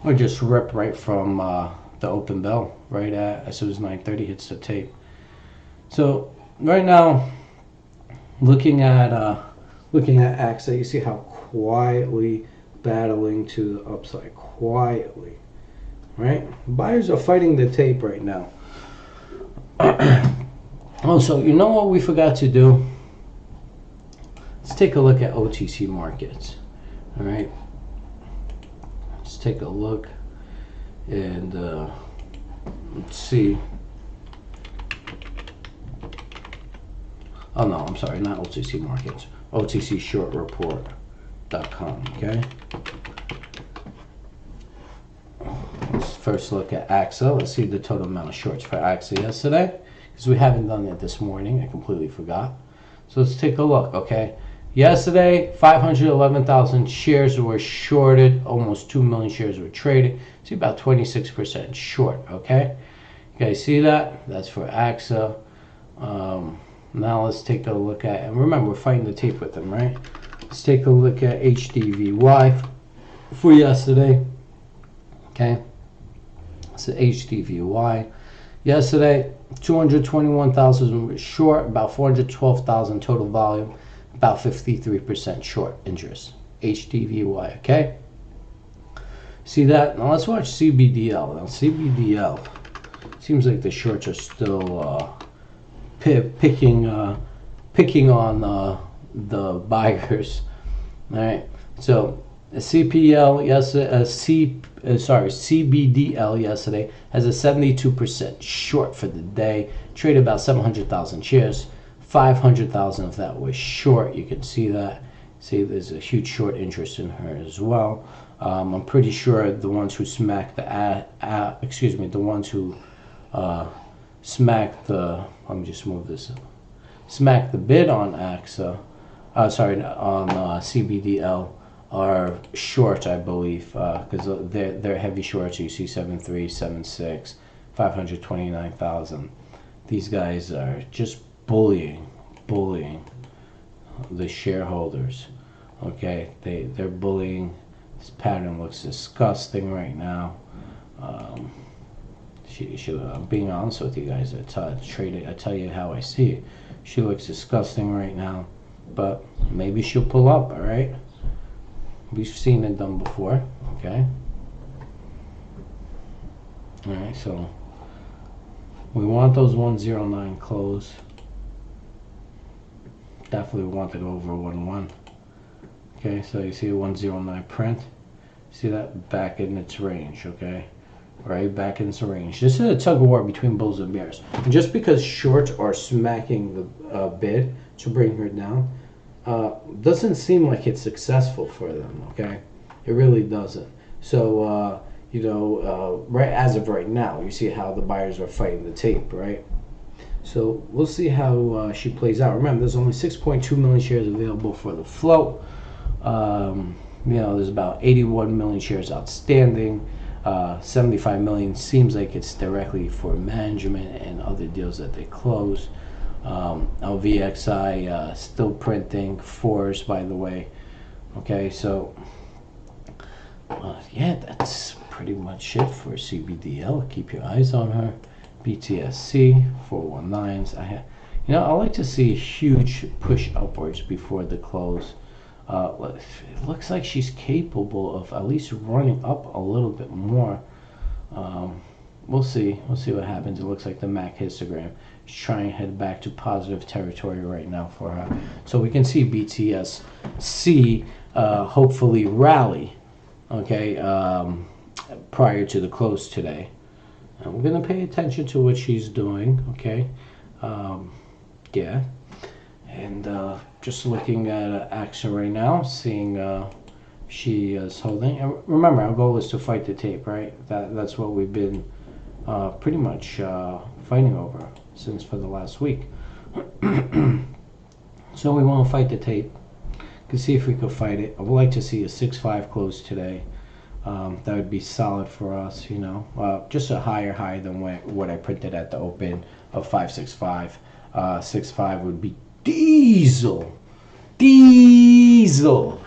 or just rip right from the open bell right as soon as 9:30 hits the tape. So right now, looking at AXA, you see how quietly battling to the upside, quietly, right? Buyers are fighting the tape right now. Also, you know what we forgot to do? Let's take a look at OTC markets. All right, let's take a look and let's see. Oh no, I'm sorry, not OTC markets. OTCshortreport.com. Okay. Let's first look at AXA. Let's see the total amount of shorts for AXA yesterday, because we haven't done it this morning. I completely forgot. So let's take a look. Okay. Yesterday, 511,000 shares were shorted. Almost 2 million shares were traded. See, about 26% short. Okay. You guys see that? That's for AXA. Now let's take a look at, and remember we're fighting the tape with them, right? Let's take a look at HDVY for yesterday. Okay, so HDVY yesterday, 221,000 was short, about 412,000 total volume, about 53% short interest. HDVY, okay? See that? Now let's watch CBDL. Now CBDL seems like the shorts are still picking on the buyers. All right. So CPL CBDL yesterday has a 72% short for the day. Traded about 700,000 shares. 500,000 of that was short. You can see that. See, there's a huge short interest in her as well. I'm pretty sure the ones who smacked the the ones who smacked the, let me just move this up, smacked the bid on AXA, on CBDL are short, I believe, because they're heavy shorts. You see 7.3, 7.6, 529,000. These guys are just bullying the shareholders. Okay, they're bullying. This pattern looks disgusting right now. I'm being honest with you guys. I tell you how I see it. She looks disgusting right now, but maybe she'll pull up. All right, we've seen it done before. Okay. All right, so we want those 109 close. Definitely want it over 1-1. Okay, so you see a 109 print. See that? Back in its range, okay? Right back in its range. This is a tug of war between bulls and bears. And just because shorts are smacking the bid to bring her down, doesn't seem like it's successful for them, okay? It really doesn't. So, right as of right now, you see how the buyers are fighting the tape, right? So we'll see how she plays out. Remember, there's only 6.2 million shares available for the float. There's about 81 million shares outstanding. 75 million seems like it's directly for management and other deals that they close. LVXI still printing fours, by the way. Okay, so yeah, that's pretty much it for CBDL. Keep your eyes on her. BTSC 419s. I like to see a huge push upwards before the close. It looks like she's capable of at least running up a little bit more. We'll see. We'll see what happens. It looks like the MAC histogram is trying to head back to positive territory right now for her. So we can see BTSC hopefully rally, okay, prior to the close today. And we're going to pay attention to what she's doing, okay? Yeah. And just looking at AXA right now, seeing she is holding. And remember, our goal is to fight the tape, right? That's what we've been pretty much fighting over since for the last week. So we want to fight the tape. Can see if we could fight it. I would like to see a 6-5 close today. That would be solid for us, just a higher high than what I printed at the open of 565. 6.5 would be diesel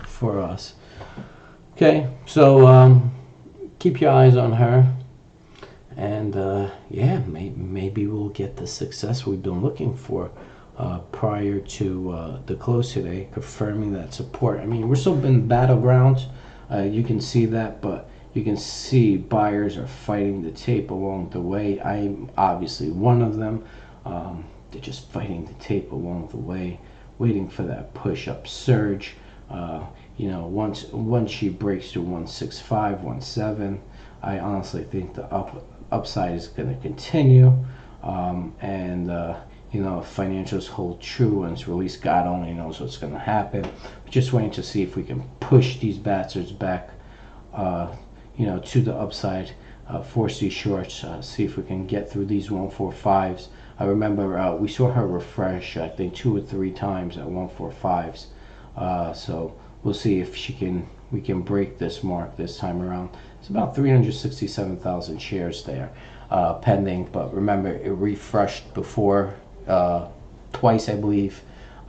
for us. Okay, so keep your eyes on her, and yeah, maybe we'll get the success we've been looking for prior to the close today, confirming that support. I mean, we're still in battlegrounds. You can see that, but you can see buyers are fighting the tape along the way. I'm obviously one of them. They're just fighting the tape along the way, waiting for that push-up surge. Once she breaks through 165, 17, I honestly think the upside is going to continue. If financials hold true and it's released, God only knows what's going to happen. We're just waiting to see if we can push these bastards back, to the upside, force these shorts, see if we can get through these 145s. I remember we saw her refresh, I think 2 or 3 times at 145s. So we'll see if we can break this mark this time around. It's about 367,000 shares there pending, but remember it refreshed before twice, I believe.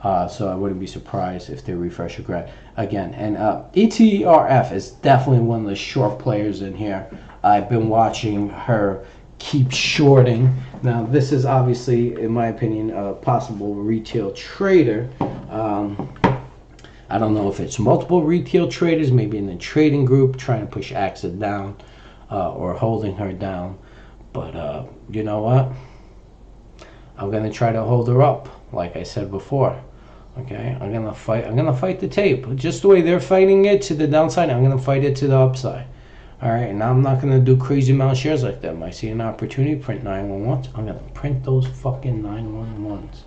So I wouldn't be surprised if they refresh again. And ETRF is definitely one of the short players in here. I've been watching her keep shorting. Now, this is obviously, in my opinion, a possible retail trader. I don't know if it's multiple retail traders, maybe in the trading group, trying to push AXA down or holding her down. But you know what? I'm gonna try to hold her up, like I said before. Okay, I'm gonna fight the tape. Just the way they're fighting it to the downside, I'm gonna fight it to the upside. All right, and I'm not gonna do crazy amount of shares like them. I see an opportunity, print 911s. I'm gonna print those fucking 911s.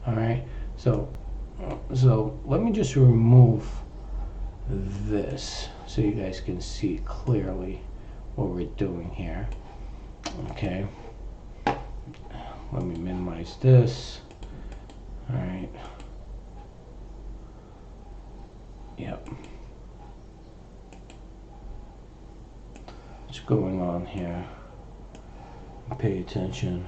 All right, so let me just remove this so you guys can see clearly what we're doing here. Okay, let me minimize this. All right. Yep. What's going on here? Pay attention.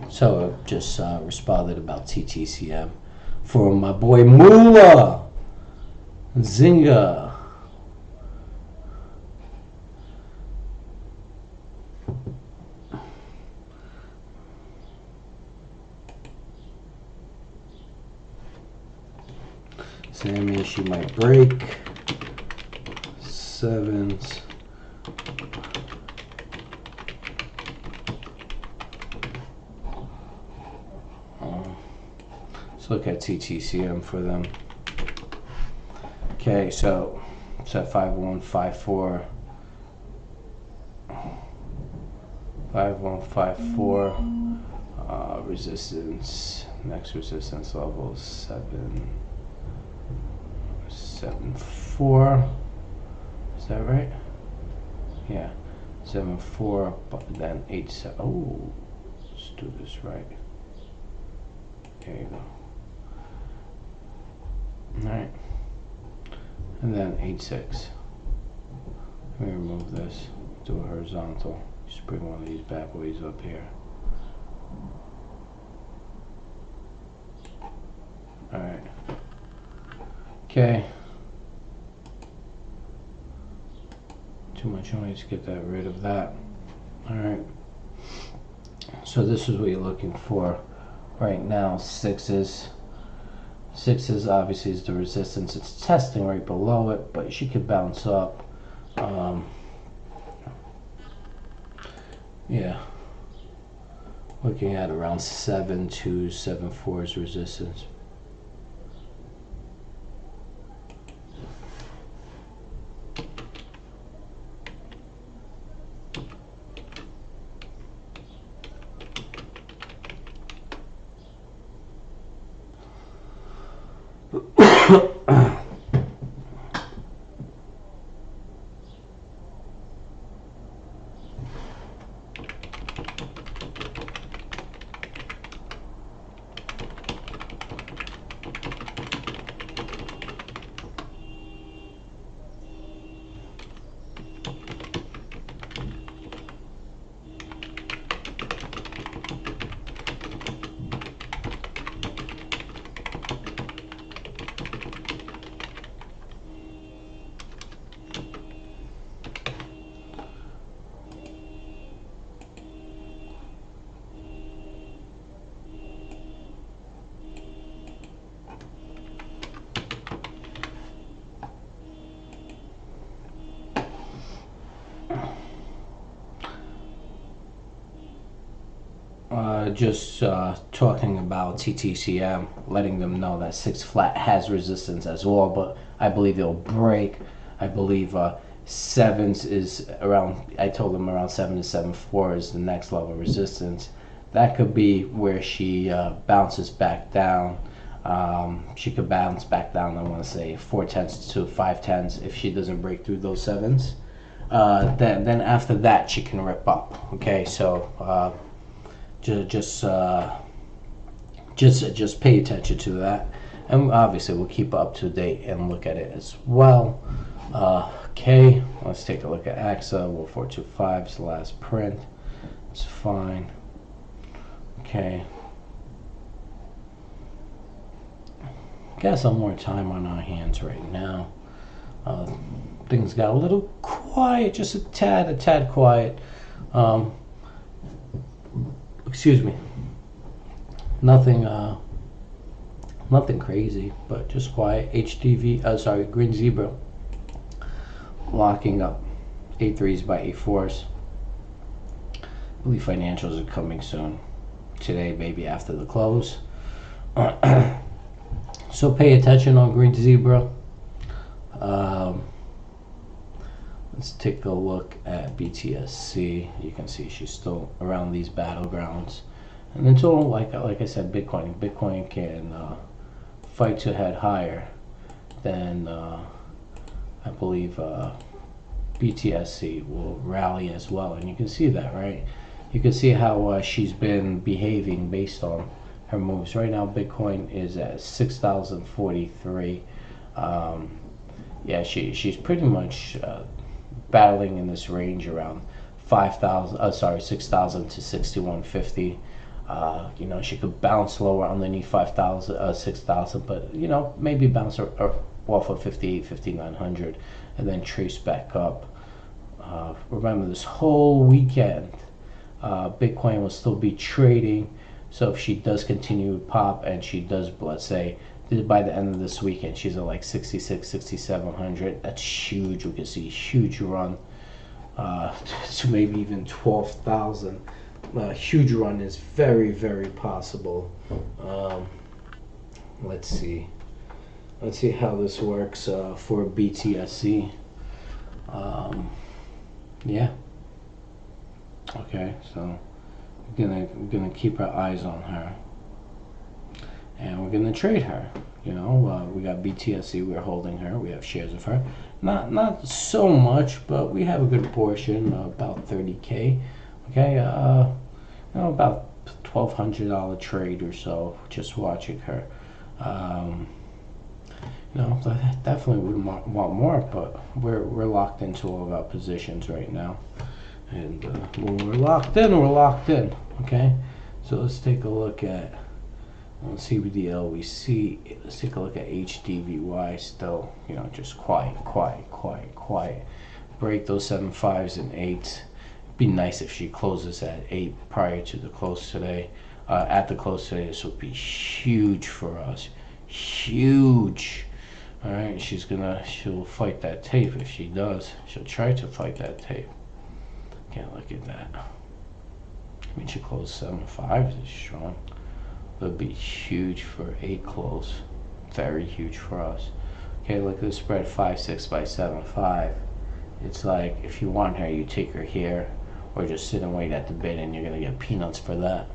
So I just responded about TTCM for my boy Moolah Zinga. So that means she might break. Sevens. Let's look at TTCM for them. Okay, so it's at 5154. 5154. Resistance. Next resistance level is 774. Is that right? Yeah. 74, but then 87. Oh, let's do this right. There you go. Alright. And then 86. Let me remove this. Do a horizontal. Just bring one of these bad boys up here. Alright. Okay. Too much noise, get that rid of that. Alright. So this is what you're looking for right now. Sixes. Sixes obviously is the resistance. It's testing right below it, but she could bounce up. Yeah. Looking at around 7 to 7.4's resistance. just talking about TTCM, letting them know that 6 flat has resistance as well, but I believe it'll break. I believe 7s is around, I told them around 7 to 7.4 is the next level of resistance. That could be where she bounces back down. She could bounce back down, I want to say 4/10 to 5/10 if she doesn't break through those 7s. Then after that she can rip up. Okay, so just pay attention to that, and obviously we'll keep up to date and look at it as well. Okay, let's take a look at AXA. 425 is the last print. It's fine. Okay, got some more time on our hands right now. Things got a little quiet, just a tad quiet. Excuse me. Nothing crazy, but just quiet. HDV, Green Zebra, locking up A3s by A4s. I believe financials are coming soon. Today, maybe after the close. So pay attention on Green Zebra. Let's take a look at BTSC. You can see she's still around these battlegrounds. And until, like I said, Bitcoin can fight to head higher, then I believe BTSC will rally as well. And you can see that, right? You can see how she's been behaving based on her moves. Right now, Bitcoin is at 6,043. Yeah, she's pretty much battling in this range around 6,000 to 6,150. You know, she could bounce lower underneath 5,000, 6,000, but you know, maybe bounce off of 58, 5,900, and then trace back up. Remember, this whole weekend, Bitcoin will still be trading. So if she does continue to pop and she does, let's say, by the end of this weekend, she's at like 66, 6,700. That's huge. We can see a huge run to maybe even 12,000. Huge run is very, very possible. Let's see how this works for BTSC. Yeah. Okay, so we're gonna keep our eyes on her, and we're gonna trade her. You know, we got BTSC. We're holding her. We have shares of her. Not so much, but we have a good portion, about 30K. Okay, you know, about $1,200 trade or so. Just watching her. You know, I definitely would want more, but we're locked into all of our positions right now. And when we're locked in, we're locked in. Okay, so let's take a look at CBDL. We see. Let's take a look at HDVY. Still, you know, just quiet. Break those 7.5s and 8s. Be nice if she closes at 8 prior to the close today. At the close today, this would be huge for us. Huge. All right, she'll fight that tape. If she does, she'll try to fight that tape. Can't look at that. I mean, she closed 7.5s is strong. That'd be huge for 8 close. Very huge for us. Okay, look at the spread 5.6 by 7.5. It's like if you want her, you take her here, or just sit and wait at the bid, and you're gonna get peanuts for that.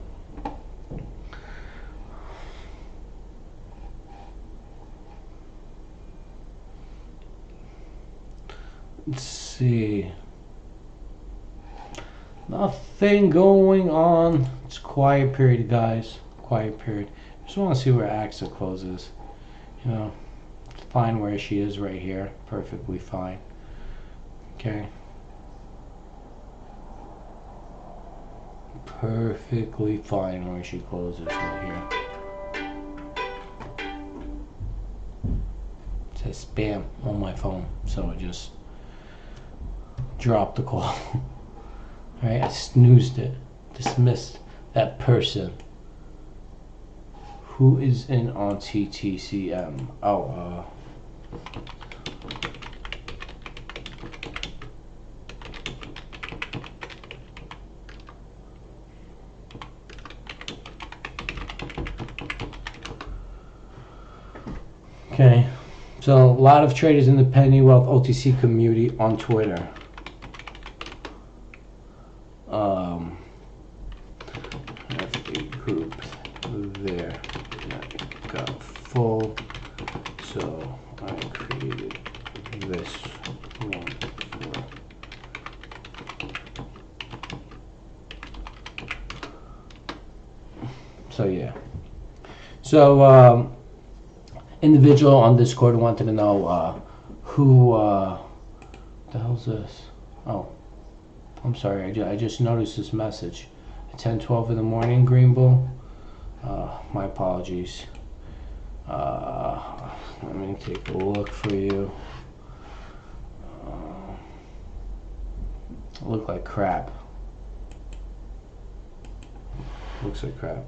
Let's see. Nothing going on. It's quiet period, guys. Quiet period. Just want to see where AXA closes. You know, fine where she is right here. Perfectly fine. Okay. Perfectly fine where she closes right here. It says spam on my phone, so I just dropped the call. Alright, I snoozed it. Dismissed that person. Who is in on TTCM? Oh, Okay, so a lot of traders in the penny wealth OTC community on Twitter. Have a group there that got full, so I created this one for. So yeah. So individual on Discord wanted to know who the hell's this? Oh, I'm sorry. I just noticed this message at 10:12 in the morning. Green Bull. My apologies. Let me take a look for you. Look like crap. Looks like crap.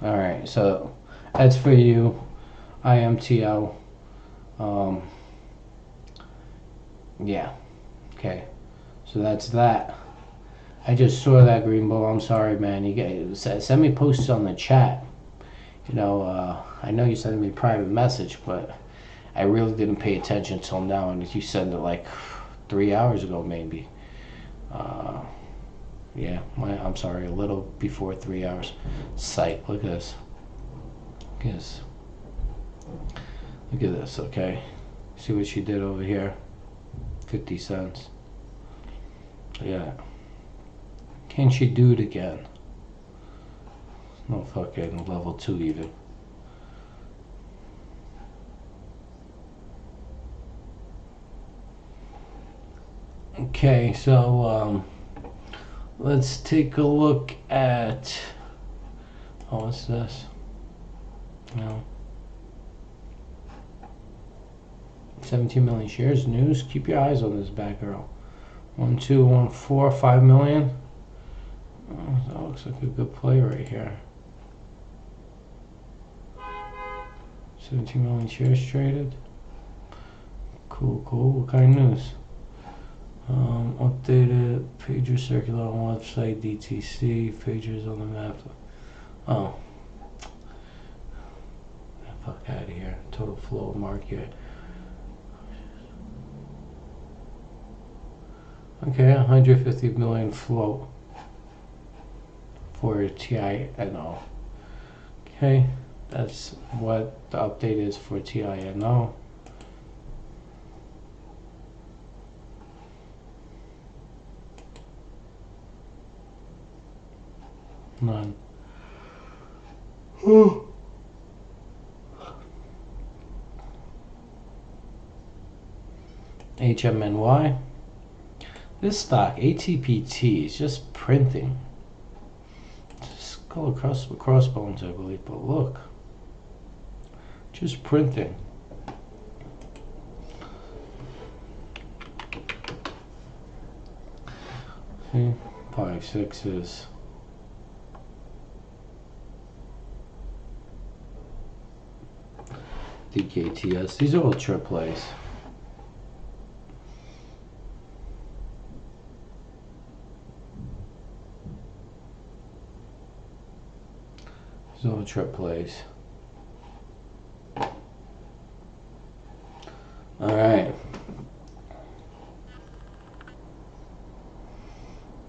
All right, so that's for you, IMTL. Yeah, okay. So that's that. I just saw that, Green Bull. I'm sorry, man. You guys send me posts on the chat. You know, I know you sent me a private message, but I really didn't pay attention till now, and you sent it like 3 hours ago, maybe. Yeah, I'm sorry, a little before 3 hours. Sight, look at this. Look at this. Look at this, okay? See what she did over here? 50 cents. Yeah. Can she do it again? No fucking level 2 even. Okay, so let's take a look at. Oh, what's this? No. 17 million shares. News. Keep your eyes on this back girl. 1, 2, 1, 4, 5 million. Oh, that looks like a good play right here. 17 million shares traded. Cool, cool. What kind of news? Updated pager circular on website, DTC, pagers on the map. Oh. Fuck out of here. Total flow market. Okay, 150 million float for TINO. Okay, that's what the update is for TINO. None. HMNY. This stock, ATPT, is just printing. Skull across crossbones, I believe, but look. Just printing. See? 5 6s. DKTS. These are all AAAs. These are all AAAs. All right.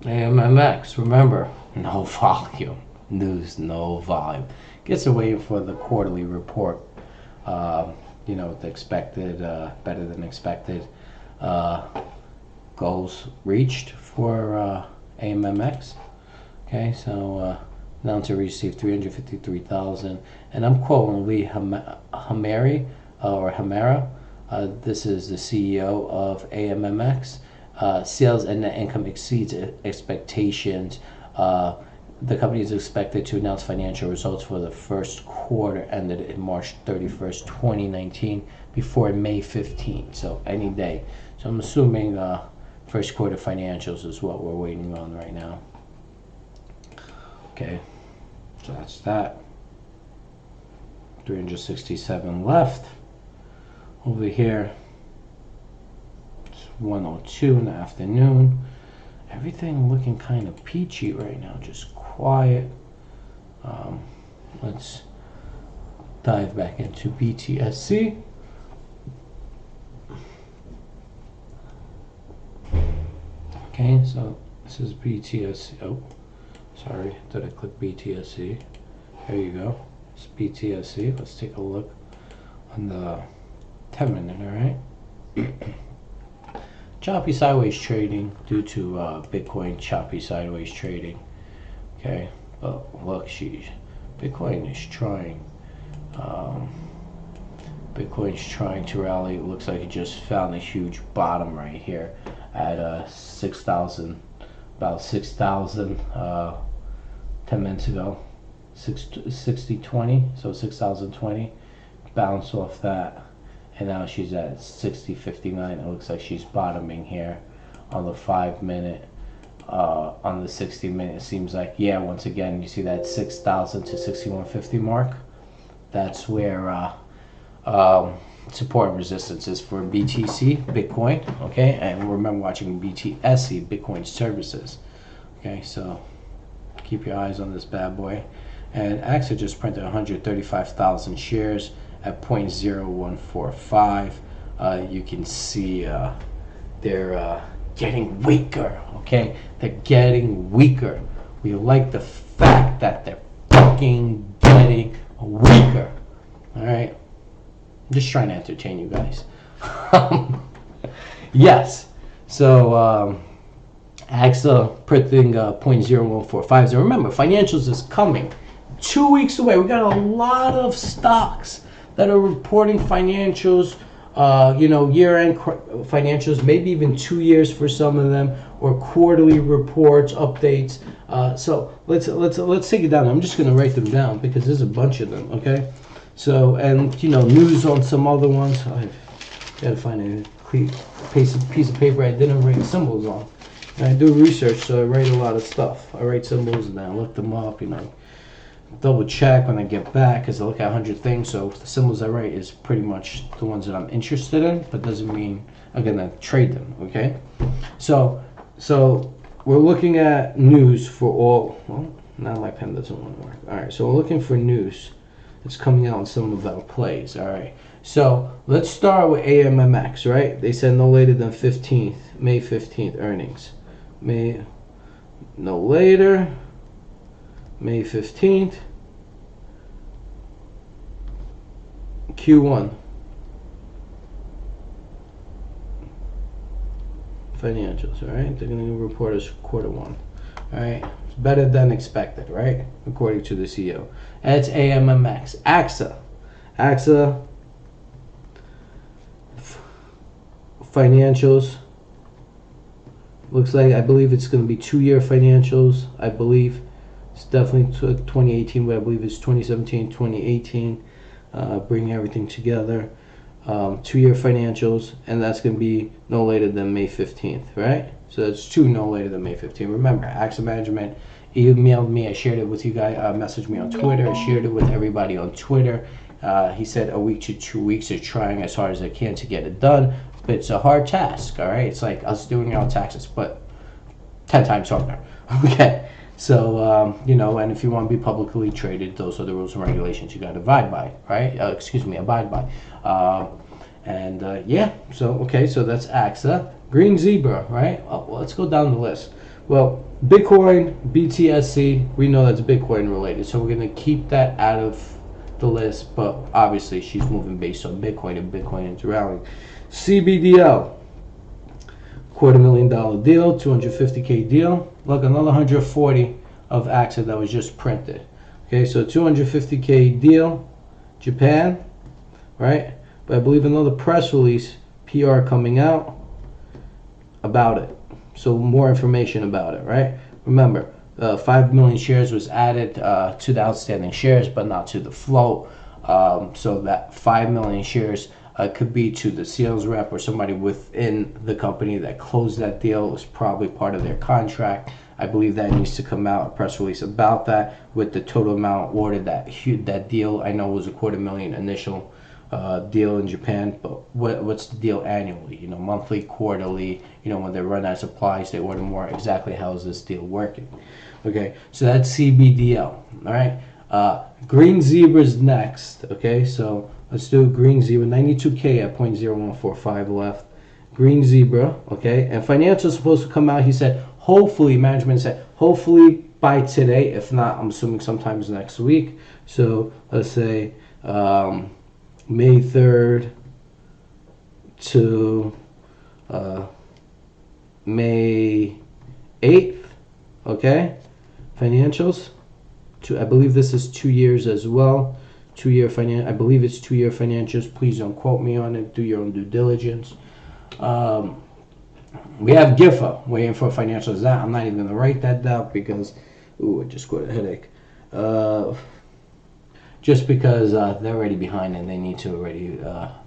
AMMX, remember, no volume. News, no volume. Guess we're waiting for the quarterly report. You know, the expected, better than expected goals reached for AMMX. Okay, so announced to receive 353,000, and I'm quoting Lee Hamari or Hamara. This is the CEO of AMMX. Sales and net income exceeds expectations. The company is expected to announce financial results for the first quarter ended in March 31st, 2019, before May 15th, so any day. So I'm assuming first quarter financials is what we're waiting on right now. Okay, so that's that. 367 left. Over here, it's 1:02 in the afternoon. Everything looking kind of peachy right now, just quiet. Let's dive back into BTSC. Okay, so this is BTSC. Oh, sorry, did I click BTSC? There you go. It's BTSC. Let's take a look on the 10-minute, all right? Choppy sideways trading due to Bitcoin choppy sideways trading. Okay, but look, Bitcoin is trying. Bitcoin's trying to rally. It looks like it just found a huge bottom right here at 6,000, about 6,000 10 minutes ago. 60.20, so 6,020. Bounced off that, and now she's at 60.59. It looks like she's bottoming here on the 5-minute. On the 60-minute, it seems like, yeah, once again, you see that 6,000 to 6150 mark. That's where support and resistance is for BTC, Bitcoin, okay? And remember watching BTSC, Bitcoin Services, okay? So keep your eyes on this bad boy. And AXA just printed 135,000 shares at 0.0145. You can see they're getting weaker, okay? They're getting weaker. We like the fact that they're fucking getting weaker, all right? I'm just trying to entertain you guys. Yes, so AXA printing 0.0145. Remember, financials is coming 2 weeks away. We got a lot of stocks that are reporting financials, year-end financials, maybe even 2 years for some of them, or quarterly reports, updates. So let's take it down. I'm just going to write them down because there's a bunch of them. Okay, so and news on some other ones. I've got to find a piece of paper I didn't write symbols on. And I do research, so I write a lot of stuff. I write symbols and I look them up. Double check when I get back because I look at 100 things. So the symbols I write is pretty much the ones that I'm interested in, but doesn't mean I'm gonna trade them. Okay, so we're looking at news for all. Well, now my pen doesn't want to work. All right, so we're looking for news. It's coming out in some of our plays. All right, so let's start with AMMX. Right, they said no later than May 15th earnings. No later. May 15th, Q1 financials, all right? They're going to report us quarter one, all right? It's better than expected, right? According to the CEO. That's AMMX. AXA financials. Looks like, I believe it's going to be 2-year financials, I believe. It's definitely 2018, but I believe it's 2017, 2018, bringing everything together. 2-year financials, and that's going to be no later than May 15th, right? So that's 2 no later than May 15th. Remember, AXA Management emailed me. I shared it with you guys. Messaged me on Twitter. I shared it with everybody on Twitter. He said a week to 2 weeks of trying as hard as I can to get it done. But it's a hard task, all right? It's like us doing our taxes, but 10 times harder, okay? So, and if you want to be publicly traded, those are the rules and regulations you got to abide by, right? Abide by. Yeah, so, okay, so that's AXA. Green Zebra, right? Well, let's go down the list. Well, Bitcoin, BTSC, we know that's Bitcoin related, so we're going to keep that out of the list, but obviously she's moving based on Bitcoin, and Bitcoin is rallying. CBDL, $250,000 deal, 250K deal. Look, another 140 of AXA that was just printed. Okay, so 250K deal, Japan, right? But I believe another press release, PR coming out about it. So more information about it, right? Remember, 5 million shares was added to the outstanding shares, but not to the float. So that 5 million shares It could be to the sales rep or somebody within the company that closed that deal. It was probably part of their contract. I believe that needs to come out, a press release about that with the total amount awarded. That deal, I know, was a $250,000 initial deal in Japan, but what's the deal annually? You know, monthly, quarterly. You know, when they run out of supplies, they order more. Exactly how is this deal working? Okay, so that's CBDL. All right, Green Zebra's next. Okay, so let's do Green Zebra, 92K at 0.0145 left. Green Zebra. Okay, and financials supposed to come out. He said hopefully, management said hopefully by today. If not, I'm assuming sometimes next week. So let's say May 3rd to May 8th. Okay, financials. I believe this is 2 years as well. 2-year I believe it's 2-year financials. Please don't quote me on it. Do your own due diligence. We have GIFA waiting for financials. That I'm not even going to write that down because, I just got a headache. Just because they're already behind and they need to already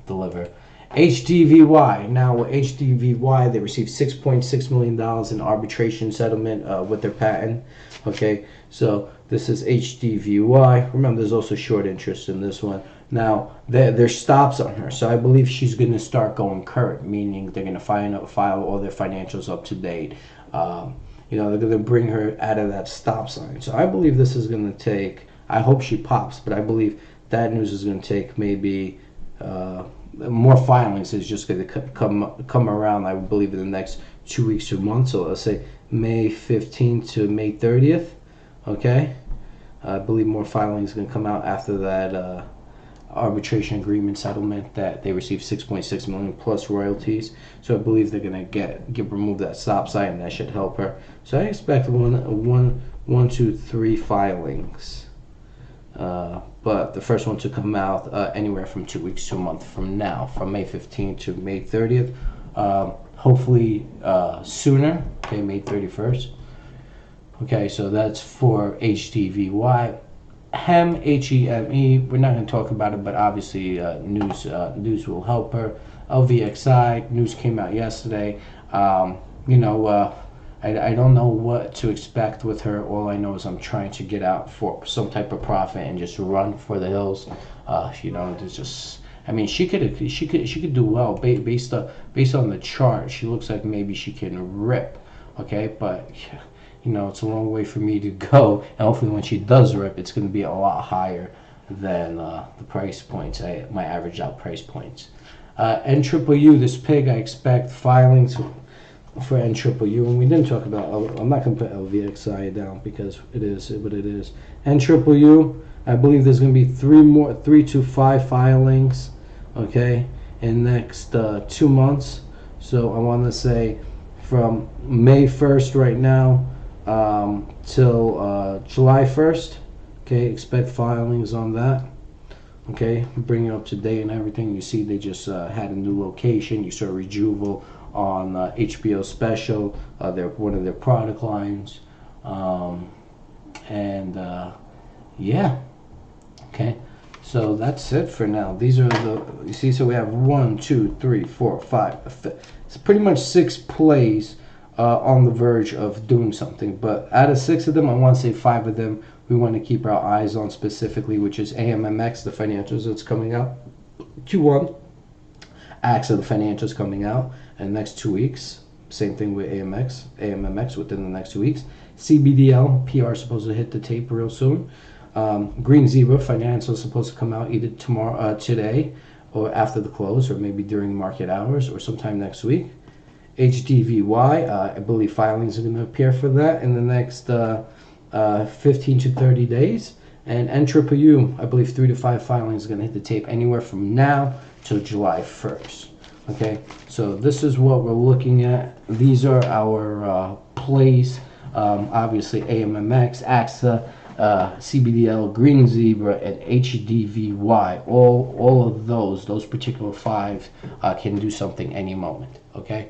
deliver. HDVY. Now, with HDVY, they received $6.6 million in arbitration settlement with their patent. Okay, so this is HDVY. Remember, there's also short interest in this one. Now, there's stops on her, so I believe she's going to start going current, meaning they're going to file all their financials up to date. You know, they're going to bring her out of that stop sign. So I believe this is going to take, I hope she pops, but I believe that news is going to take maybe more filings is just going to come around, I believe, in the next 2 weeks to a month. So let's say May 15th to May 30th. Okay, I believe more filings are going to come out after that arbitration agreement settlement that they received $6.6 million plus royalties. So I believe they're going to remove that stop sign, and that should help her. So I expect one, 2, 3 filings. But the first one to come out anywhere from 2 weeks to a month from now, from May 15th to May 30th. Hopefully sooner, okay, May 31st. Okay, so that's for HDVY. HEM, H-E-M-E, we're not going to talk about it, but obviously news will help her. LVXI, news came out yesterday. You know, I don't know what to expect with her. All I know is I'm trying to get out for some type of profit and just run for the hills. You know, there's just, I mean, she could do well based on the chart. She looks like maybe she can rip. Okay, but you know, it's a long way for me to go, and hopefully when she does rip, it's going to be a lot higher than the price points, my average out price points. NUU, this pig, I expect filings for NUU, and we didn't talk about, I'm not going to put LVXI down because it is what it is. NUU, I believe there's going to be 3 to 5 filings, okay, in the next 2 months. So I want to say from May 1st right now till July 1st. Okay, expect filings on that. Okay, bring it up to date and everything. You see they just had a new location. You saw Rejuval on HBO special. They're one of their product lines. Yeah. Okay, so that's it for now. These are the, you see, so we have 1, 2, 3, 4, 5. It's pretty much 6 plays on the verge of doing something, but out of 6 of them, I want to say 5 of them we want to keep our eyes on specifically, which is AMMX, the financials that's coming out Q1, AXA, the financials coming out in the next 2 weeks. Same thing with AMMX within the next 2 weeks. CBDL PR is supposed to hit the tape real soon. Green Zebra financials is supposed to come out either today, or after the close, or maybe during market hours, or sometime next week. HDVY, I believe filings are going to appear for that in the next 15 to 30 days. And NUU, I believe 3 to 5 filings are going to hit the tape anywhere from now till July 1st. Okay, so this is what we're looking at. These are our plays. Obviously, AMMX, AXA, CBDL, Green Zebra, and HDVY. All of those particular 5 can do something any moment. Okay.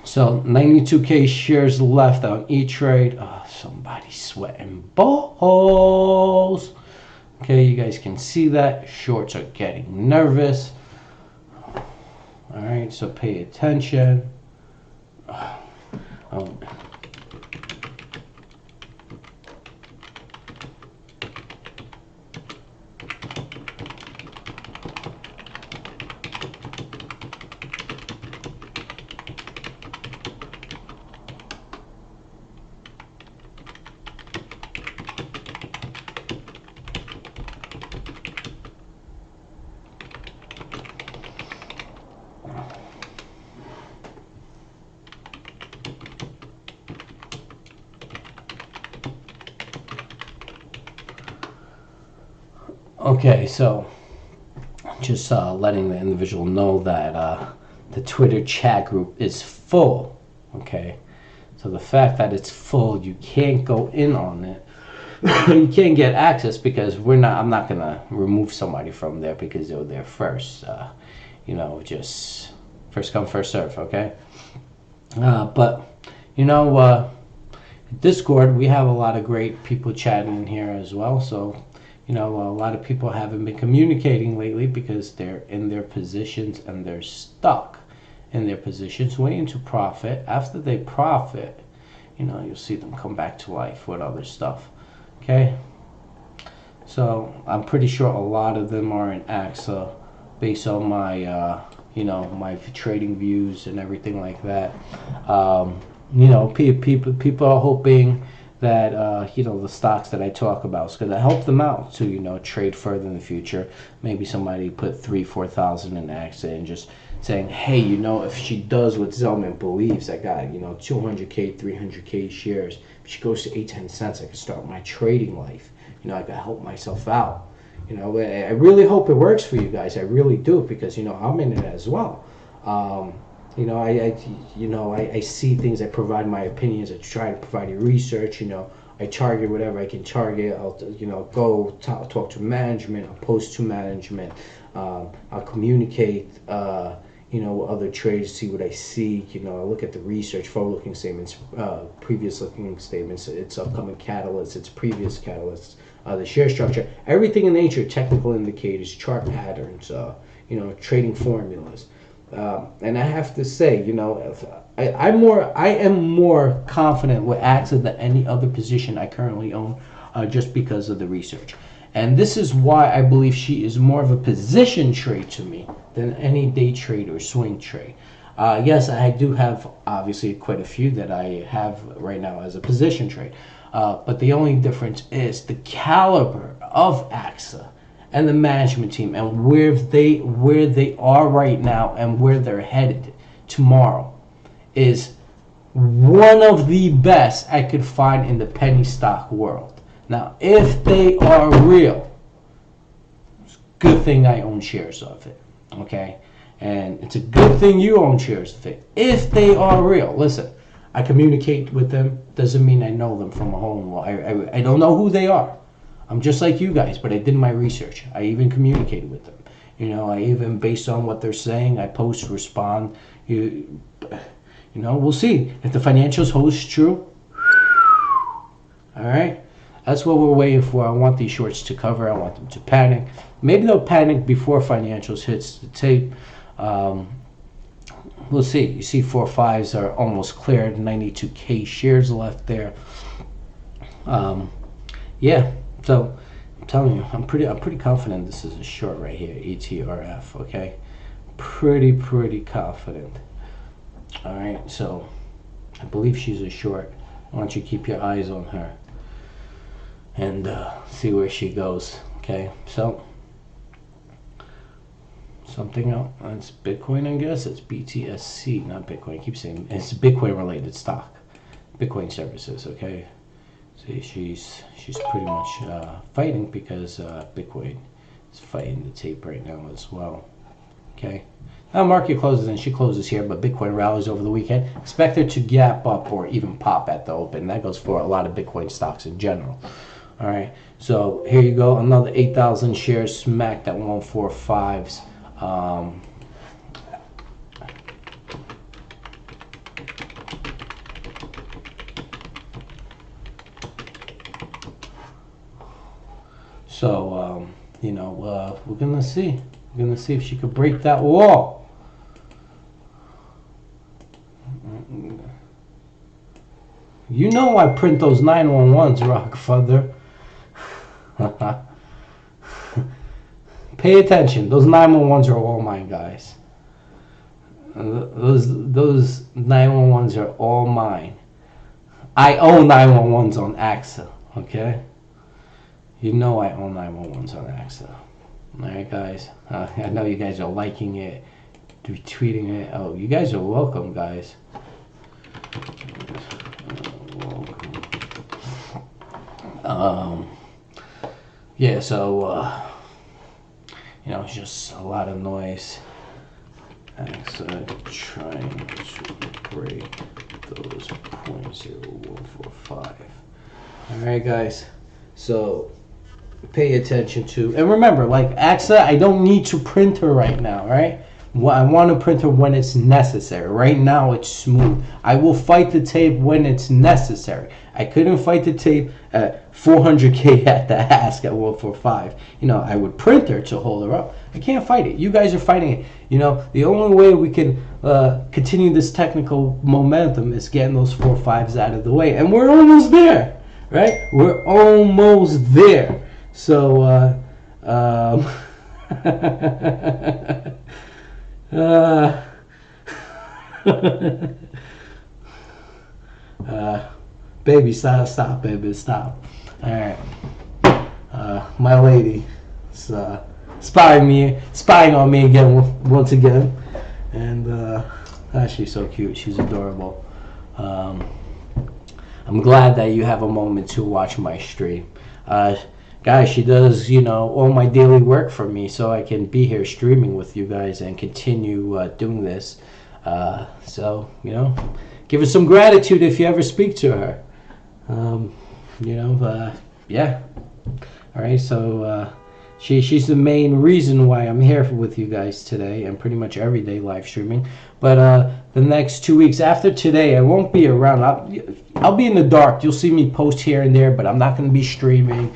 So 92K shares left on E-Trade. Oh, somebody's sweating balls. Okay, you guys can see that. Shorts are getting nervous. All right, so pay attention. Um, okay, so just letting the individual know that the Twitter chat group is full. Okay, so the fact that it's full, you can't go in on it. You can't get access because I'm not gonna remove somebody from there because they were there first. Just first come, first serve. Okay, but you know, Discord, we have a lot of great people chatting in here as well. So, a lot of people haven't been communicating lately because they're in their positions and they're stuck in their positions waiting to profit. After they profit, you'll see them come back to life with other stuff. Okay? So, I'm pretty sure a lot of them are in AXA based on my, my trading views and everything like that. People are hoping that the stocks that I talk about is going to help them out to trade further in the future. Maybe somebody put 3,000-4,000 in AXA and just saying, hey, if she does what Zelman believes, I got 200K, 300K shares. If she goes to 8-10 cents, I can start my trading life. I can help myself out. I really hope it works for you guys. I really do because I'm in it as well. I see things. I provide my opinions. I try to provide you research. I target whatever I can target. I'll go talk to management. I'll post to management. I'll communicate. Other trades. See what I see. I look at the research, forward-looking statements, previous-looking statements. Its upcoming catalysts. Its previous catalysts. The share structure. Everything in nature. Technical indicators. Chart patterns. Trading formulas. And I have to say, I am more confident with AXA than any other position I currently own, just because of the research. And this is why I believe she is more of a position trade to me than any day trade or swing trade. Yes, I do have obviously quite a few that I have right now as a position trade. But the only difference is the caliber of AXA and the management team and where they are right now and where they're headed tomorrow is one of the best I could find in the penny stock world. Now, if they are real, it's a good thing I own shares of it, okay? And it's a good thing you own shares of it. If they are real, listen, I communicate with them. Doesn't mean I know them from a hole in the wall. I don't know who they are. I'm just like you guys, but I did my research. I even communicated with them. I even, based on what they're saying, I post, respond. We'll see. If the financials holds true, all right? That's what we're waiting for. I want these shorts to cover. I want them to panic. Maybe they'll panic before financials hits the tape. We'll see. You see 4.5s are almost cleared. 92K shares left there. Yeah. So I'm telling you, I'm pretty confident this is a short right here, ETRF. Okay, pretty confident. All right, so I believe she's a short. I want you to keep your eyes on her and see where she goes. Okay, so something else. It's Bitcoin, I guess. It's BTSC, not Bitcoin. I keep saying it's Bitcoin related stock, Bitcoin services. Okay. See, she's pretty much fighting because Bitcoin is fighting the tape right now as well. Okay. Now market closes and she closes here, but Bitcoin rallies over the weekend. Expect her to gap up or even pop at the open. That goes for a lot of Bitcoin stocks in general. All right. So here you go. Another 8,000 shares smacked at 145s. So, we're going to see. We're going to see if she could break that wall. You know I print those 911s, Rockefeller. Pay attention. Those 911s are all mine, guys. Those 911s are all mine. I own 911s on AXA, okay? You know I own 911s on AXA. Alright, guys. I know you guys are liking it, retweeting it. Oh, you guys are welcome, guys. Yeah, so you know, it's just a lot of noise. AXA trying to break those .0145. Alright, guys, so pay attention to, and remember, like AXA, I don't need to print her right now, right? I want to print her when it's necessary. Right now it's smooth. I will fight the tape when it's necessary. I couldn't fight the tape at 400K at the ask at 145. You know, I would print her to hold her up. I can't fight it. You guys are fighting it. You know, the only way we can continue this technical momentum is getting those 4.5s out of the way. And we're almost there, right? We're almost there. So, baby, stop, baby, stop. All right, my lady is spying on me again, once again, and she's so cute. She's adorable. I'm glad that you have a moment to watch my stream. Guys, she does, you know, all my daily work for me, so I can be here streaming with you guys and continue doing this. So, you know, give her some gratitude if you ever speak to her. You know, yeah. All right, so she's the main reason why I'm here with you guys today, and pretty much every day live streaming. But the next 2 weeks after today, I won't be around. I'll be in the dark. You'll see me post here and there, but I'm not going to be streaming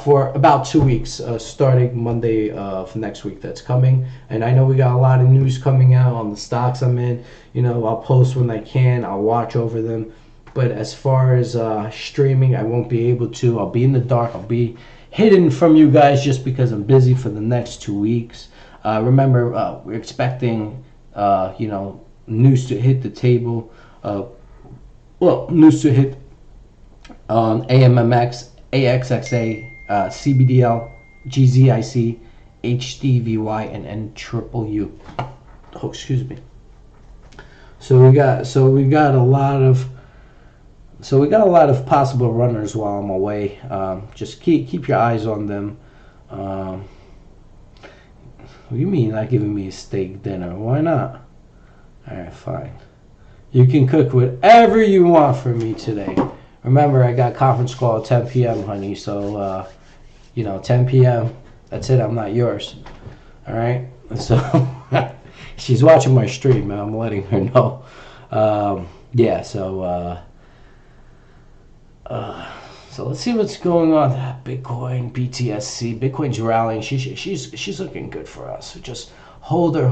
for about 2 weeks, starting Monday of next week that's coming. And I know we got a lot of news coming out on the stocks I'm in. You know, I'll post when I can. I'll watch over them. But as far as streaming, I won't be able to. I'll be in the dark. I'll be hidden from you guys just because I'm busy for the next 2 weeks. Remember, we're expecting, you know, news to hit the table. Well, news to hit on AMMX, AXXA, CBDL, GZIC, HDVY, and NUU. Oh, excuse me. So we got a lot of possible runners while I'm away. Just keep your eyes on them. What do you mean not giving me a steak dinner? Why not? All right, fine. You can cook whatever you want for me today. Remember, I got conference call at 10 p.m., honey. So, you know, 10 p.m. That's it. I'm not yours. All right. So she's watching my stream, man. I'm letting her know. Yeah. So let's see what's going on. Bitcoin, BTSC. Bitcoin's rallying. She's looking good for us. So just hold her.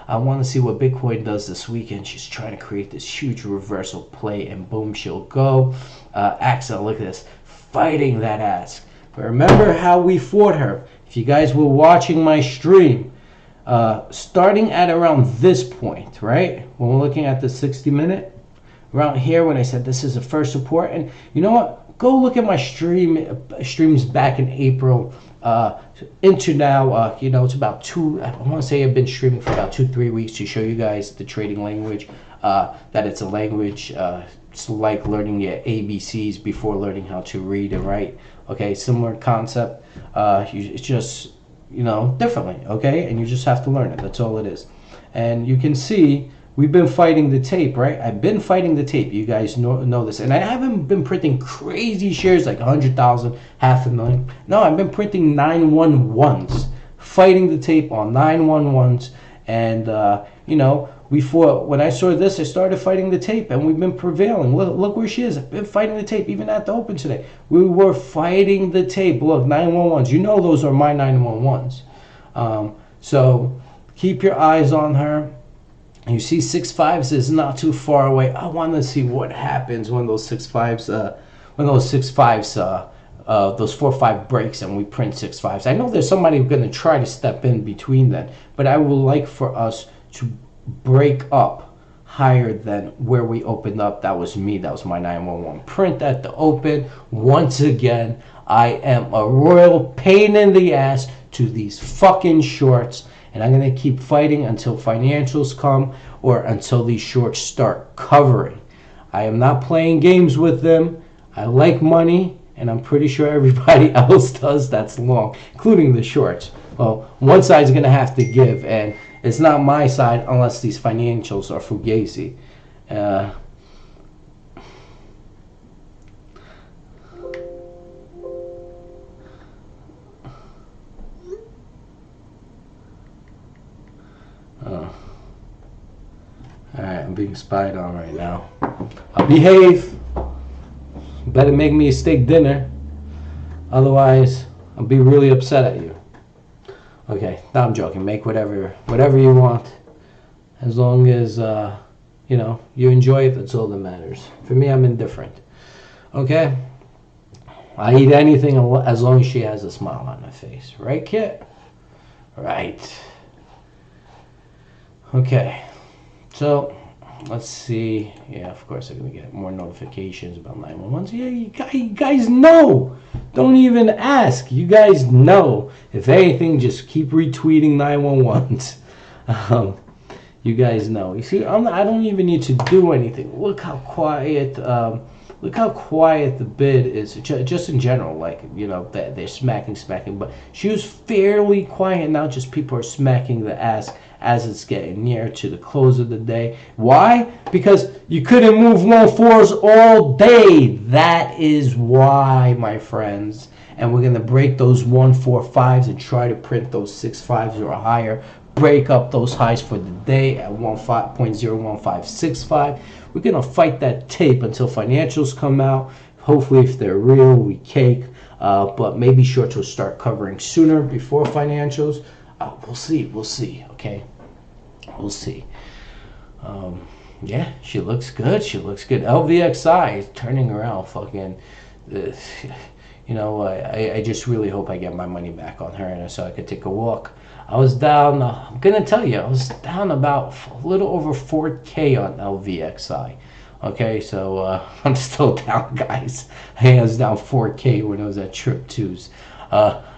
I want to see what Bitcoin does this weekend. She's trying to create this huge reversal play, and boom, she'll go. AXA, look at this, fighting that ass. But remember how we fought her. If you guys were watching my stream, starting at around this point, right? When we're looking at the 60-minute, around here when I said this is the first support. And you know what? Go look at my streams back in April into now. You know, it's about I want to say I've been streaming for about 2-3 weeks to show you guys the trading language, that it's a language. It's like learning your ABCs before learning how to read and write. Okay, similar concept. It's just, you know, differently. Okay, and you just have to learn it. That's all it is. And you can see we've been fighting the tape, right? I've been fighting the tape. You guys know this. And I haven't been printing crazy shares like 100,000, 500,000. No, I've been printing 911s, fighting the tape on 911s. And, you know, we fought. When I saw this, I started fighting the tape, and we've been prevailing. Look where she is. I've been fighting the tape, even at the open today. We were fighting the tape. Look, 911s. You know those are my 911s. So keep your eyes on her. You see 6.5s is not too far away. I want to see what happens when those 6.5s, those 4.5 breaks and we print 6.5s. I know there's somebody going to try to step in between then, but I would like for us to break up higher than where we opened up. That was me. That was my 911 print at the open. Once again, I am a royal pain in the ass to these fucking shorts, and I'm going to keep fighting until financials come or until these shorts start covering. I am not playing games with them. I like money, and I'm pretty sure everybody else does that's long, including the shorts. Well, one side's going to have to give, and it's not my side unless these financials are fugazi. Alright, I'm being spied on right now. I'll behave. Better make me a steak dinner. Otherwise, I'll be really upset at you. Okay, no, I'm joking. Make whatever you want. As long as, you enjoy it, that's all that matters. For me, I'm indifferent. Okay? I eat anything as long as she has a smile on her face. Right, Kit? Right. Okay. So, let's see. Yeah, of course I'm going to get more notifications about 911s. Yeah, you guys know. Don't even ask. You guys know. If anything, just keep retweeting 911s. You guys know. You see, I don't even need to do anything. Look how quiet. Look how quiet the bid is. Just in general, they're smacking. But she was fairly quiet now. Just people are smacking the ass as it's getting near to the close of the day. Why? Because you couldn't move 1.4s all day. That is why, my friends. And we're going to break those 1.45s and try to print those 6.5s or higher. Break up those highs for the day at 1.01565. We're going to fight that tape until financials come out. Hopefully, if they're real, we cake. But maybe shorts will start covering sooner before financials. We'll see, okay? We'll see. Yeah, she looks good. LVXI is turning around fucking... I just really hope I get my money back on her and so I could take a walk. I was down, I'm going to tell you, I was down about a little over 4K on LVXI. Okay, so I'm still down, guys. I was down 4K when I was at Trip 2s.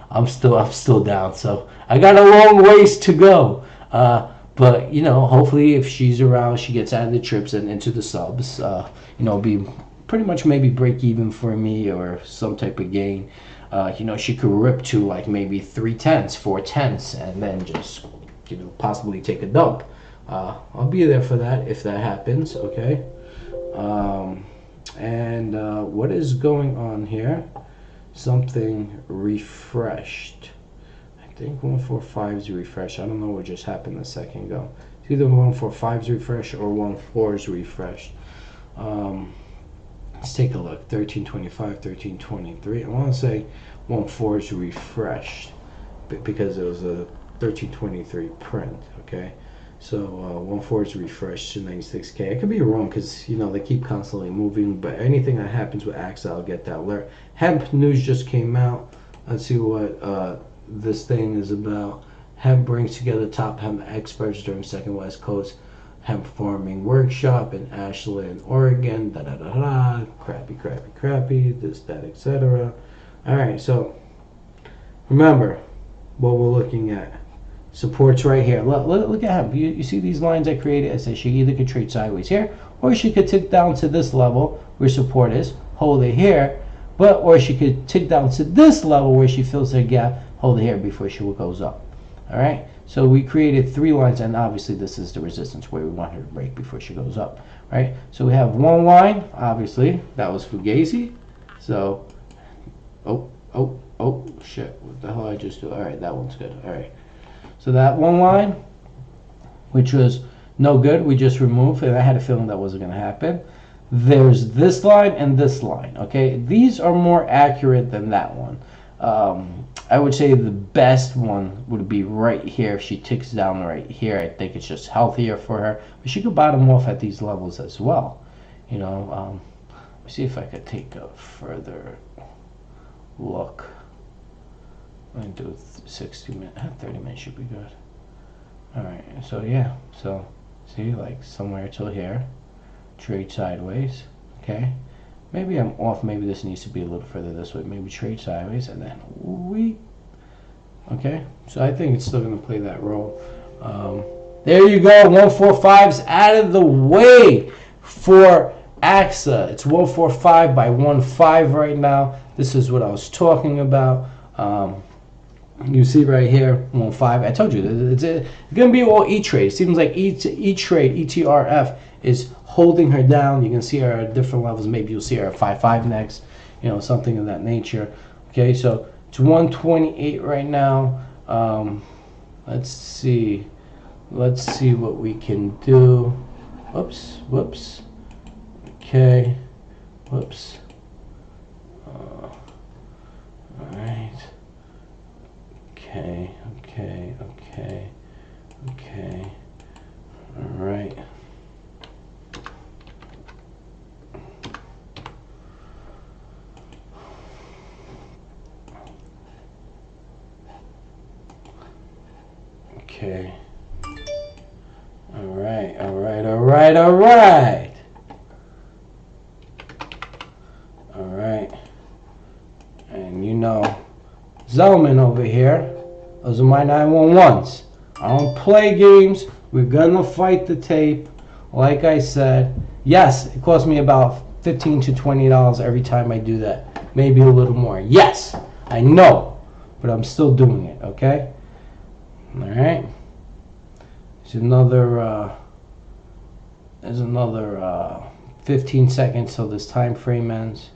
I'm still down, so I got a long ways to go. But hopefully if she's around, she gets out of the trips and into the subs. Be pretty much maybe break even for me or some type of gain. She could rip to like maybe 3/10s, 4/10s, and then just possibly take a dump. I'll be there for that if that happens. Okay. What is going on here? Something refreshed. I think 1.45's refreshed. I don't know what just happened a second ago. It's either 1.45's refreshed or 1.4's refreshed. Let's take a look. 1325, 1323. I want to say 1.4's refreshed because it was a 1323 print. Okay, so 1.4's refreshed to 96K. I could be wrong because they keep constantly moving. But anything that happens with AXA, I'll get that alert. Hemp news just came out. Let's see what this thing is about. Hemp brings together top hemp experts during Second West Coast Hemp Farming Workshop in Ashland, Oregon. Crappy. This, that, etc. All right, so remember what we're looking at. Supports right here. Look at hemp. You see these lines I created? I said she either could trade sideways here, or she could tick down to this level where support is, hold it here, or she could tick down to this level where she fills her gap, hold it here before she goes up. All right. So we created 3 lines, and obviously this is the resistance where we want her to break before she goes up, right? So we have one line, obviously, that was Fugazi. So, oh, shit, what the hell I just do? All right, that one's good, all right. So that one line, which was no good, we just removed, and I had a feeling that wasn't gonna happen. There's this line and this line, okay? These are more accurate than that one. I would say the best one would be right here. If she ticks down right here, I think it's just healthier for her. But she could bottom off at these levels as well. You know, let me see if I could take a further look. I'm going to do 60 minutes, 30 minutes should be good. All right, so yeah, so see, like somewhere till here, trade sideways, okay? Maybe I'm off, maybe this needs to be a little further this way, maybe trade sideways, and then okay? So I think it's still gonna play that role. There you go, 145's out of the way for AXA. It's 145 by 1.5 right now. This is what I was talking about. You see right here, 1.5. I told you, it's going to be all E-Trade. It seems like E-Trade, ETRF, is holding her down. You can see her at different levels. Maybe you'll see her at 5.5 next, you know, something of that nature. Okay, so it's 128 right now. Let's see. Let's see what we can do. Whoops. Okay. Whoops. All right. Okay. All right. Okay. All right. And you know, Zelman over here. Those are my 911s. I don't play games. We're gonna fight the tape. Like I said, yes, it costs me about $15 to $20 every time I do that. Maybe a little more. Yes, I know, but I'm still doing it. Okay. All right. There's another 15 seconds till this time frame ends.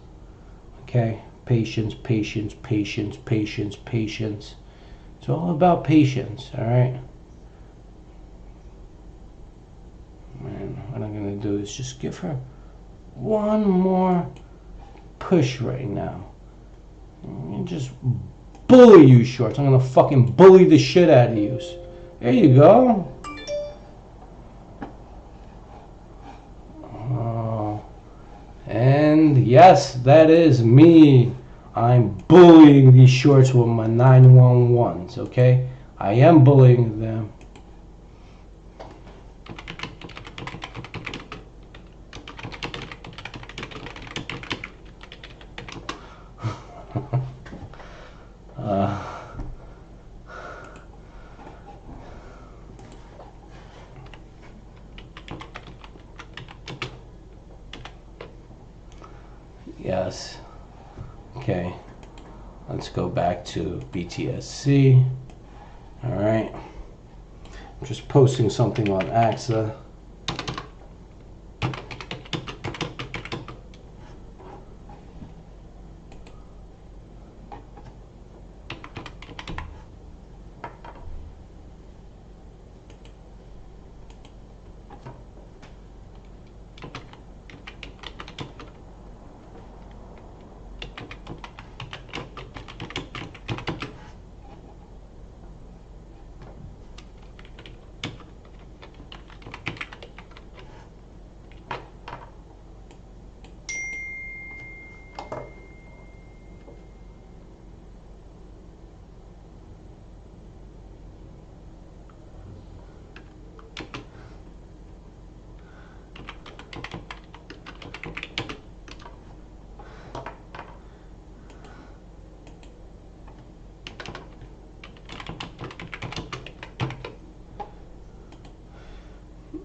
Okay. Patience. It's all about patience, all right? And what I'm going to do is just give her one more push right now. And just bully you shorts. I'm going to fucking bully the shit out of you. There you go. And yes, that is me. I'm bullying these shorts with my 911s, okay? I am bullying them. Yes. Okay. Let's go back to BTSC. All right. I'm just posting something on AXA.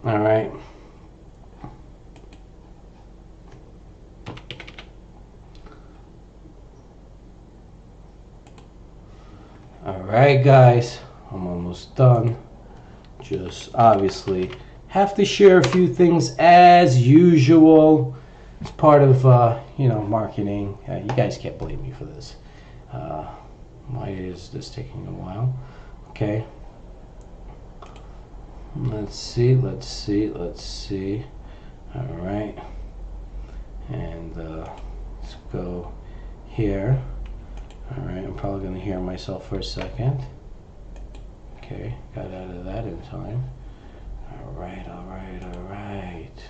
All right. All right, guys. I'm almost done. Just obviously have to share a few things as usual. It's part of, marketing. You guys can't blame me for this. Why is this taking a while? Okay. Let's see. All right. And let's go here. Alright, I'm probably gonna hear myself for a second. Okay, got out of that in time. Alright, alright, alright.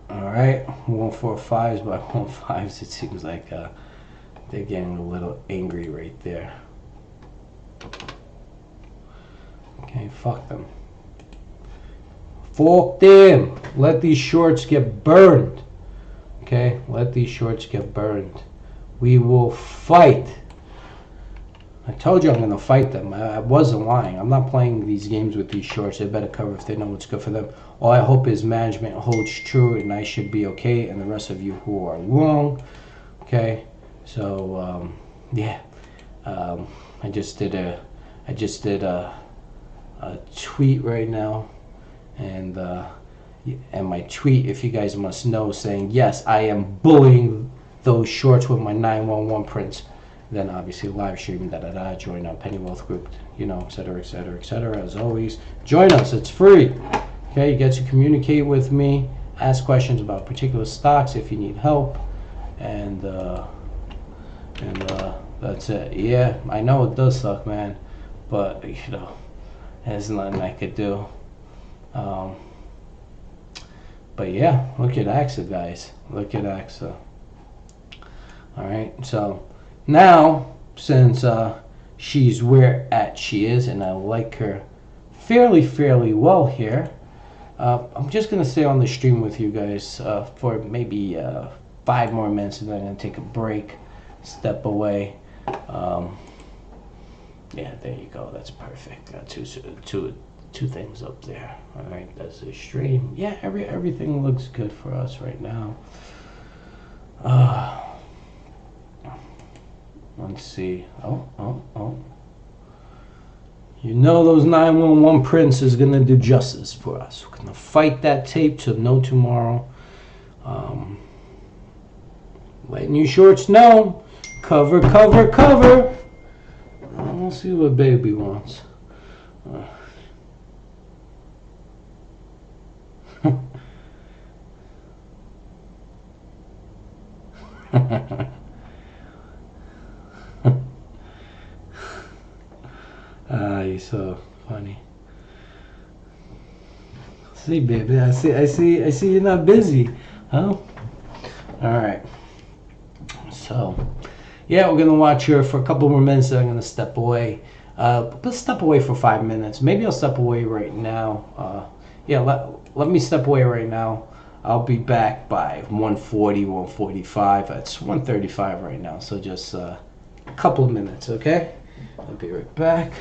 Alright, 145s by 1.5s. It seems like they're getting a little angry right there. Okay, fuck them. Fuck them! Let these shorts get burned. Okay, let these shorts get burned. We will fight. I told you I'm going to fight them. I wasn't lying. I'm not playing these games with these shorts. They better cover if they know what's good for them. All I hope is management holds true and I should be okay, and the rest of you who are wrong. Okay, so yeah, I just did a tweet right now, and my tweet, if you guys must know, saying yes, I am bullying those shorts with my 911 prints. Then obviously live streaming, join our Penny Wealth group, etc., etc., etc. As always, join us. It's free. Okay, you get to communicate with me, ask questions about particular stocks if you need help, and that's it. Yeah, I know it does suck, man, but there's nothing I could do. But yeah, look at AXA, guys. Look at AXA. All right, so now since she's where she is, and I like her fairly well here, I'm just gonna stay on the stream with you guys for maybe 5 more minutes, and then I'm gonna take a break, step away. Yeah, there you go. That's perfect. Got two things up there. All right, that's the stream. Yeah, everything looks good for us right now. Let's see. Oh. You know those 911 prints is gonna do justice for us. We're gonna fight that tape till no tomorrow. Letting you shorts know. Cover. We'll see what baby wants. You're so funny. See, baby, I see you're not busy, huh? All right. So, yeah, we're gonna watch her for a couple more minutes. Then I'm gonna step away. Let's step away for 5 minutes. Maybe I'll step away right now. Yeah, let me step away right now. I'll be back by 1:40, 1:45. It's 1:35 right now, so just a couple of minutes, okay? I'll be right back.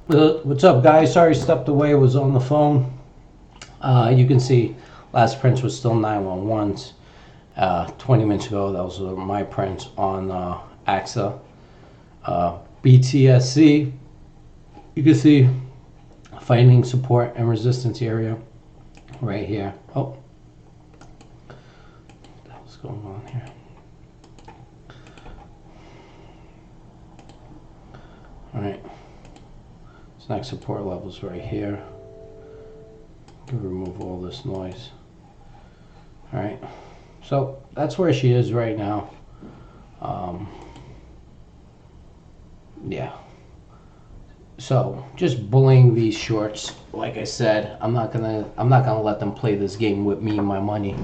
What's up, guys? Sorry, stepped away. Was on the phone. You can see last prints was still 911s. 20 minutes ago, that was my prints on AXA. BTSC. You can see fighting support and resistance area right here. Oh, what's going on here? All right. This next support level is right here. Remove all this noise. All right. So that's where she is right now. Yeah. So just bullying these shorts. Like I said, I'm not gonna let them play this game with me and my money.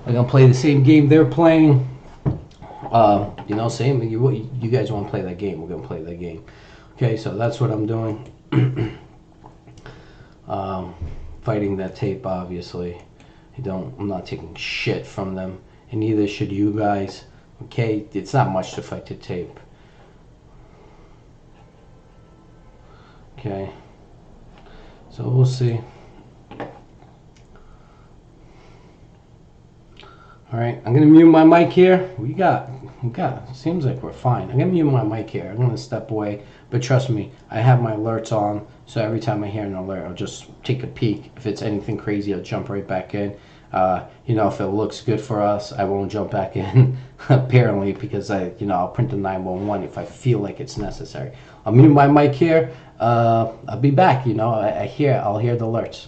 I'm gonna play the same game they're playing. You know, same. You guys want to play that game? We're gonna play that game. Okay, so that's what I'm doing. Fighting that tape, obviously. I'm not taking shit from them, and neither should you guys. Okay, it's not much to fight the tape. Okay, so we'll see. All right, I'm gonna mute my mic here. We got. Seems like we're fine. I'm gonna mute my mic here. I'm gonna step away, but trust me, I have my alerts on, so every time I hear an alert, I'll just take a peek. If it's anything crazy, I'll jump right back in. You know, if it looks good for us, I won't jump back in. Apparently, because I'll print the 911 if I feel like it's necessary. I'll mute my mic here. I'll be back. You know, I'll hear the alerts.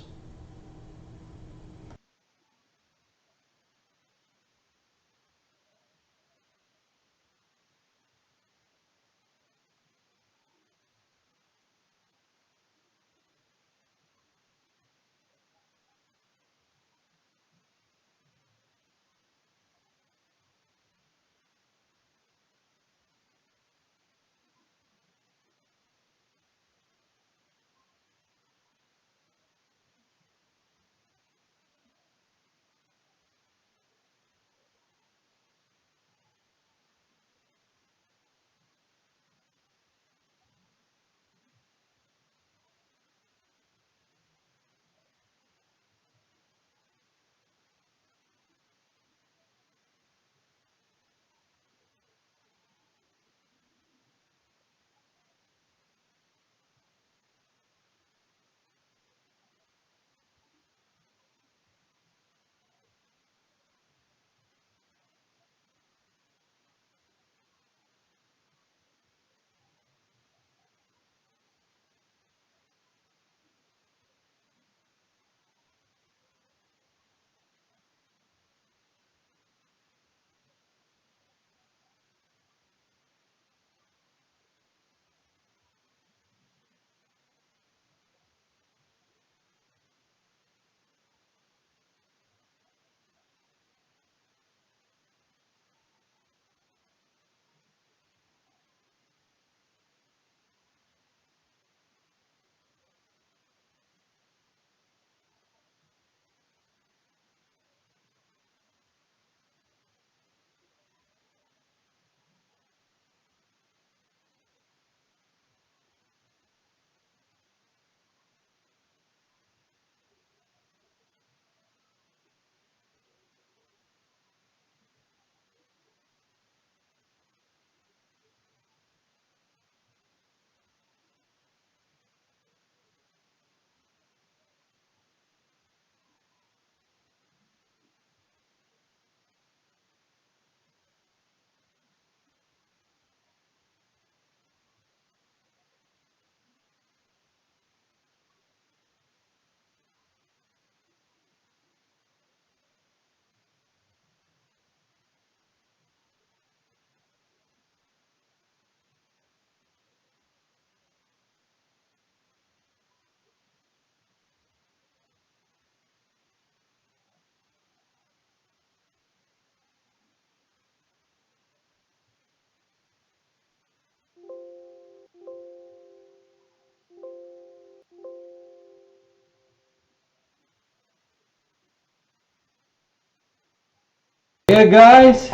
Yeah, guys,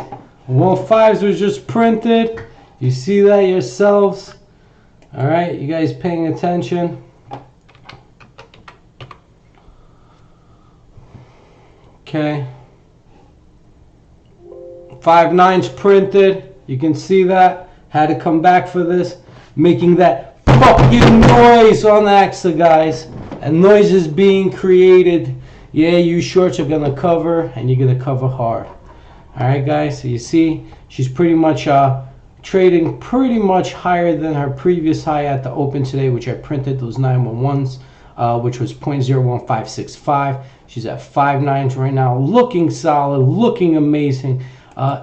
115s was just printed. You see that yourselves. All right, you guys paying attention? Okay. 5/9 printed. You can see that. Had to come back for this. Making that fucking noise on AXA, guys. And noise is being created. Yeah, you shorts are going to cover, and you're going to cover hard. Alright, guys. So you see, she's pretty much trading pretty much higher than her previous high at the open today, which I printed those 911s, which was 0.01565. She's at 5/9 right now, looking solid, looking amazing.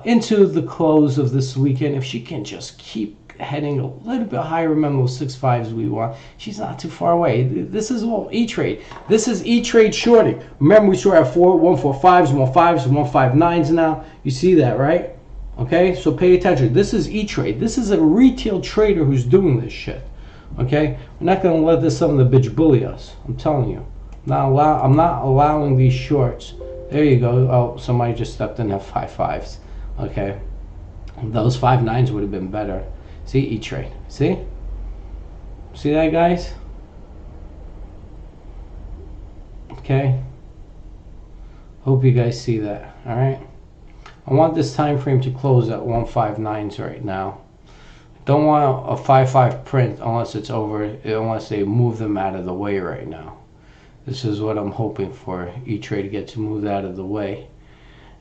Into the close of this weekend, if she can just keep heading a little bit higher, remember those 6.5s we want, she's not too far away. This is all E-Trade. This is E-Trade shorting. Remember, we saw at 145s, 1.5s, 1.59s now. You see that, right? Okay, so pay attention. This is E-Trade. This is a retail trader who's doing this shit. Okay, we're not going to let this son of the bitch bully us. I'm telling you. I'm not allowing these shorts. There you go. Oh, somebody just stepped in at 5.5s. Okay, those 5.9s would have been better. See, E-Trade. See that, guys? Okay. Hope you guys see that. All right. I want this time frame to close at 1.59s right now. Don't want a 5.5 print unless it's over, unless they move them out of the way right now. This is what I'm hoping for. E-Trade to get to move out of the way.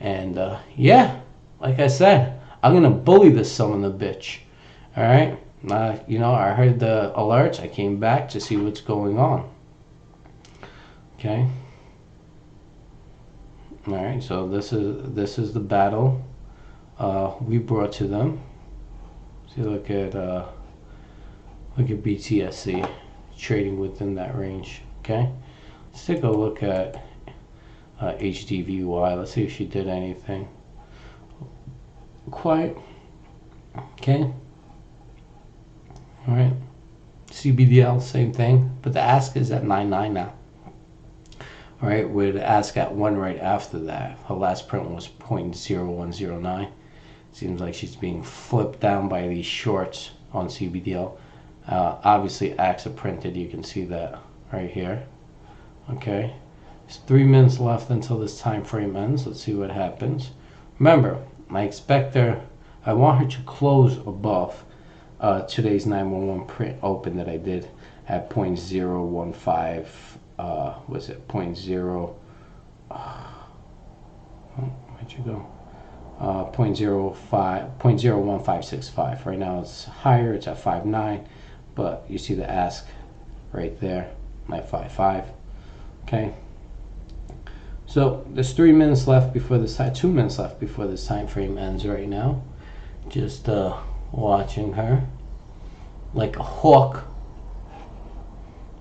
And yeah, like I said, I'm gonna bully this son of a bitch. All right. You know, I heard the alerts. I came back to see what's going on. Okay. All right. So this is the battle we brought to them. See, look at BTSC trading within that range. Okay. Let's take a look at HDVY. Let's see if she did anything. Quiet. Okay. All right. CBDL, same thing, but the ask is at 9.9 now. All right, with the ask at 1 right after that. Her last print was 0.0109. Seems like she's being flipped down by these shorts on CBDL. Obviously, AXA printed. You can see that right here. Okay, there's 3 minutes left until this time frame ends. Let's see what happens. Remember, I want her to close above today's 911 print open that I did at 0.015. Was it 0.0? Where'd you go? 0.01565. Right now it's higher. It's at 5.9, but you see the ask right there, my 5.5. Okay. So there's 3 minutes left before this time. 2 minutes left before this time frame ends. Right now, just watching her like a hawk.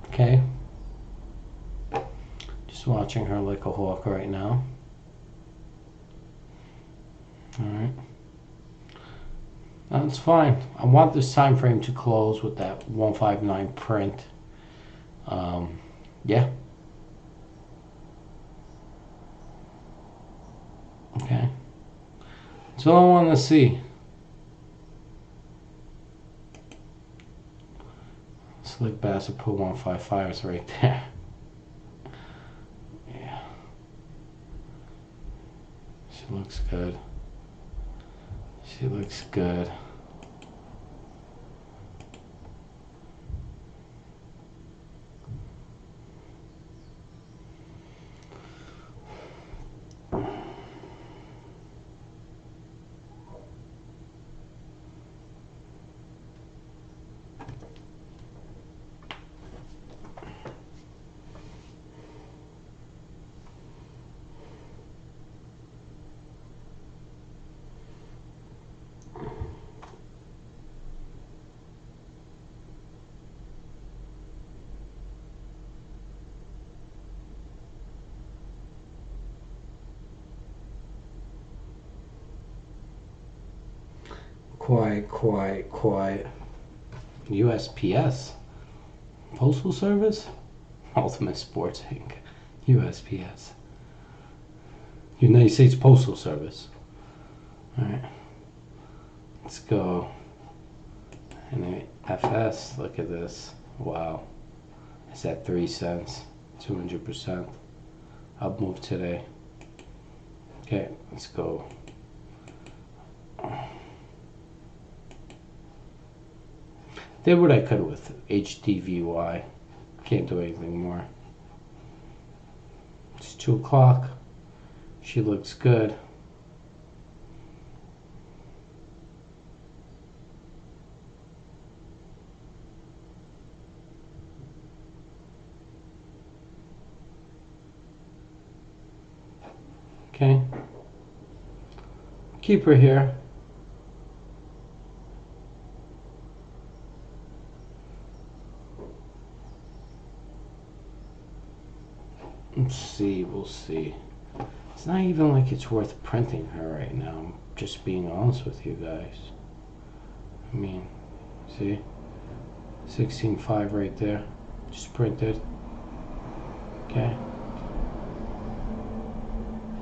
Okay. Just watching her like a hawk right now. All right. That's fine. I want this time frame to close with that 159 print. Yeah. Okay. That's all I want to see. Slick Bassett put 155s right there. Yeah. She looks good. She looks good. Quiet. USPS. Postal Service? Ultimate Sports Inc. USPS. United States Postal Service. Alright. Let's go. And FS, look at this. Wow. It's at 3 cents. 200%. Up move today. Okay, let's go. Did what I could with HDVY. Can't do anything more. It's 2 o'clock. She looks good. Okay. Keep her here. Let's see, we'll see. It's not even like it's worth printing her right now. I'm just being honest with you guys. I mean, see? 16.5 right there. Just printed. Okay.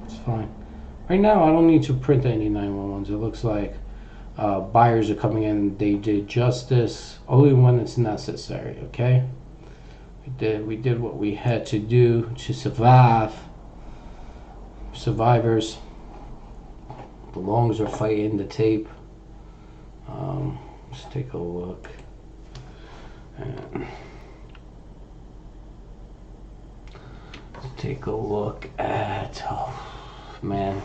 It's fine. Right now, I don't need to print any 911s. It looks like buyers are coming in. They did justice only when it's necessary, okay? We did what we had to do to survive. Survivors. The longs are fighting the tape. Let's take a look. And let's take a look at, oh man,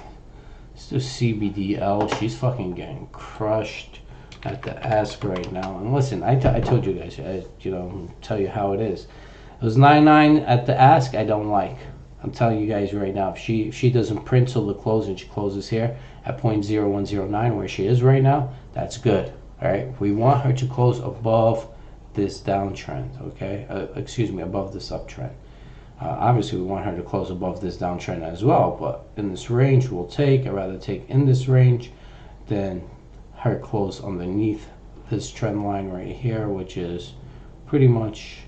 let's do CBDL. She's fucking getting crushed at the ask right now. And listen, I told you guys, tell you how it is. It was 99 at the ask. I don't like. I'm telling you guys right now, if she doesn't print till the close and she closes here at 0.0109 where she is right now, that's good. All right, we want her to close above this downtrend. Okay, excuse me, above this uptrend. Obviously, we want her to close above this downtrend as well, but in this range, I'd rather take in this range than her close underneath this trend line right here, which is pretty much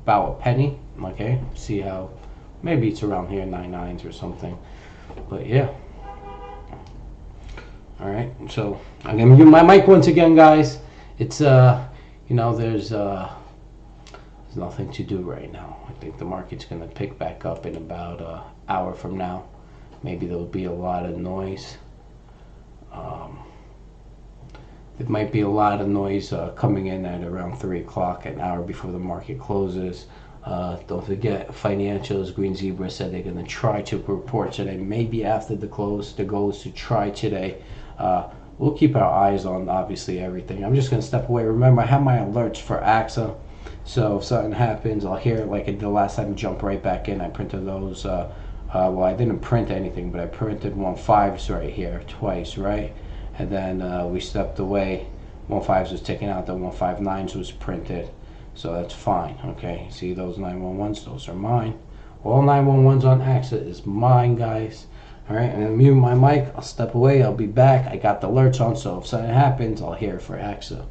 about a penny. Okay, see how maybe it's around here, 9.9s or something, but yeah. All right, so I'm gonna mute my mic once again, guys. It's there's nothing to do right now. I think the market's gonna pick back up in about an hour from now. Maybe there'll be a lot of noise. It might be a lot of noise coming in at around 3 o'clock, an hour before the market closes. Don't forget, financials, Green Zebra said they're going to try to report today, maybe after the close. The goal is to try today. We'll keep our eyes on, obviously, everything. I'm just going to step away. Remember, I have my alerts for AXA. So if something happens, I'll hear it like I did the last time, jump right back in. I printed those. Well, I didn't print anything, but I printed 1.5s right here twice, right? And then we stepped away. 1.5s was taken out, the 1.59s was printed. So that's fine, okay? See those 911s? Those are mine. All 911s on AXA is mine, guys. All right, I'm gonna mute my mic. I'll step away. I'll be back. I got the alerts on, so if something happens, I'll hear it for AXA.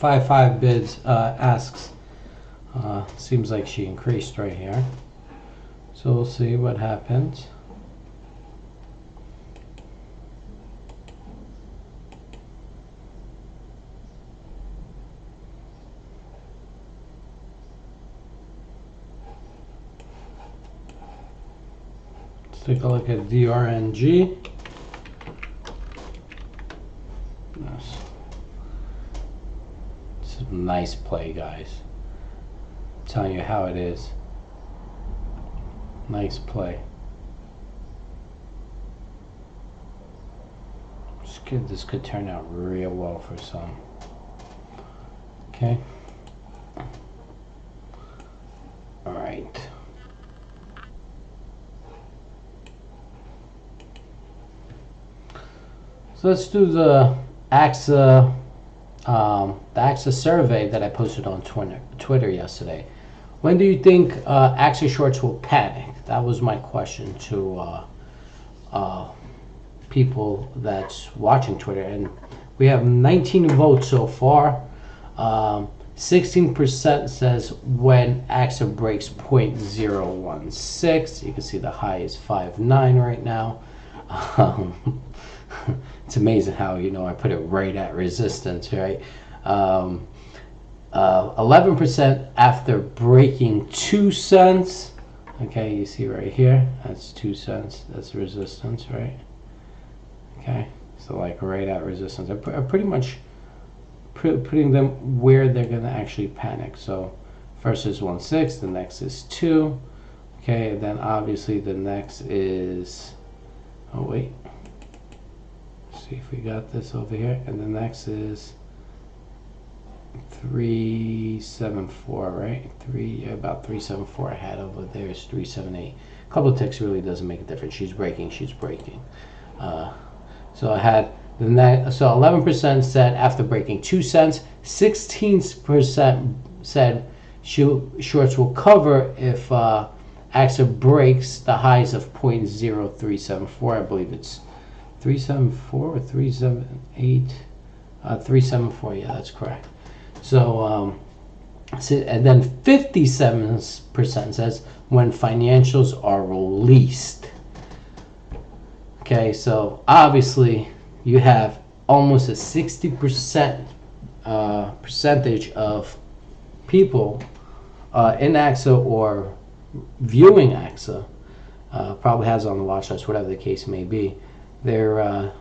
5-5 bids, asks. Seems like she increased right here. So we'll see what happens. Let's take a look at DRNG. Yes. It's a nice play, guys. I'm telling you how it is. Nice play. This could turn out real well for some. Okay. All right. So let's do the AXA survey that I posted on Twitter yesterday. When do you think AXA shorts will panic? That was my question to people that's watching Twitter, and we have 19 votes so far. 16% says when AXA breaks 0.016. You can see the high is 5.9 right now. It's amazing how, I put it right at resistance, right? 11% after breaking 2 cents. Okay, you see right here, that's 2 cents. That's resistance, right? Okay, so like right at resistance. I'm pretty much putting them where they're going to actually panic. So first is 1.6, the next is 2. Okay, and then obviously the next is, oh wait, let's see if we got this over here, and the next is 374, right? About 374 I had over there is 378. A couple of ticks really doesn't make a difference. She's breaking. So I had the next. So 11% said after breaking 2 cents. 16% said shorts will cover if AXA breaks the highs of 0.0374. I believe it's 374 or 378. 374. Yeah, that's correct. So, and then 57% says when financials are released. Okay, so obviously you have almost a 60% percentage of people in AXA or viewing AXA, probably has on the watch list, whatever the case may be. They're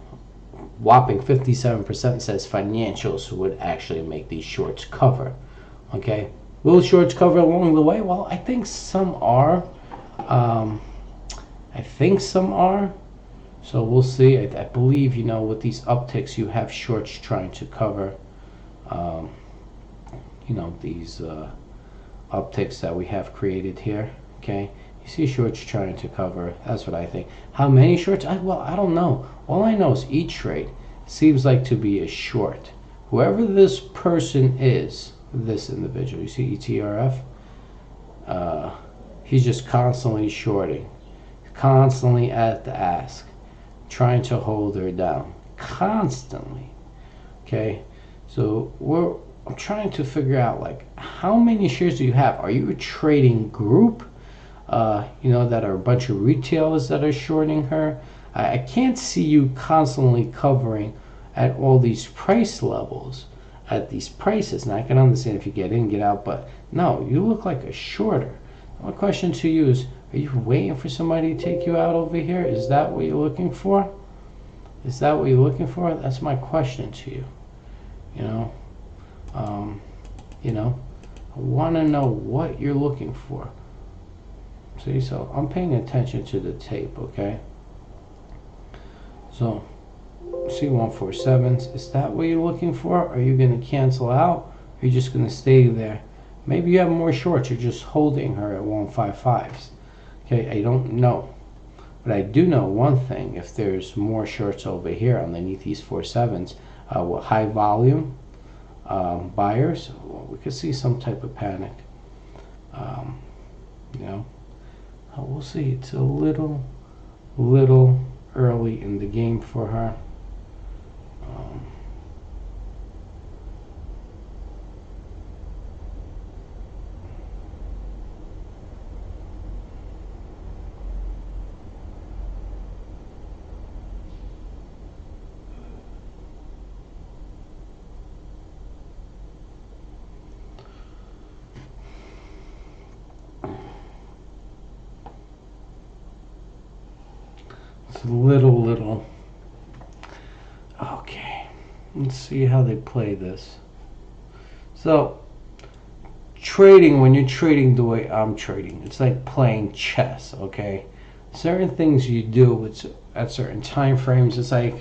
whopping 57% says financials would actually make these shorts cover. Okay, will shorts cover along the way? Well, I think some are. So we'll see. I believe, with these upticks, you have shorts trying to cover, these upticks that we have created here. Okay, you see shorts trying to cover. That's what I think. How many shorts? I don't know. All I know is each trade seems like to be a short. Whoever this person is, this individual, you see ETRF, he's just constantly shorting, constantly at the ask, trying to hold her down, constantly. Okay, so I'm trying to figure out, like, how many shares do you have? Are you a trading group? That are a bunch of retailers that are shorting her. I can't see you constantly covering at all these price levels, at these prices. Now I can understand if you get in, get out, but no, you look like a shorter. My question to you is, are you waiting for somebody to take you out over here? Is that what you're looking for? That's my question to you. I want to know what you're looking for. See, so I'm paying attention to the tape, okay? So, see 147s. Is that what you're looking for? Are you going to cancel out? Or are you just going to stay there? Maybe you have more shorts. You're just holding her at 155s. Okay, I don't know. But I do know one thing. If there's more shorts over here underneath these 47s, with high volume buyers, we could see some type of panic. We'll see. It's a little early in the game for her. It's a little. Okay, let's see how they play this. So, trading, when you're trading the way I'm trading, it's like playing chess, okay? Certain things you do at certain time frames, it's like,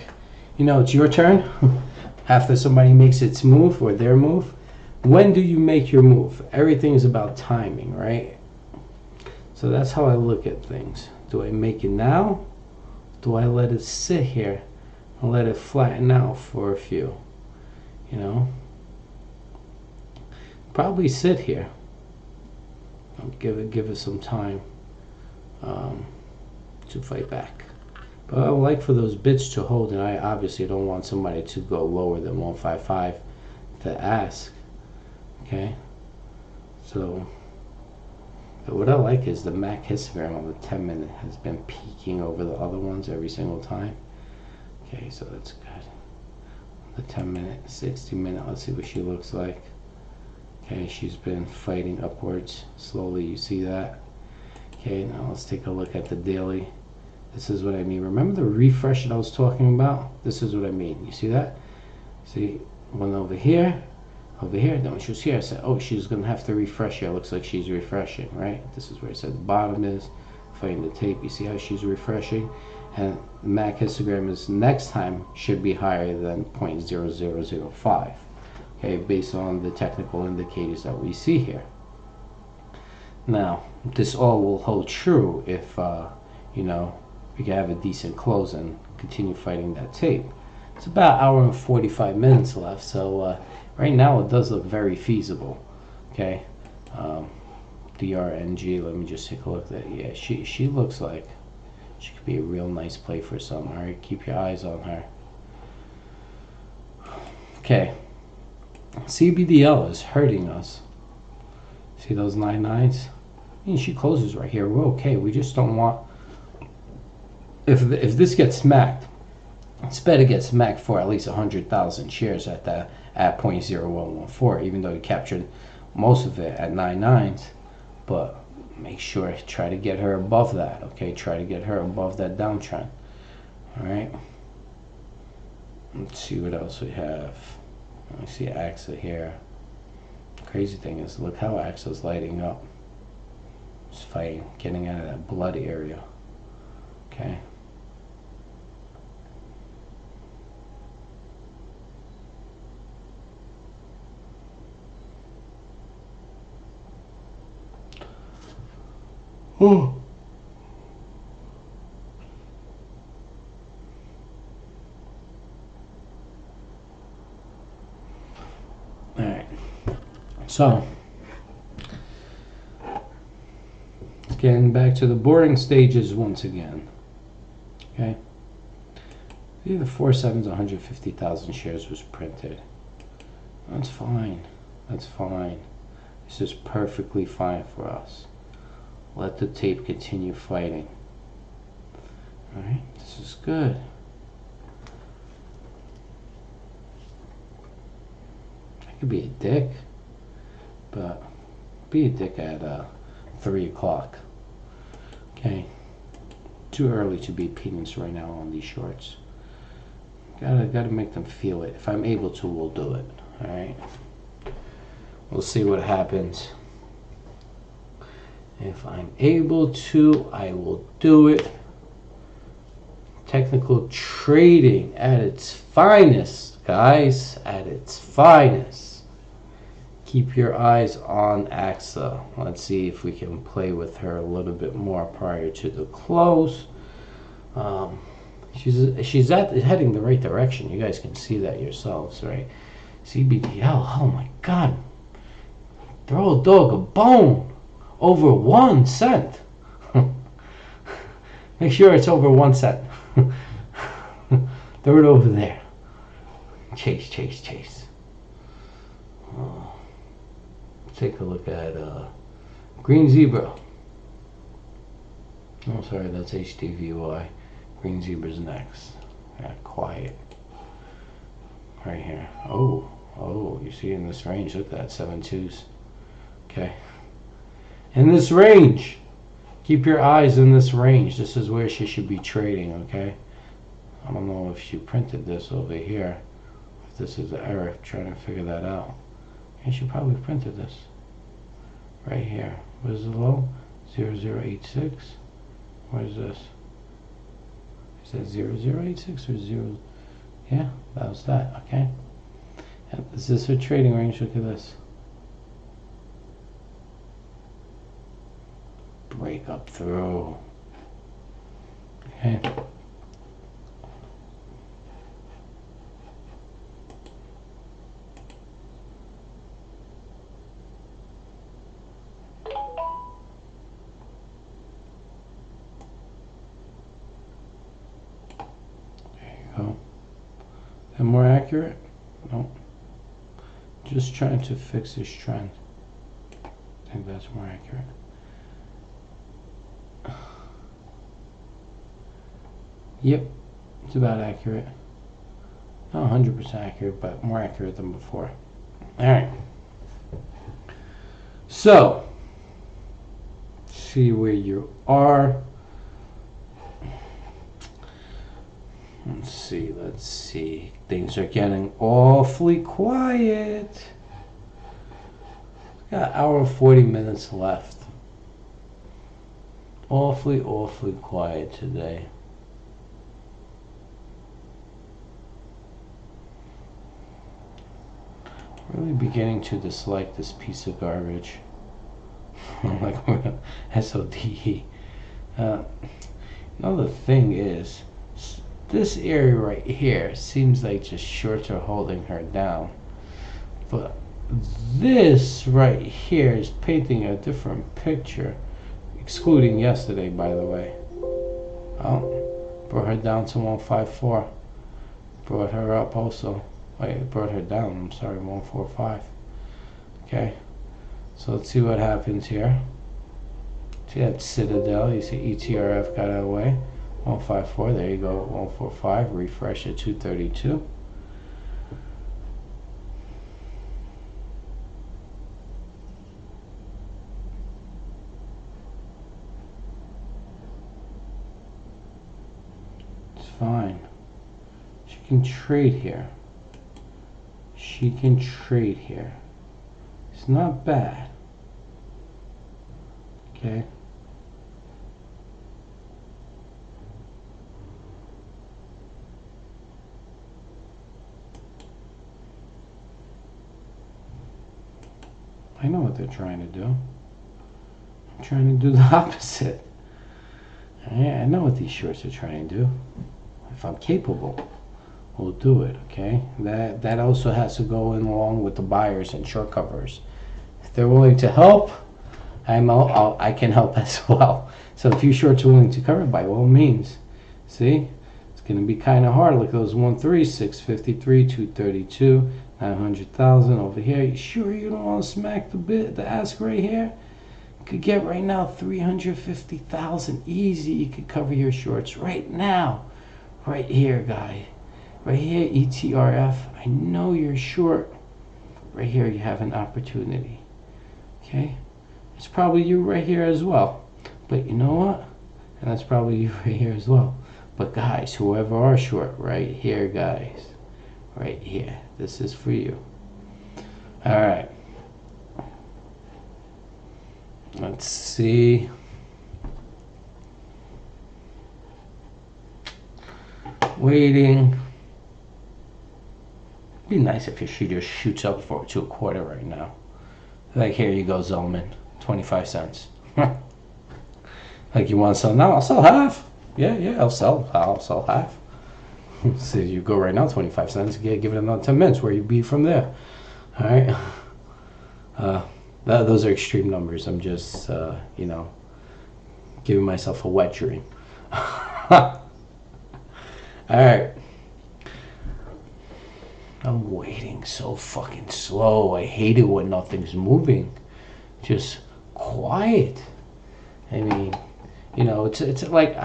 it's your turn. After somebody makes its move or their move, when do you make your move? Everything is about timing, right? So that's how I look at things. Do I make it now? Do I let it sit here and let it flatten out for a few? Probably sit here. I'll give it some time to fight back. But I would like for those bids to hold, and I obviously don't want somebody to go lower than 155 to ask. Okay, so what I like is the MAC histogram on the 10-minute has been peaking over the other ones every single time. Okay, so that's good. The 10-minute, 60-minute, let's see what she looks like. Okay, she's been fighting upwards slowly, you see that? Okay, now let's take a look at the daily. This is what I mean. Remember the refresh that I was talking about? This is what I mean. You see that? See, one over here, then when she was here, I said, oh, she's going to have to refresh here. It looks like she's refreshing, right? This is where I said the bottom is. Fighting the tape, you see how she's refreshing? And the MAC histogram is next time should be higher than 0.0005. Okay, based on the technical indicators that we see here. Now, this all will hold true if, we can have a decent close and continue fighting that tape. It's about an hour and 45 minutes left, so right now it does look very feasible. Okay, DRNG, let me just take a look at that. Yeah, she looks like she could be a real nice play for some. All right, keep your eyes on her. Okay, CBDL is hurting us. See those 9.9s? I mean, she closes right here. We're okay. We just don't want. If this gets smacked, it's better get smacked for at least 100,000 shares at 0.0114. Even though you captured most of it at 9.9s, but make sure try to get her above that. Okay, try to get her above that downtrend. All right. Let's see what else we have. I see AXA here. Crazy thing is, look how AXA's lighting up. It's fighting, getting out of that blood area. Okay. Oh. Alright, so getting back to the boring stages once again. Okay, see the 4.7's 150,000 shares was printed. That's fine. That's fine. This is perfectly fine for us. Let the tape continue fighting. Alright, this is good. I could be a dick, but be a dick at 3 o'clock. Okay, too early to be opinions right now on these shorts. Gotta make them feel it. If I'm able to, we'll do it. Alright, we'll see what happens. If I'm able to, I will do it. Technical trading at its finest, guys, at its finest. Keep your eyes on AXA. Let's see if we can play with her a little bit more prior to the close. She's heading the right direction. You guys can see that yourselves, right? CBDL, oh my God. Throw a dog a bone. Over 1 cent. Make sure it's over 1 cent. Throw it over there. Chase. Take a look at Green Zebra. Oh, sorry, that's HDVY. Green Zebra's next. Yeah, quiet. Right here. Oh, you see in this range, look at that, 7.2s. Okay. In this range, Keep your eyes in this range. This is where she should be trading, okay? I don't know if she printed this over here. If this is an error, trying to figure that out. Yeah, she probably printed this. Right here. What is the low? 0086. What is this? Is that 0086 or 0? Yeah, that was that, okay? And is this her trading range? Look at this. Break up through. Okay. Go. And more accurate? No. Just trying to fix this trend. I think that's more accurate. Yep, it's about accurate. Not 100% accurate, but more accurate than before. Alright. So, see where you are. Let's see. Things are getting awfully quiet. Got an hour and 40 minutes left. Awfully quiet today. Really beginning to dislike this piece of garbage. Like SODE. Another thing is, this area right here seems like just shorts are holding her down. But this right here is painting a different picture. Excluding yesterday, by the way. Oh, brought her down to 154. Brought her up also. Wait, it brought her down, I'm sorry, 145. Okay, so let's see what happens here. See that Citadel, you see ETRF got out of the way. 154, there you go, 145, refresh at 232. It's fine. She can trade here. She can trade here. It's not bad. Okay. I know what they're trying to do. I'm trying to do the opposite. I know what these shorts are trying to do. If I'm capable, we'll do it, okay? That also has to go in along with the buyers and short covers. If they're willing to help, I can help as well. So if you shorts are willing to cover, by all means. See? It's going to be kind of hard. Look at those 1-3, 653, 232, 900,000 over here. You sure you don't want to smack the ask right here? You could get right now 350,000 easy. You could cover your shorts right now. Right here, guy. Right here, ETRF. I know you're short. Right here, you have an opportunity. Okay? It's probably you right here as well. But you know what? And that's probably you right here as well. But guys, whoever are short, right here, guys. Right here. This is for you. Alright. Let's see. Waiting. Be nice if she just shoots up to a quarter right now. Like, here you go, Zelman. 25 cents. Like, you want to sell now? I'll sell half. Yeah, I'll sell half. So you go right now, 25 cents. Give it another 10 minutes. Where you be from there? All right. Those are extreme numbers. I'm just, giving myself a wet dream. All right. I'm waiting so fucking slow. I hate it when nothing's moving. Just quiet. I mean, it's like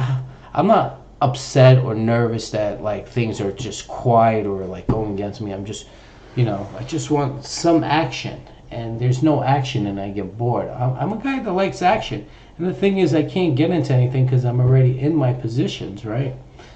I'm not upset or nervous that like things are just quiet or like going against me. I'm just, I just want some action. and there's no action and I get bored. I'm a guy that likes action. And the thing is, I can't get into anything because I'm already in my positions, right?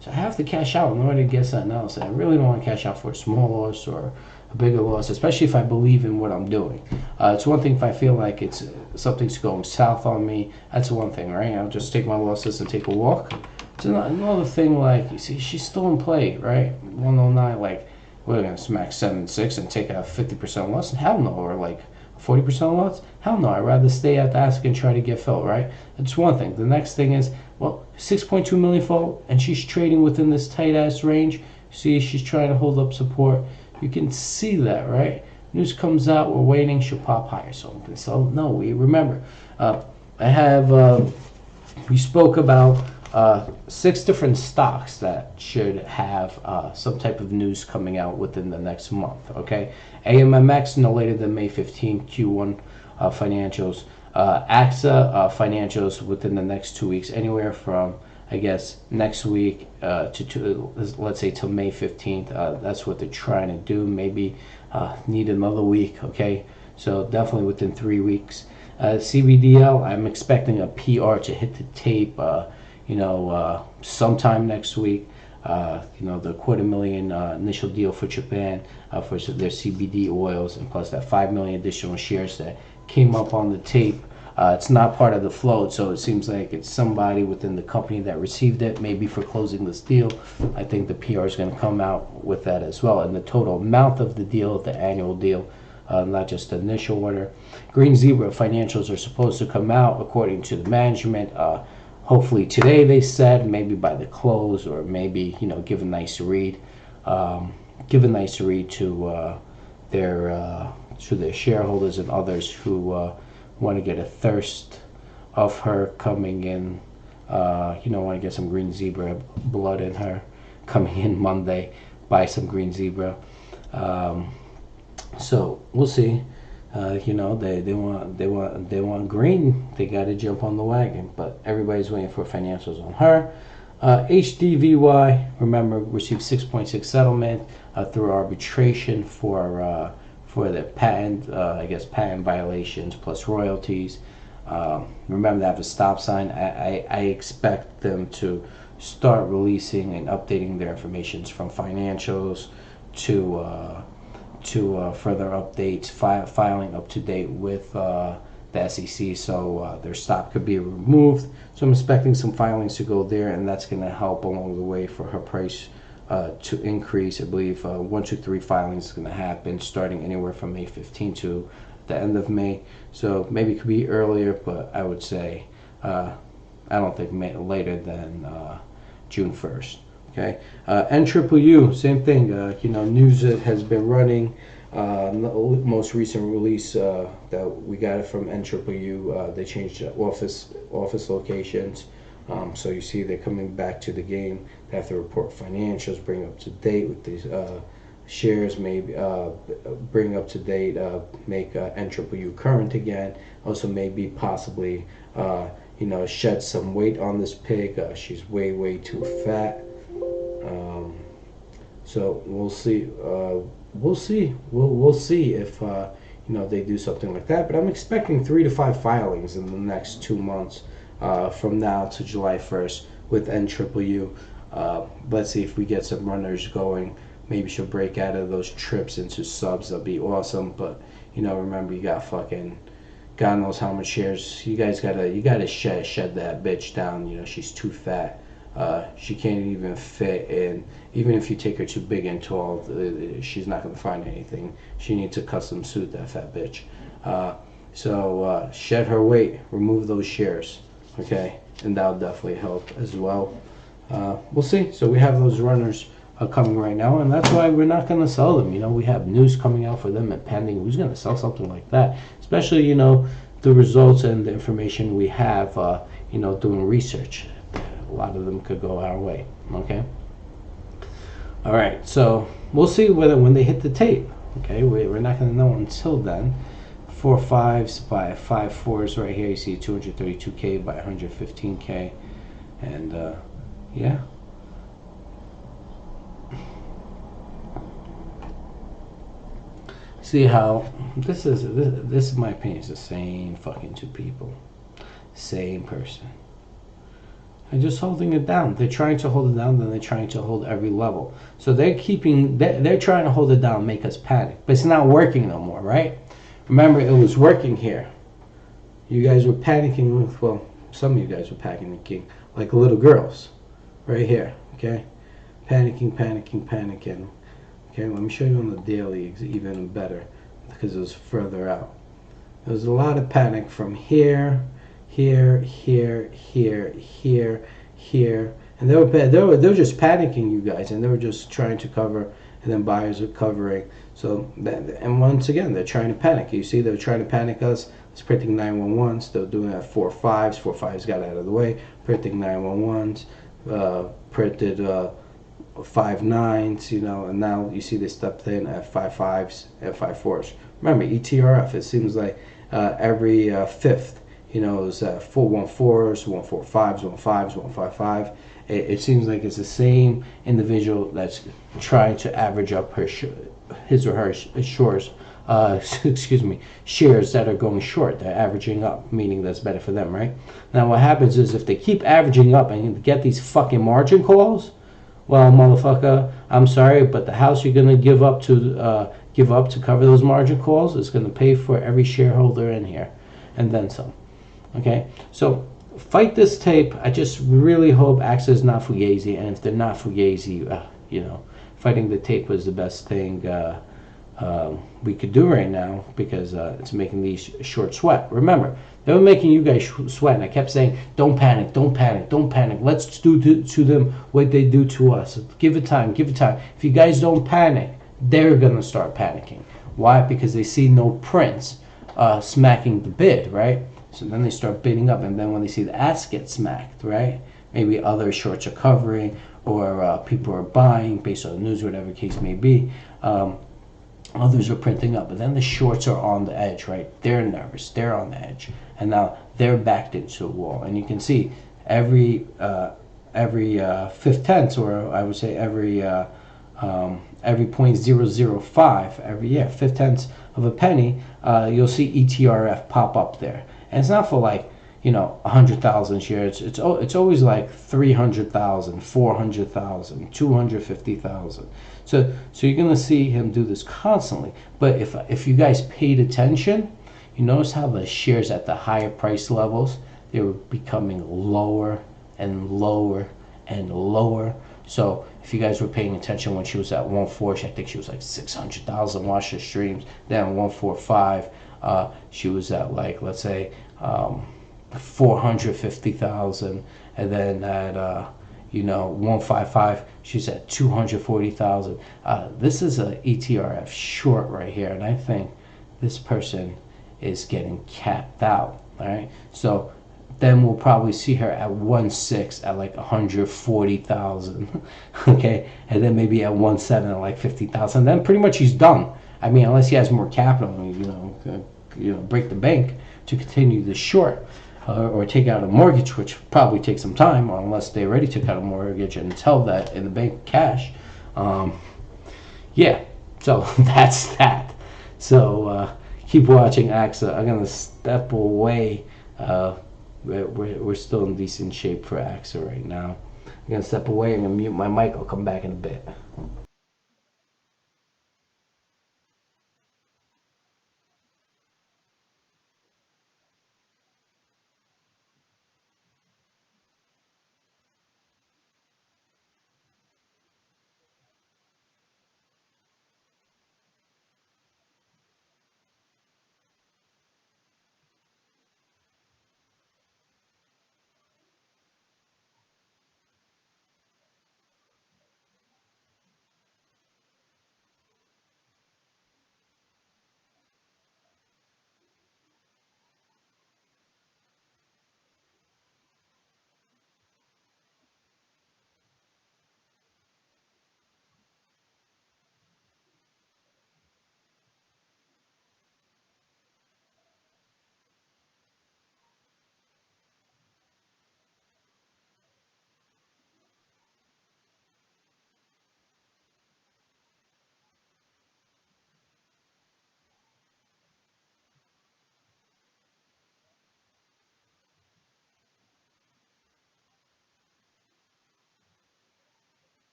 So I have to cash out in order to get something else. And I really don't want to cash out for a small loss or a bigger loss, especially if I believe in what I'm doing. It's one thing if I feel like it's something's going south on me. That's one thing, right? I'll just take my losses and take a walk. It's another thing, like, you see, she's still in play, right? 109, like, we're going to smack 7-6 and take a 50% loss? Hell no. Or like 40% loss? Hell no. I'd rather stay at the ask and try to get filled, right? That's one thing. The next thing is, well, 6.2 million fold, and she's trading within this tight ass range. See, she's trying to hold up support. You can see that, right? News comes out, we're waiting, she'll pop higher. So no, we remember. We spoke about 6 different stocks that should have some type of news coming out within the next month, okay? AMMX, no later than May 15, Q1 financials. AXA financials within the next 2 weeks, anywhere from, I guess, next week let's say till May 15th. That's what they're trying to do. Maybe need another week, okay? So definitely within 3 weeks. CBDL, I'm expecting a PR to hit the tape, sometime next week. The $250,000 initial deal for Japan for their CBD oils, and plus that 5 million additional shares that came up on the tape. It's not part of the float, so it seems like it's somebody within the company that received it, maybe for closing this deal. I think the PR is going to come out with that as well, and the total amount of the deal, the annual deal, not just the initial order. Green Zebra financials are supposed to come out according to the management. Hopefully today, they said, maybe by the close, or maybe give a nice read. Give a nice read to their shareholders and others who want to get a thirst of her coming in. Want to get some Green Zebra blood in her coming in Monday. Buy some Green Zebra. So we'll see. They want green. They got to jump on the wagon, but everybody's waiting for financials on her. HDVY, remember, received 6.6 settlement through arbitration for the patent, patent violations plus royalties. Remember, they have a stop sign. I expect them to start releasing and updating their information from financials to further updates, filing up to date with the SEC, so their stop could be removed. So I'm expecting some filings to go there, and that's going to help along the way for her price to increase. I believe 1, 2, 3 filings is going to happen starting anywhere from May 15 to the end of May. So maybe it could be earlier, but I would say I don't think later than June 1st. Okay, NUU, same thing. News that has been running. Most recent release that we got it from NUU. They changed office locations. So you see they're coming back to the game. They have to report financials, bring up to date with these shares, maybe bring up to date, make NUU current again. Also maybe possibly shed some weight on this pig. She's way too fat. So we'll see. We'll see if they do something like that. But I'm expecting 3 to 5 filings in the next 2 months from now to July 1st with NUU. Let's see if we get some runners going. Maybe she'll break out of those trips into subs. That'll be awesome. But remember, you got fucking God knows how much shares. You gotta shed that bitch down. She's too fat. She can't even fit in. Even if you take her too big and tall, she's not going to find anything. She needs a custom suit, that fat bitch. So shed her weight, remove those shares, okay? And that'll definitely help as well. We'll see. So we have those runners coming right now, and that's why we're not going to sell them. We have news coming out for them and pending. Who's going to sell something like that? Especially, the results and the information we have, doing research. A lot of them could go our way, okay? All right, so we'll see when they hit the tape, okay? We're not going to know until then. 4 5s by 5 4s right here. You see 232K by 115K, and yeah. see how this is my opinion. It's the same fucking two people, same person. They're just holding it down. They're trying to hold it down, then they're trying to hold every level. So they're trying to hold it down, make us panic. But it's not working no more, right? Remember, it was working here. You guys were panicking with, well, some of you guys were panicking like little girls, right here, okay? Panicking, panicking, panicking. Okay, let me show you on the daily even better because it was further out. There was a lot of panic from here, here, here, here, here, here, and they were just panicking, you guys, and they were just trying to cover, and then buyers are covering. So and once again, they're trying to panic. You see, they're trying to panic us. It's printing 911s. They're doing that 4.5s. 4.5s got out of the way. Printing 911s. Printed 5.9s. And now you see they stepped in at 5.5s and 5.4s. Remember, ETRF. It seems like every fifth. It's 4.14s, 1.45s, 1.5s, 1.55. It seems like it's the same individual that's trying to average up his or her shores. Excuse me, shares that are going short. They're averaging up, meaning that's better for them, right? Now, what happens is if they keep averaging up and get these fucking margin calls, well, motherfucker, I'm sorry, but the house you're gonna give up to cover those margin calls is gonna pay for every shareholder in here, and then some. Okay, so fight this tape. I just really hope AXA is not fugazi, and if they're not fugazi, fighting the tape was the best thing we could do right now because it's making these short sweat. Remember, they were making you guys sweat, and I kept saying, don't panic, don't panic, don't panic. Let's do to them what they do to us. Give it time, give it time. If you guys don't panic, they're going to start panicking. Why? Because they see no prints smacking the bid, right? So then they start bidding up, and then when they see the ass get smacked, right? Maybe other shorts are covering, or people are buying based on the news, whatever case may be. Others are printing up, but then the shorts are on the edge, right? They're nervous, they're on the edge, and now they're backed into a wall. And you can see every fifth tenths, or I would say every 0.005 every fifth tenths of a penny, you'll see ETRF pop up there. And it's not for 100,000 shares. It's always like 300,000, 400,000, 250,000. So you're gonna see him do this constantly. But if you guys paid attention, you notice how the shares at the higher price levels, they were becoming lower and lower and lower. So if you guys were paying attention when she was at 1.4, I think she was like 600,000 watch her streams. Then 1.45, she was at let's say 450,000, and then at 155 she's at 240,000. This is a ETRF short right here, and I think this person is getting capped out. All right, so then we'll probably see her at 1.6 at 140,000. Okay, and then maybe at 1.7 at 50,000. Then pretty much he's done. I mean, unless he has more capital, break the bank to continue the short. Or take out a mortgage, which probably takes some time, or unless they already took out a mortgage and it's held that in the bank cash. Yeah, so that's that. So keep watching AXA. I'm gonna step away. We're still in decent shape for AXA right now. I'm gonna step away. I'm gonna mute my mic. I'll come back in a bit.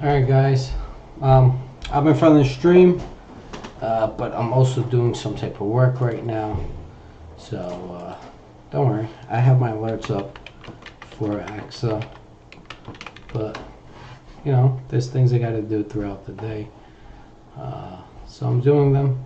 Alright guys, I'm in front of the stream, but I'm also doing some type of work right now, so don't worry, I have my alerts up for AXA, but you know, there's things I gotta do throughout the day, so I'm doing them.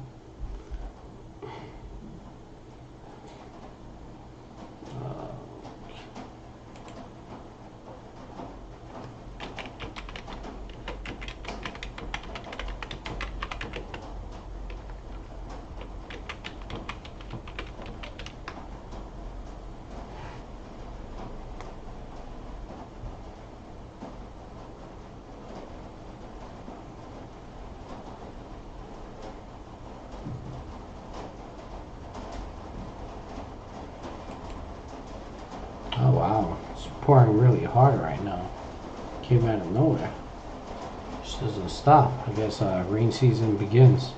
Oh wow, it's pouring really hard right now. Came out of nowhere. Just doesn't stop. I guess rain season begins.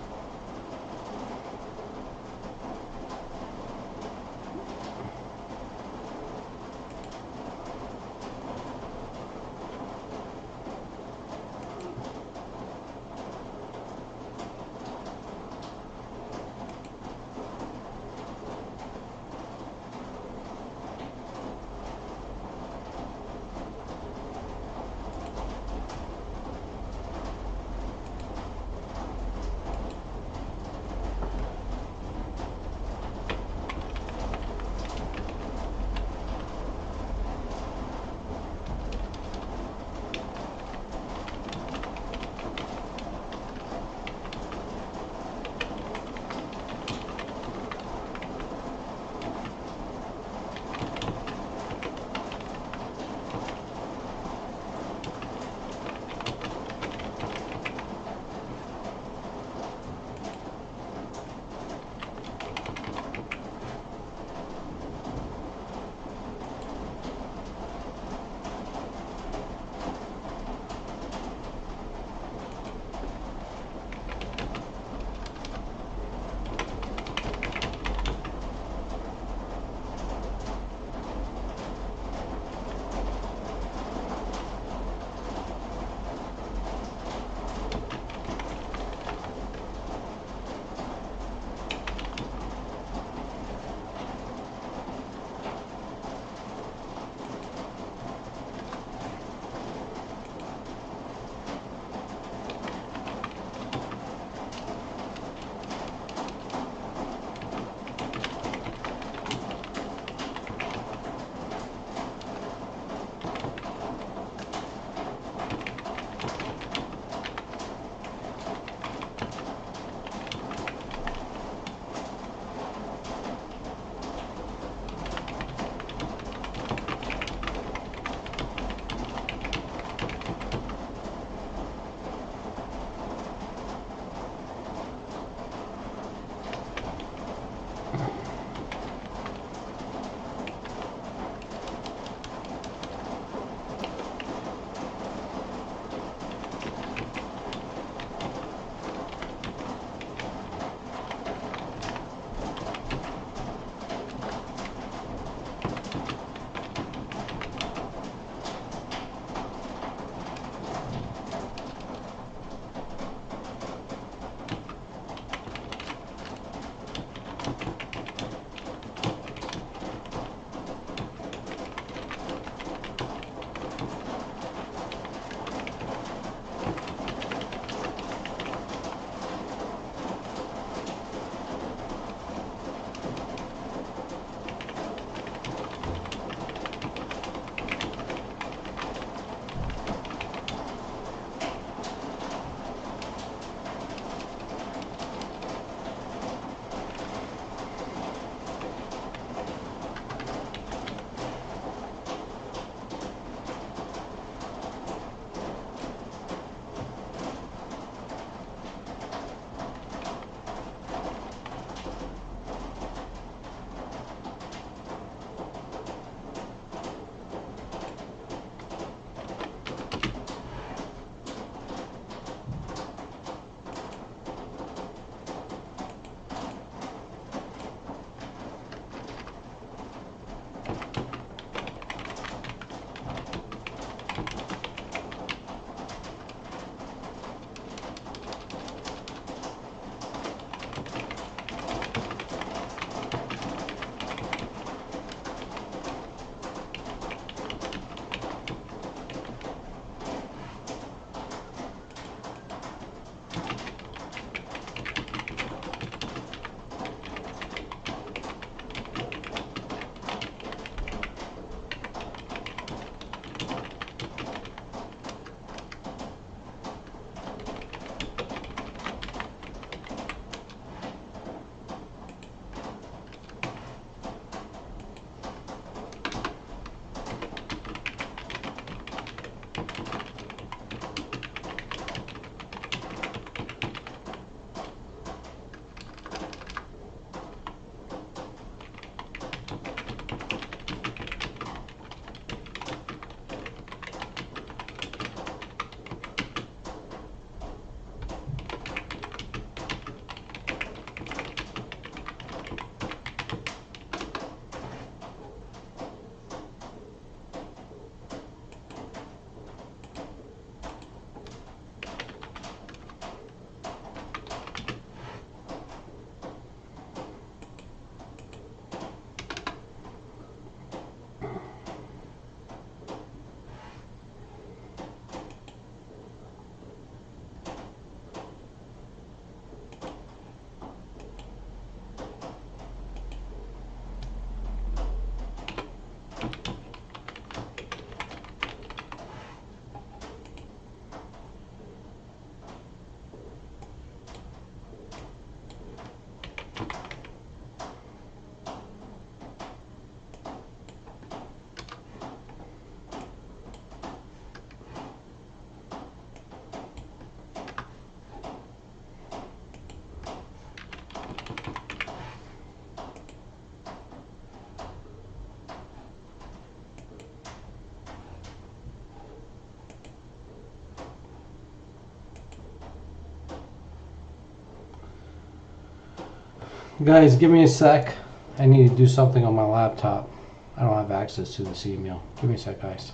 Guys, give me a sec. I need to do something on my laptop. I don't have access to this email. Give me a sec, guys.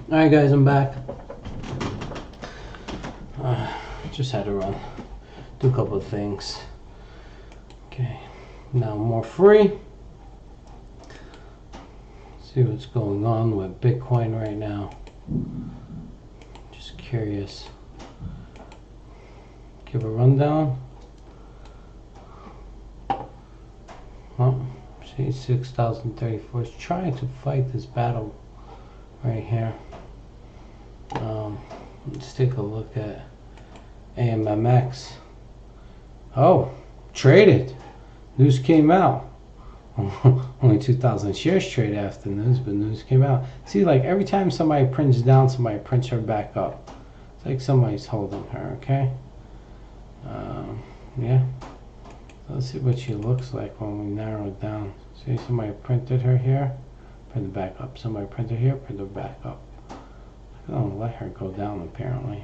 Alright guys, I'm back. Just had to run, do a couple of things. Okay, now more free. See what's going on with Bitcoin right now. Just curious. Give a rundown. Well, see 6,034 is trying to fight this battle right here. Let's take a look at AMMX. Oh, traded. News came out. Only 2,000 shares traded after news, but news came out. See, like every time somebody prints down, somebody prints her back up. It's like somebody's holding her, okay? Yeah. Let's see what she looks like when we narrow it down. See, somebody printed her here, printed back up. Somebody printed here, printed back up. I don't let her go down apparently.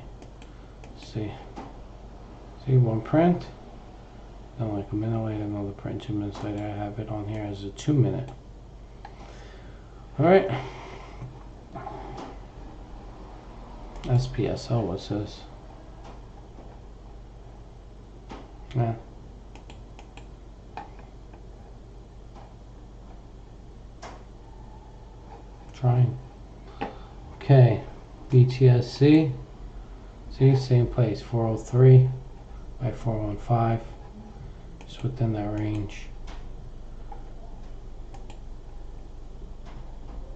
See one print, then like a minute later another print, 2 minutes later I have it on here as a 2 minute. Alright, SPSO, what's this? Yeah. Trying. Okay, BTSC. See, same place, 403 by 415. Just within that range.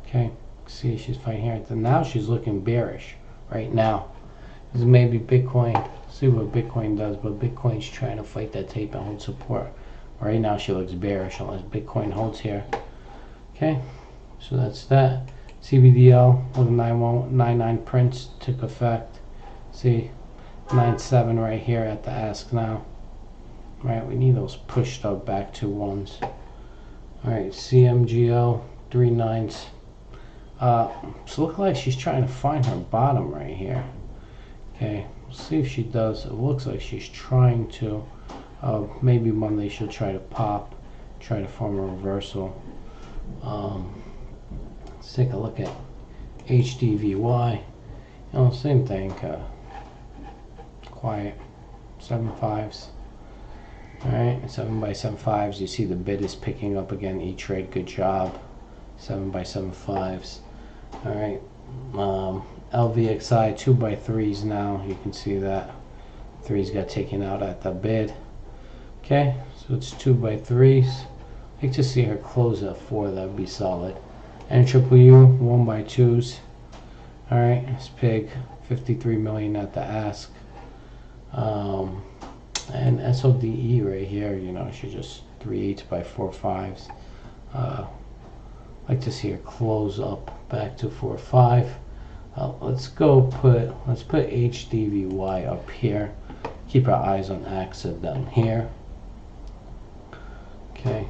Okay, see, she's fighting here. Now she's looking bearish right now. This is maybe Bitcoin. See what Bitcoin does, but Bitcoin's trying to fight that tape and hold support. Right now she looks bearish unless Bitcoin holds here. Okay, so that's that. CBDL with 9199 prints took effect. See, 97 right here at the ask now. Right, we need those pushed up back to ones. Alright, CMGO 3 nines. So look like she's trying to find her bottom right here. Okay, we'll see if she does. It looks like she's trying to. Maybe Monday she'll try to pop, try to form a reversal. Let's take a look at HDVY. You know, same thing. Quiet. 7.5s. Alright, 7 by 7.5s. You see the bid is picking up again. E-Trade, good job. 7 by 7.5s. Alright. LVXI 2 by 3s now. You can see that. 3s got taken out at the bid. Okay, so it's 2 by 3s. I'd like to see her close at 4. That would be solid. NWU 1 by 2s. Alright, SPIG 53 million at the ask. And SODE right here, you know, she just 3/8 by 4.5s. Like to see her close up back to 4.5. Let's put HDVY up here. Keep our eyes on AXA down here. Okay.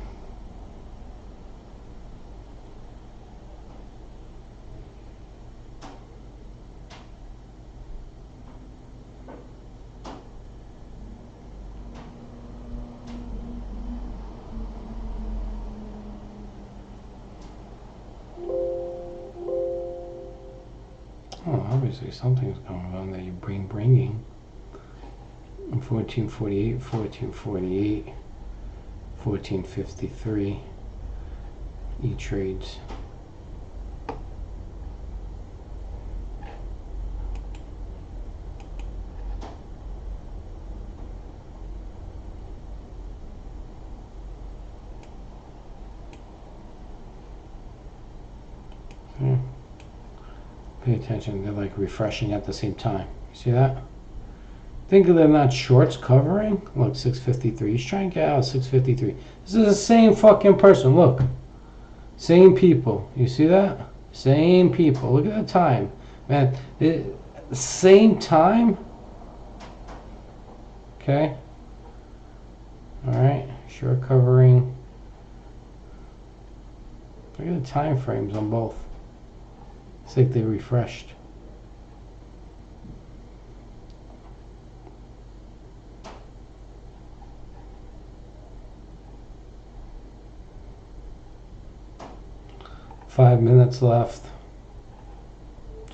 Oh, obviously something's going on that you're bringing. 1448, 1448, 1453. E-Trades. Pay attention, they're like refreshing at the same time. See that? Think they're not shorts covering? Look, 653. He's trying to get out of 653. This is the same fucking person. Look. Same people. You see that? Same people. Look at the time. Man, same time? Okay. Alright. Short covering. Look at the time frames on both. It's like they refreshed. $5 minutes left.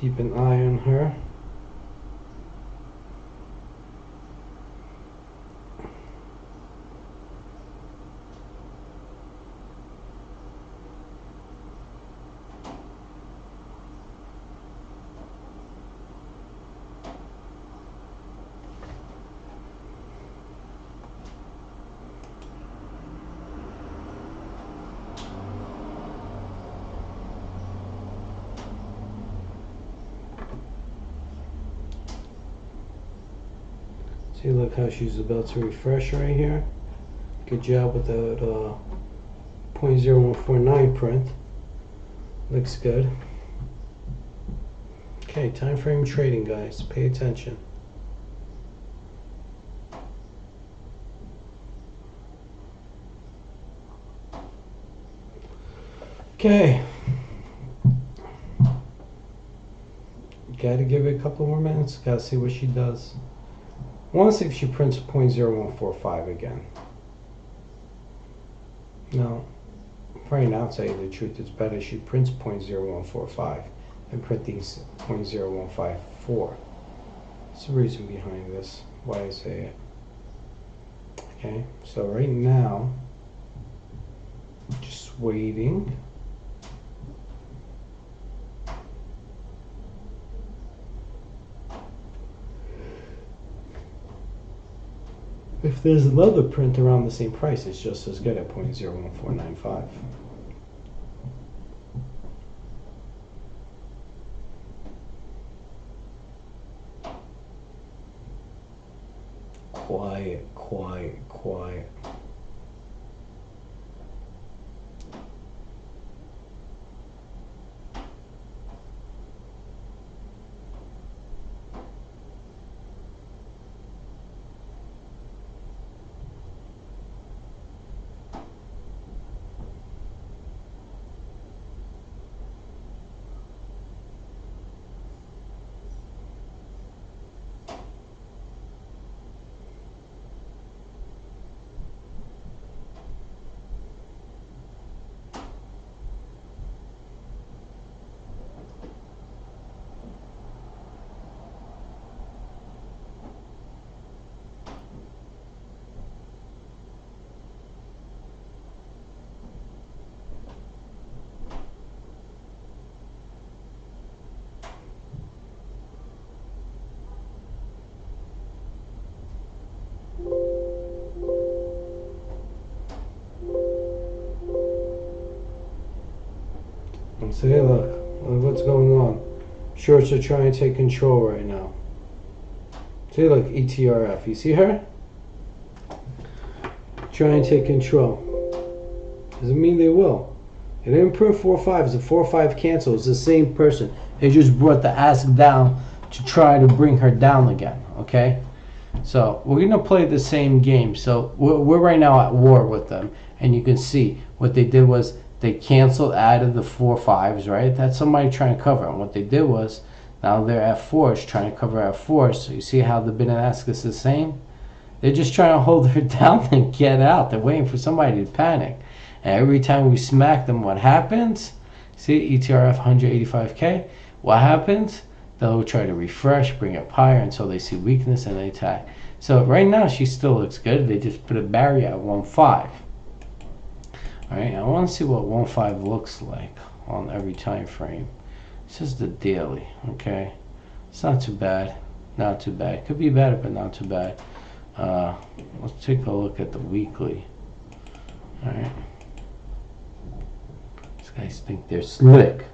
Keep an eye on her. See, look how she's about to refresh right here. Good job with that 0.0149 print. Looks good. Okay, time frame trading, guys. Pay attention. Okay. Gotta give it a couple more minutes. Gotta see what she does. I want to see if she prints 0.0145 again. No. Right now, to tell you the truth, it's better she prints 0.0145 and printing 0.0154. That's the reason behind this, why I say it. Okay, so right now, just waiting. If there's another print around the same price, it's just as good at 0.01495. Quiet, quiet, quiet. And say, look what's going on. Shorts are trying to take control right now. See, look, ETRF. You see her? Trying to take control. Doesn't mean they will. It didn't print 4.5. The 4.5 cancel. It's the same person. They just brought the ask down to try to bring her down again. Okay? So we're going to play the same game. So we're right now at war with them. And you can see what they did was they canceled out of the 4.5s, right? That's somebody trying to cover. And what they did was now they're at 4s trying to cover at 4s. So you see how the bid and ask is the same? They're just trying to hold her down and get out. They're waiting for somebody to panic. And every time we smack them, what happens? See, ETRF 185K. What happens? They'll try to refresh, bring it up higher until they see weakness and they attack. So right now she still looks good. They just put a barrier at 1.5. Alright, I want to see what 1.5 looks like on every time frame. This is the daily, okay? It's not too bad. Not too bad. Could be better, but not too bad. Let's take a look at the weekly. Alright. These guys think they're slick.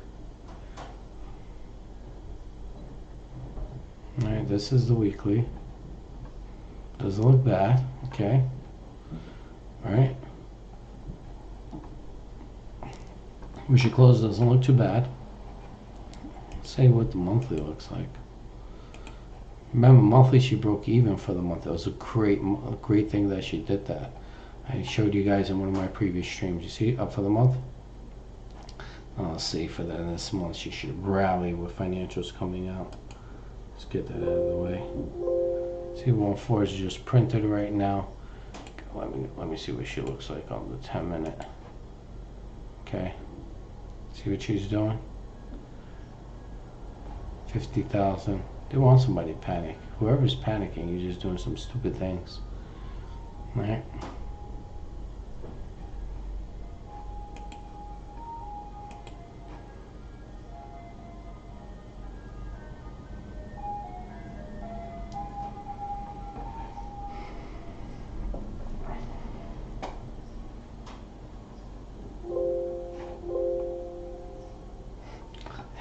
Alright, this is the weekly. Doesn't look bad, okay? Alright. Wish it closed doesn't look too bad. Let's see what the monthly looks like. Remember, monthly she broke even for the month. That was a great thing that she did that. I showed you guys in one of my previous streams. You see, up for the month. Let's see, for this month she should rally with financials coming out. Let's get that out of the way. See, 1.4 is just printed right now. Let me see what she looks like on the 10-minute. Okay. See what she's doing? 50,000. They want somebody to panic. Whoever's panicking, you're just doing some stupid things. All right.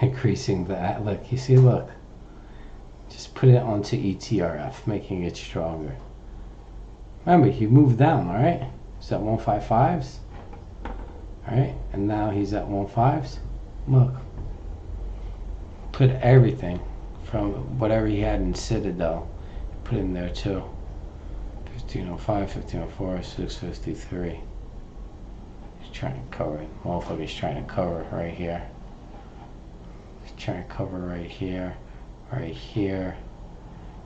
Increasing that. Look, you see, look. Just put it onto ETRF, making it stronger. Remember, he moved down, all right? He's at 155s. All right, and now he's at 15s. Look. Put everything from whatever he had in Citadel. Put in there too. 1505, 1504, 653. He's trying to cover it. Motherfucker's trying to cover right here. Trying to cover right here, right here.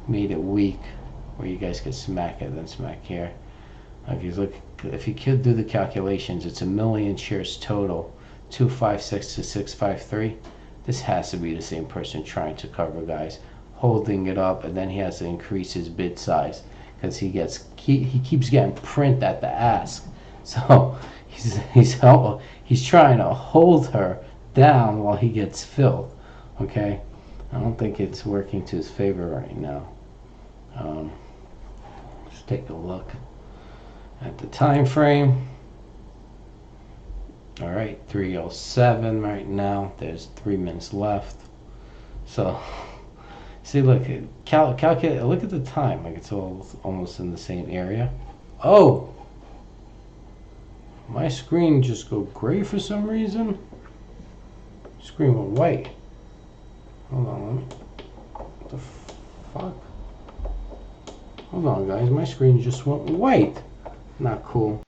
Made it weak where you guys could smack it, then smack here. Like if you could do the calculations, it's 1,000,000 shares total, 256 to 653. This has to be the same person trying to cover, guys, holding it up, and then he has to increase his bid size because he keeps getting print at the ask. So he's trying to hold her down while he gets filled. Okay, I don't think it's working to his favor right now. Let's take a look at the time frame. All right, 3:07 right now. There's 3 minutes left. So, see, look, calculate. Look at the time. Like it's all almost in the same area. Oh, my screen just go gray for some reason. Screen went white. Hold on, let me. What the fuck? Hold on, guys. My screen just went white. Not cool.